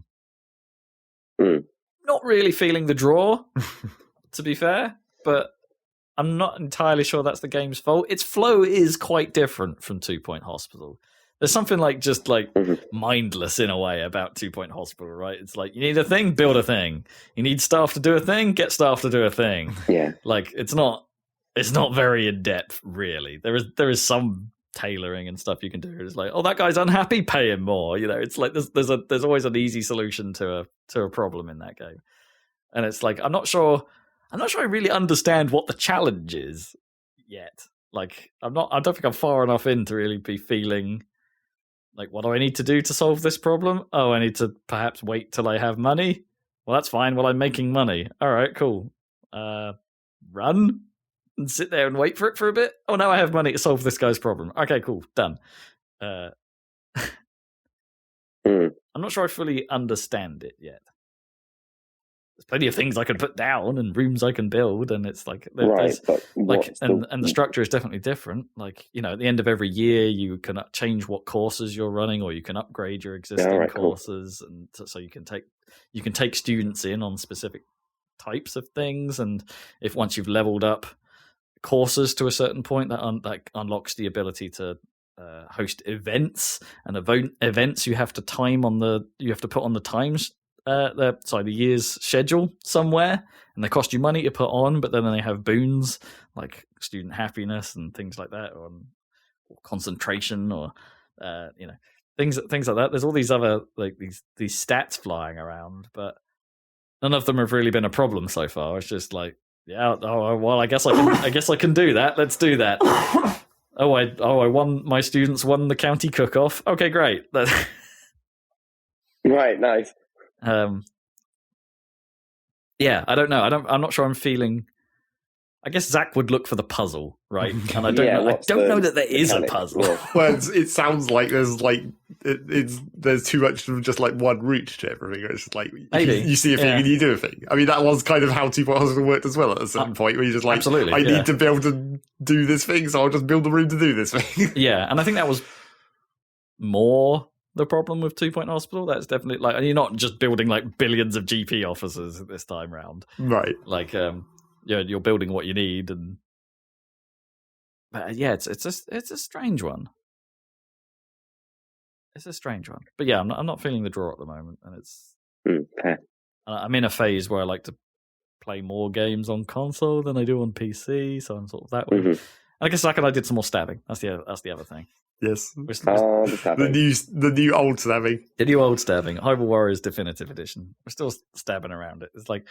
really feeling the draw, to be fair, but I'm not entirely sure that's the game's fault. Its flow is quite different from 2 Point Hospital. There's something like just like mindless in a way about 2 Point Hospital, right? It's like you need a thing, build a thing. You need staff to do a thing, get staff to do a thing. Yeah. Like it's not very in depth, really. There is some tailoring and stuff you can do. It's like, oh, that guy's unhappy, pay him more. You know, it's like there's always an easy solution to a problem in that game. And it's like I'm not sure I really understand what the challenge is yet. Like I don't think I'm far enough in to really be feeling like, what do I need to do to solve this problem? Oh, I need to perhaps wait till I have money. Well, that's fine. Well, I'm making money. All right, cool. Run and sit there and wait for it for a bit. Oh, now I have money to solve this guy's problem. Okay, cool. Done. I'm not sure I fully understand it yet. There's plenty of things I can put down and rooms I can build, and it's like and the structure is definitely different. Like, you know, at the end of every year, you can change what courses you're running, or you can upgrade your existing courses, and so you can take students in on specific types of things. And if once you've leveled up courses to a certain point, that unlocks the ability to host events, and events you have to put on the times. The year's schedule somewhere, and they cost you money to put on, but then they have boons like student happiness and things like that, or concentration, or things like that. There's all these other like these stats flying around, but none of them have really been a problem so far. It's just like, yeah, oh well, I guess I can do that. Let's do that. I won. My students won the county cook-off. Okay, great. Right, nice. Yeah, I don't know. I'm not sure I'm feeling. I guess Zach would look for the puzzle, right? And I don't know. I don't know that there is a puzzle. Well, it sounds like there's like there's too much of just like one route to everything. It's just like you see a thing and you do a thing. I mean, that was kind of how 2.0 Hospital worked as well at a certain point, where you're just like, absolutely, I need to be able to do this thing, so I'll just build the room to do this thing. Yeah, and I think that was more the problem with 2.0 Hospital. That's definitely like, and you're not just building like billions of GP officers this time round, right? Like, you're building what you need, and yeah, it's a strange one. It's a strange one, but yeah, I'm not feeling the draw at the moment, and it's. I'm in a phase where I like to play more games on console than I do on PC, so I'm sort of that way. Mm-hmm. I guess Zach and I did some more stabbing. That's the other thing. Yes, the new old stabbing. The new old stabbing. Hyrule Warriors Definitive Edition. We're still stabbing around it. It's like,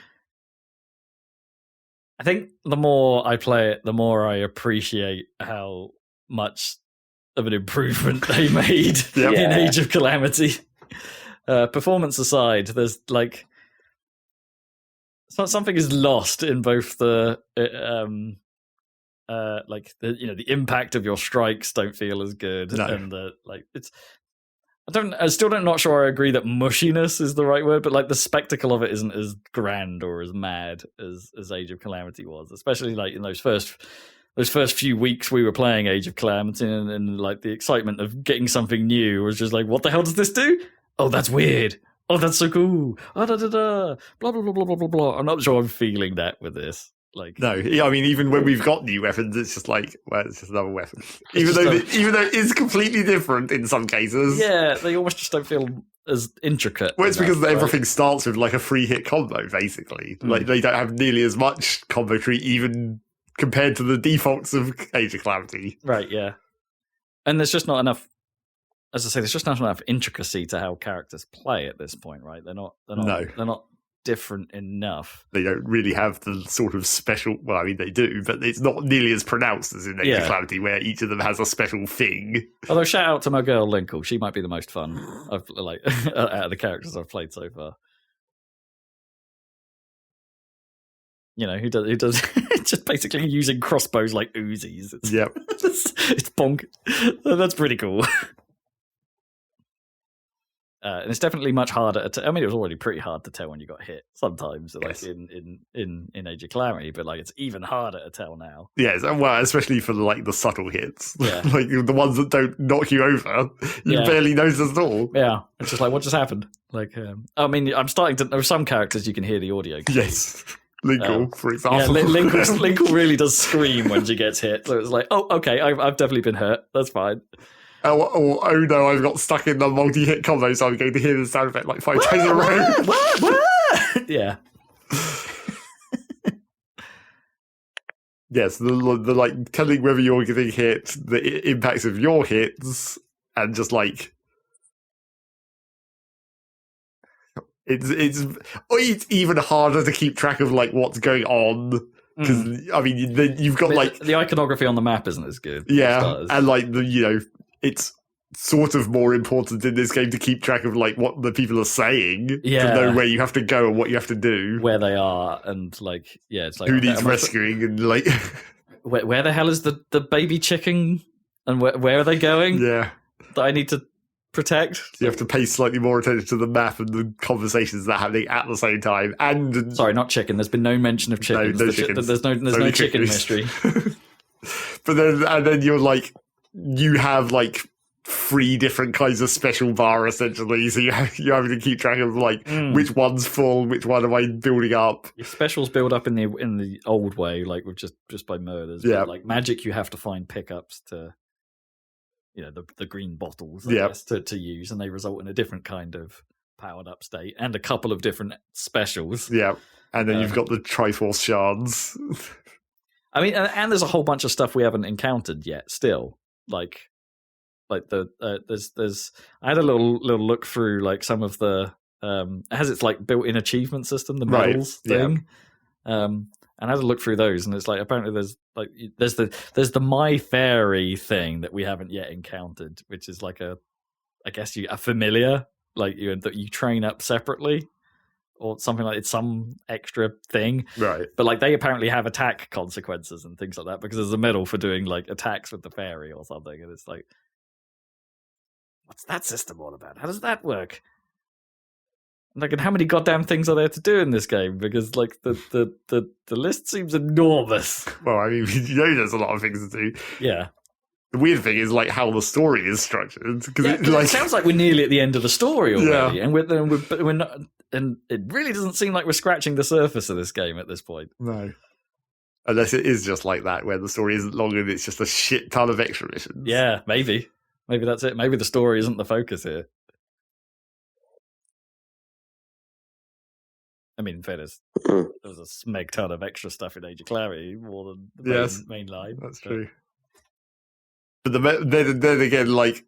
I think the more I play it, the more I appreciate how much of an improvement they made in Age of Calamity. Performance aside, there's like something is lost in both the like the impact of your strikes don't feel as good, and I still don't not sure I agree that mushiness is the right word, but like the spectacle of it isn't as grand or as mad as Age of Calamity was, especially like in those first few weeks we were playing Age of Calamity, and like the excitement of getting something new was just like, what the hell does this do? Oh, that's weird. Oh, that's so cool. Oh, da da da. Blah blah blah blah blah blah blah. I'm not sure I'm feeling that with this. Like, no, I mean, even when we've got new weapons, it's just like, well, it's just another weapon. Even though it is completely different in some cases. Yeah, they almost just don't feel as intricate. Well, it's because everything starts with like a 3-hit combo, basically. Like, they don't have nearly as much combo tree, even compared to the defaults of Age of Calamity. Right, yeah. And there's just not enough, as I say, there's just not enough intricacy to how characters play at this point, right? They're not different enough. They don't really have the sort of special. Well, I mean, they do, but it's not nearly as pronounced as in Age of Calamity, where each of them has a special thing. Although, shout out to my girl Linkle, she might be the most fun I've like out of the characters I've played so far. You know, who does just basically using crossbows like Uzis. Yep, it's bonk. That's pretty cool. And it's definitely much harder. I mean, it was already pretty hard to tell when you got hit sometimes, like in Age of Calamity, but like it's even harder to tell now. Yes, well, especially for like the subtle hits, like the ones that don't knock you over, you barely notice at all. Yeah, it's just like, what just happened? Like, I mean, I'm starting to. There are some characters you can hear the audio. Yes, Linkle, for example. Yeah, Linkle really does scream when she gets hit. So it's like, oh, okay, I've definitely been hurt. That's fine. Oh no, I've got stuck in the multi-hit combo, so I'm going to hear the sound effect like 5 times in a row. What? Yeah. Yes, the like telling whether you're getting hit, the impacts of your hits, and just like it's even harder to keep track of like what's going on. Because I mean, you've got like the iconography on the map isn't as good. Yeah, and like it's sort of more important in this game to keep track of like what the people are saying, to know where you have to go and what you have to do, where they are, and like it's like who needs rescuing, and like where the hell is the baby chicken, and where are they going? Yeah, that I need to protect. So you have to pay slightly more attention to the map and the conversations that are happening at the same time. And sorry, not chicken. There's been no mention of chickens. No chickens. There's no chicken mystery. But then you're like, you have like 3 different kinds of special bar essentially, so you're having to keep track of like which one's full, which one am I building up. Your specials build up in the old way, like with just by murders. Yeah, but like magic, you have to find pickups to, the green bottles, I guess, to use, and they result in a different kind of powered up state and a couple of different specials. Yeah, and then you've got the Triforce shards. I mean, and there's a whole bunch of stuff we haven't encountered yet. Still, like there's. I had a little look through like some of the. It has its like built-in achievement system, the medals thing. And I had to look through those, and it's like apparently there's the My Fairy thing that we haven't yet encountered, which is like a familiar, like that you train up separately, or something like it's some extra thing. Right. But like they apparently have attack consequences and things like that because there's a medal for doing like attacks with the fairy or something, and it's like, what's that system all about? How does that work? Like, and how many goddamn things are there to do in this game? Because like the list seems enormous. Well, I mean, there's a lot of things to do. Yeah. The weird thing is like how the story is structured, because it sounds like we're nearly at the end of the story already, Yeah. and we're not, and it really doesn't seem like we're scratching the surface of this game at this point. No, unless it is just like that, where the story isn't long and it's just a shit ton of extra missions. Yeah, maybe that's it. Maybe the story isn't the focus here. I mean, in fairness, there was a smeg ton of extra stuff in Age of Calamity, more than the main line. That's true. But then again, like,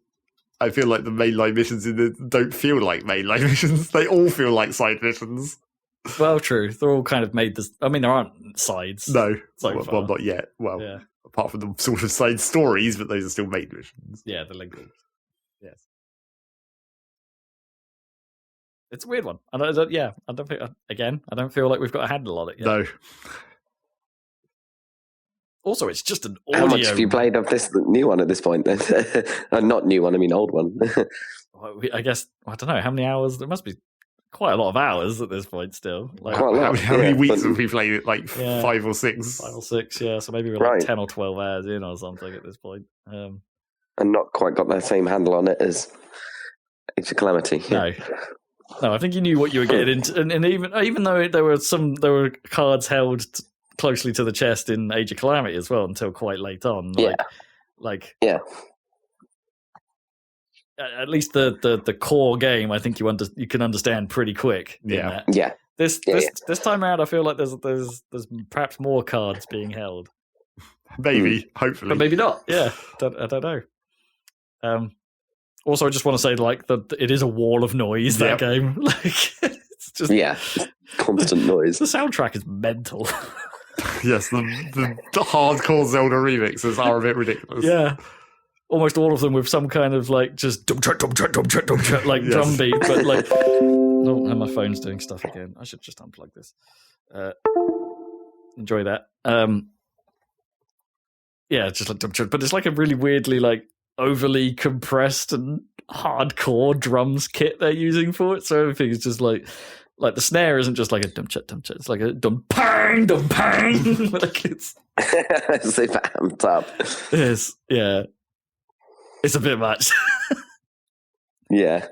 I feel like the mainline missions in it don't feel like mainline missions. They all feel like side missions. Well, true. They're all kind of made this. I mean, there aren't sides. No, so well, not yet. Well, yeah. Apart from the sort of side stories, but those are still main missions. Yeah, the link. Yes. It's a weird one. I don't think. Again, I don't feel like we've got a handle on it yet. No. Also, it's just an audio. How much have you played of this new one at this point? Then, not new one. I mean, old one. I guess I don't know how many hours. There must be quite a lot of hours at this point still. Like, Quite a lot. How many weeks have we played it? Like 5 or 6? 5 or 6, yeah. So maybe we're like 10 or 12 hours in or something at this point. And not quite got that same handle on it as Age of Calamity. No, I think you knew what you were getting into, and even though there were cards held closely to the chest in Age of Calamity as well until quite late on. At least the core game, I think you can understand pretty quick. Yeah. This time around, I feel like there's perhaps more cards being held. Maybe, hopefully, but maybe not. Yeah, I don't know. Also, I just want to say, like, it is a wall of noise. That game, like, it's just constant noise. The soundtrack is mental. Yes, the hardcore Zelda remixes are a bit ridiculous. Yeah. Almost all of them with some kind of like just dum chat like drum beat, but like and my phone's doing stuff again. I should just unplug this. Enjoy that. Just like dum chat, but it's like a really weirdly like overly compressed and hardcore drums kit they're using for it. So everything is just like the snare isn't just like a dum chat. It's like a dum pang. Like it's super amped up. Yes, yeah. It's a bit much. Yeah.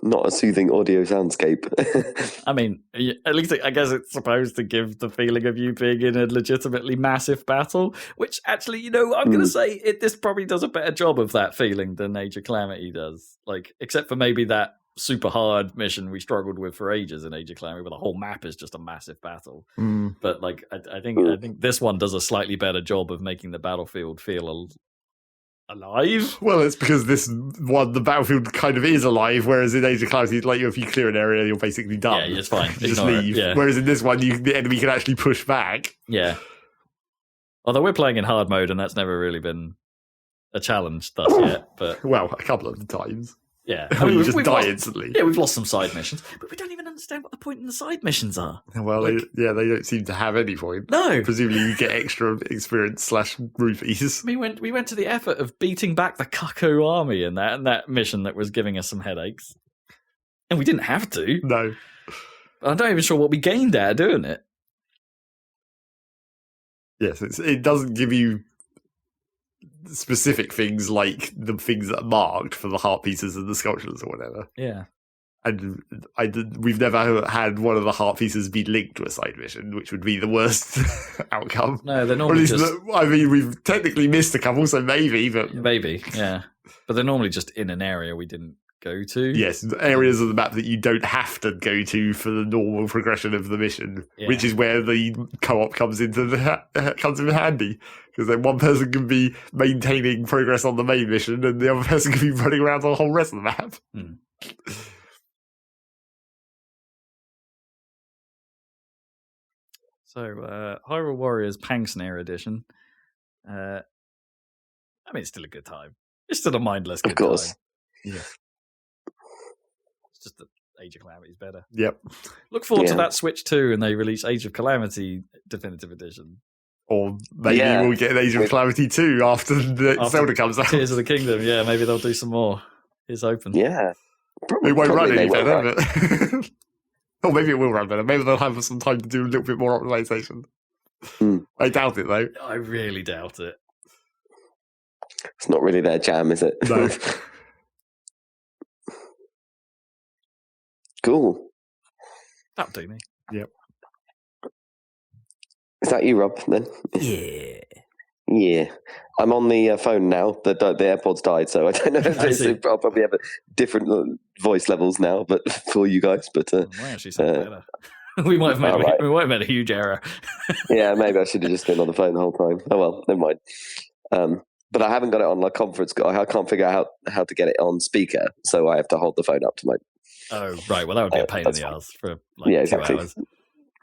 Not a soothing audio soundscape. I mean, at least I guess it's supposed to give the feeling of you being in a legitimately massive battle, which actually, I'm going to say this probably does a better job of that feeling than Age of Calamity does. Like, except for maybe that super hard mission we struggled with for ages in Age of Calamity, where the whole map is just a massive battle. But like, I think this one does a slightly better job of making the battlefield feel alive. Well, it's because this one, the battlefield kind of is alive, whereas in Age of Calamity, like if you clear an area, you're basically done. Yeah, it's fine. You just leave. Whereas in this one, the enemy can actually push back. Yeah. Although we're playing in hard mode, and that's never really been a challenge thus yet. But well, a couple of times. Yeah, you just die instantly. Yeah, we've lost some side missions, but we don't even understand what the point in the side missions are. Well, they don't seem to have any point. No, presumably you get extra experience / rupees. We went to the effort of beating back the Cuckoo army in that mission that was giving us some headaches, and we didn't have to. No, I'm not even sure what we gained out of doing it. Yes, it doesn't give you specific things like the things that are marked for the heart pieces and the sculptures or whatever. Yeah. And we've never had one of the heart pieces be linked to a side mission, which would be the worst outcome. No, they're normally we've technically missed a couple, so maybe, yeah. But they're normally just in an area we didn't go to. Yes, areas of the map that you don't have to go to for the normal progression of the mission, which is where the co-op comes in handy. Because then one person can be maintaining progress on the main mission, and the other person can be running around the whole rest of the map. So, Hyrule Warriors Pang Snare Edition. I mean, it's still a good time. It's still a mindless good time. Of course. Yeah. It's just Age of Calamity is better. Yep. Look forward to that Switch 2 and they release Age of Calamity Definitive Edition. Or maybe we'll get an Age of Calamity 2 after Zelda comes out. Tears of the Kingdom, yeah, maybe they'll do some more. It's open. Yeah. It won't run any better, but... Or maybe it will run better. Maybe they'll have some time to do a little bit more optimization. I doubt it, though. I really doubt it. It's not really their jam, is it? No. Cool. That'll do me. Yep. Is that you, Rob, then? Yeah. Yeah. I'm on the phone now. The AirPods died, so I don't know if I'll probably have different voice levels now, but for you guys. But might actually sound better. We might have made a huge error. Yeah, maybe I should have just been on the phone the whole time. Oh well, never mind. But I haven't got it on my conference. I can't figure out how to get it on speaker, so I have to hold the phone up to my... Oh, right. Well, that would be a pain in the ass for 2 hours.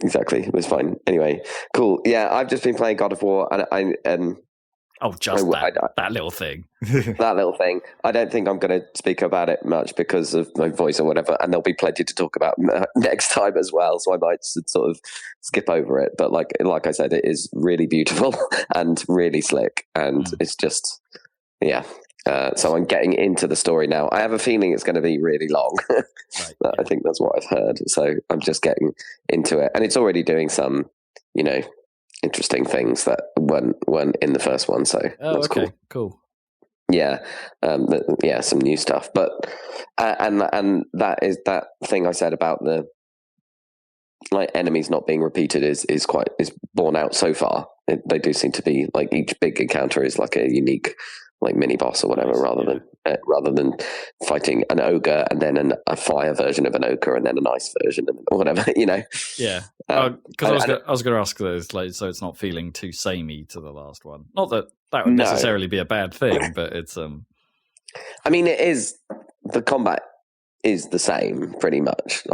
Exactly. It was fine. Anyway, cool. Yeah, I've just been playing God of War, and that little thing. That little thing. I don't think I'm going to speak about it much because of my voice or whatever, and there'll be plenty to talk about next time as well, so I might sort of skip over it. But like I said, it is really beautiful and really slick, and it's just, yeah. So I'm getting into the story now. I have a feeling it's going to be really long. Right, I think that's what I've heard. So I'm just getting into it, and it's already doing some, interesting things that weren't in the first one. So that's cool. Yeah, some new stuff. But and that is that thing I said about the enemies not being repeated is borne out so far. They do seem to be each big encounter is like a unique mini boss or whatever, rather than fighting an ogre and then a fire version of an ogre and then an ice version or whatever, Yeah, because I was going to ask those, so it's not feeling too samey to the last one. Not that would necessarily be a bad thing, but it's. I mean, it is. The combat is the same, pretty much.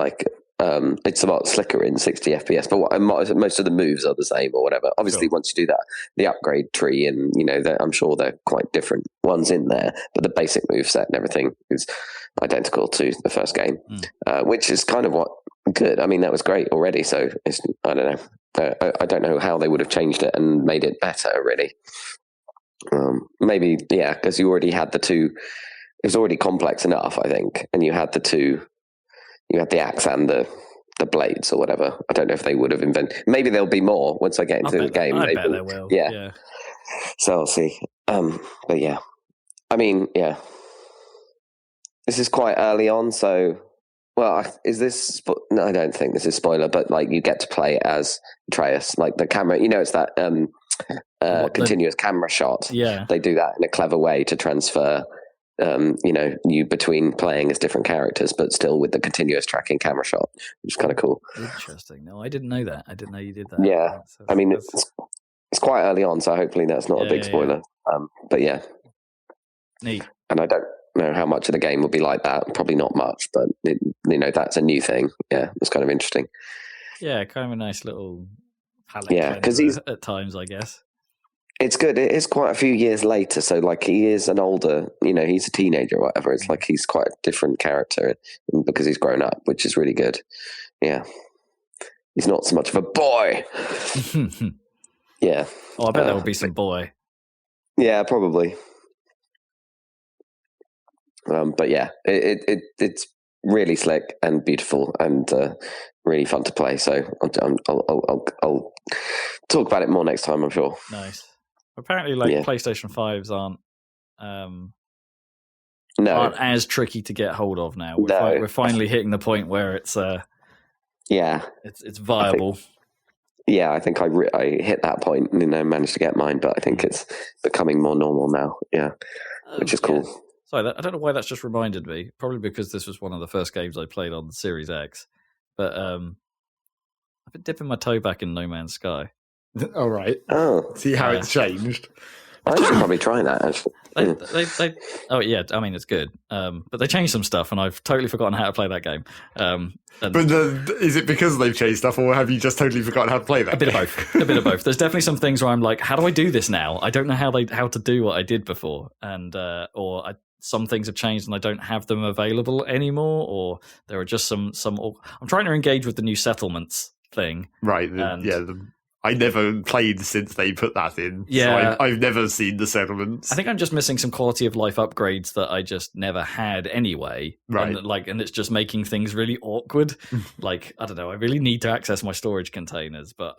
It's a lot slicker in 60 FPS, but most of the moves are the same or whatever. Obviously, once you do that, the upgrade tree and, I'm sure they're quite different ones in there, but the basic move set and everything is identical to the first game, which is kind of good. I mean, that was great already, so I don't know. I don't know how they would have changed it and made it better, really. Maybe, because you already had the two. It was already complex enough, I think, and you had the two. You had the axe and the blades or whatever. I don't know if they would have invented. Maybe there'll be more once I get into the game. I bet there will. Yeah. So I'll see. But yeah, I mean, yeah, this is quite early on. So, is this? No, I don't think this is spoiler. But you get to play as Atreus. The camera, it's that continuous camera shot. Yeah, they do that in a clever way to transfer. You between playing as different characters, but still with the continuous tracking camera shot, which is kind of cool. Interesting. No, I didn't know that. I didn't know you did that. Yeah, I mean, it's quite early on, so hopefully that's not a big spoiler. Yeah. But yeah, neat. And I don't know how much of the game will be like that. Probably not much, but that's a new thing. Yeah, it's kind of interesting. Yeah, kind of a nice little palette. Yeah, because he's at times, I guess. It's good. It is quite a few years later, so he is an older, he's a teenager or whatever. It's he's quite a different character because he's grown up, which is really good. Yeah, he's not so much of a boy. Yeah. Oh, I bet there will be some boy. Yeah, probably. But yeah, it's really slick and beautiful and really fun to play. So I'll talk about it more next time, I'm sure. Nice. Apparently, PlayStation 5s aren't as tricky to get hold of now. We're finally hitting the point where it's it's viable. I think I hit that point and managed to get mine, but I think it's becoming more normal now. Yeah, which is cool. Sorry, I don't know why that's just reminded me. Probably because this was one of the first games I played on the Series X. But I've been dipping my toe back in No Man's Sky. All right. Oh, see how it's changed. I should probably try that. Actually, I mean it's good, but they changed some stuff, and I've totally forgotten how to play that game. But is it because they've changed stuff, or have you just totally forgotten how to play that? A bit of both. There's definitely some things where I'm like, how do I do this now? I don't know how to do what I did before, and some things have changed and I don't have them available anymore, or there are just some. I'm trying to engage with the new settlements thing. Right. I never played since they put that in. Yeah. So I've never seen the settlements. I think I'm just missing some quality of life upgrades that I just never had anyway. Right. And it's just making things really awkward. Like, I don't know, I really need to access my storage containers, but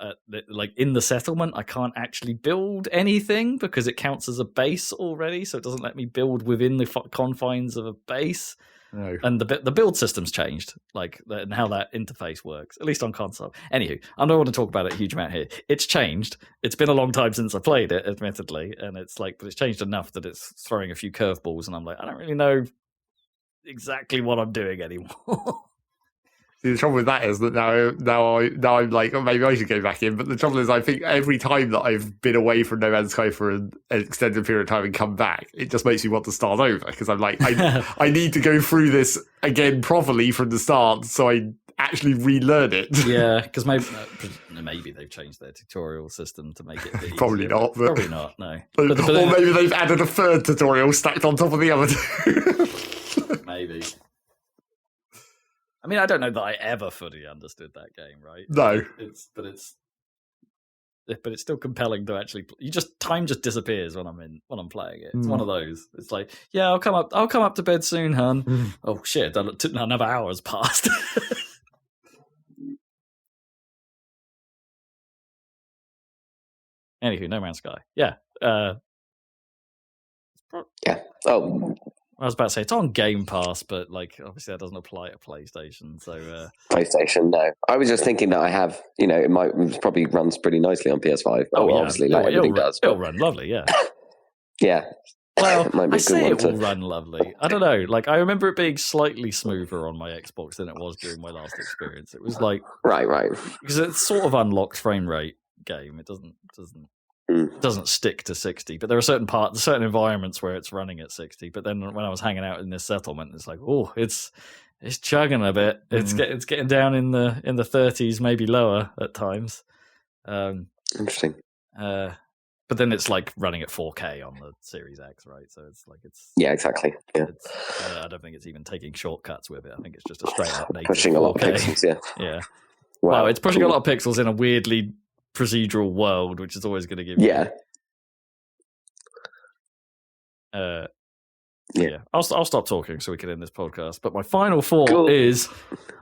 like in the settlement, I can't actually build anything because it counts as a base already. So it doesn't let me build within the confines of a base. No. And the build system's changed, like, and how that interface works, at least on console. Anywho, I don't want to talk about it a huge amount here. It's changed. It's been a long time since I played it, admittedly, and it's like, but it's changed enough that it's throwing a few curveballs, and I'm like, I don't really know exactly what I'm doing anymore. See, the trouble with that is that now I'm like, oh, maybe I should go back in. But the trouble is, I think every time that I've been away from No Man's Sky for an extended period of time and come back, it just makes me want to start over because I'm like, I need to go through this again properly from the start, so I actually relearn it. Yeah, because maybe they've changed their tutorial system to make it Probably not. Probably not. No. Or maybe they've added a third tutorial stacked on top of the other two. Maybe. I mean, I don't know that I ever fully understood that game, right? No, but it's still compelling to actually. Time just disappears when I'm playing it. It's one of those. It's like, yeah, I'll come up to bed soon, hun. Oh shit! Another hour's passed. Anywho, No Man's Sky. Yeah. Yeah. Oh. I was about to say it's on Game Pass, but like obviously that doesn't apply to PlayStation. So PlayStation, no. I was just thinking that I have, it probably runs pretty nicely on PS5. Obviously, like everything does. It'll run lovely, yeah. Yeah. Well, I say it will run lovely. I don't know. Like I remember it being slightly smoother on my Xbox than it was during my last experience. It was like right, because it's sort of unlocked frame rate game. It doesn't stick to 60, but there are certain environments where it's running at 60. But then when I was hanging out in this settlement, it's like, oh, it's chugging a bit. It's getting down in the 30s, maybe lower at times. Interesting. But then it's like running at 4K on the Series X, right? So it's like yeah, exactly. Yeah, I don't think it's even taking shortcuts with it. I think it's just a straight up native pushing 4K. a lot of pixels. Yeah. Wow, it's pushing a lot of pixels in a weirdly procedural world, which is always going to give you. Yeah. I'll stop talking so we can end this podcast. But my final thought is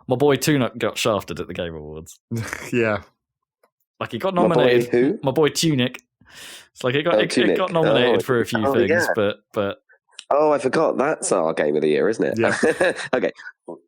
my boy Tunic got shafted at the Game Awards. Yeah, like he got nominated. Who? My boy Tunic. It's like it got nominated for a few things, but. Oh, I forgot. That's our game of the year, isn't it? Yeah. Okay.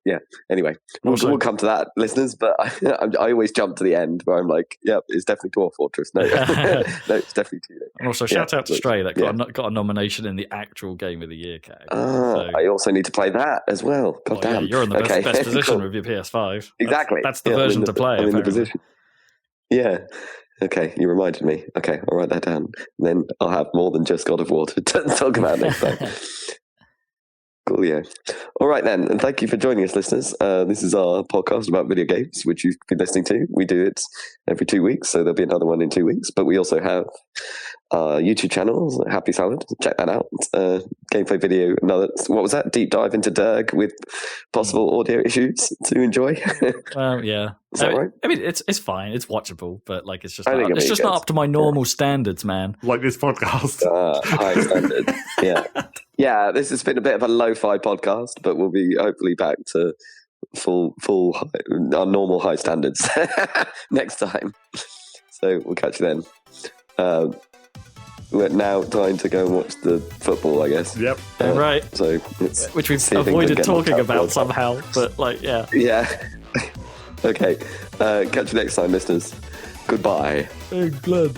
Yeah. Anyway, we'll come to that, listeners. But I always jump to the end where I'm like, "Yep, it's definitely Dwarf Fortress." No, no, it's definitely Tunic. And also, shout out to Stray that got a nomination in the actual game of the year category. So, I also need to play that as well. God damn, yeah, you're in the best position with your PS5. Exactly. That's the version to play. I'm in the position. Yeah. Okay, you reminded me. Okay, I'll write that down. Then I'll have more than just God of War to talk about next time. Cool, yeah. All right, then. And thank you for joining us, listeners. This is our podcast about video games, which you've been listening to. We do it every 2 weeks, so there'll be another one in 2 weeks. But we also have our YouTube channel, Happy Salad. Check that out. Gameplay video, what was that? Deep dive into Derg with possible audio issues to enjoy. Yeah. Is that right? I mean, it's fine. It's watchable, but like it's just not up to my normal standards, man. Like this podcast. High standard. Yeah. Yeah, this has been a bit of a lo-fi podcast, but we'll be hopefully back to full our normal high standards next time. So we'll catch you then. We're now time to go and watch the football, I guess. Yep. Right. So which we've avoided talking about somehow, but like, yeah. Yeah. Okay. Catch you next time, listeners. Goodbye. Big blood.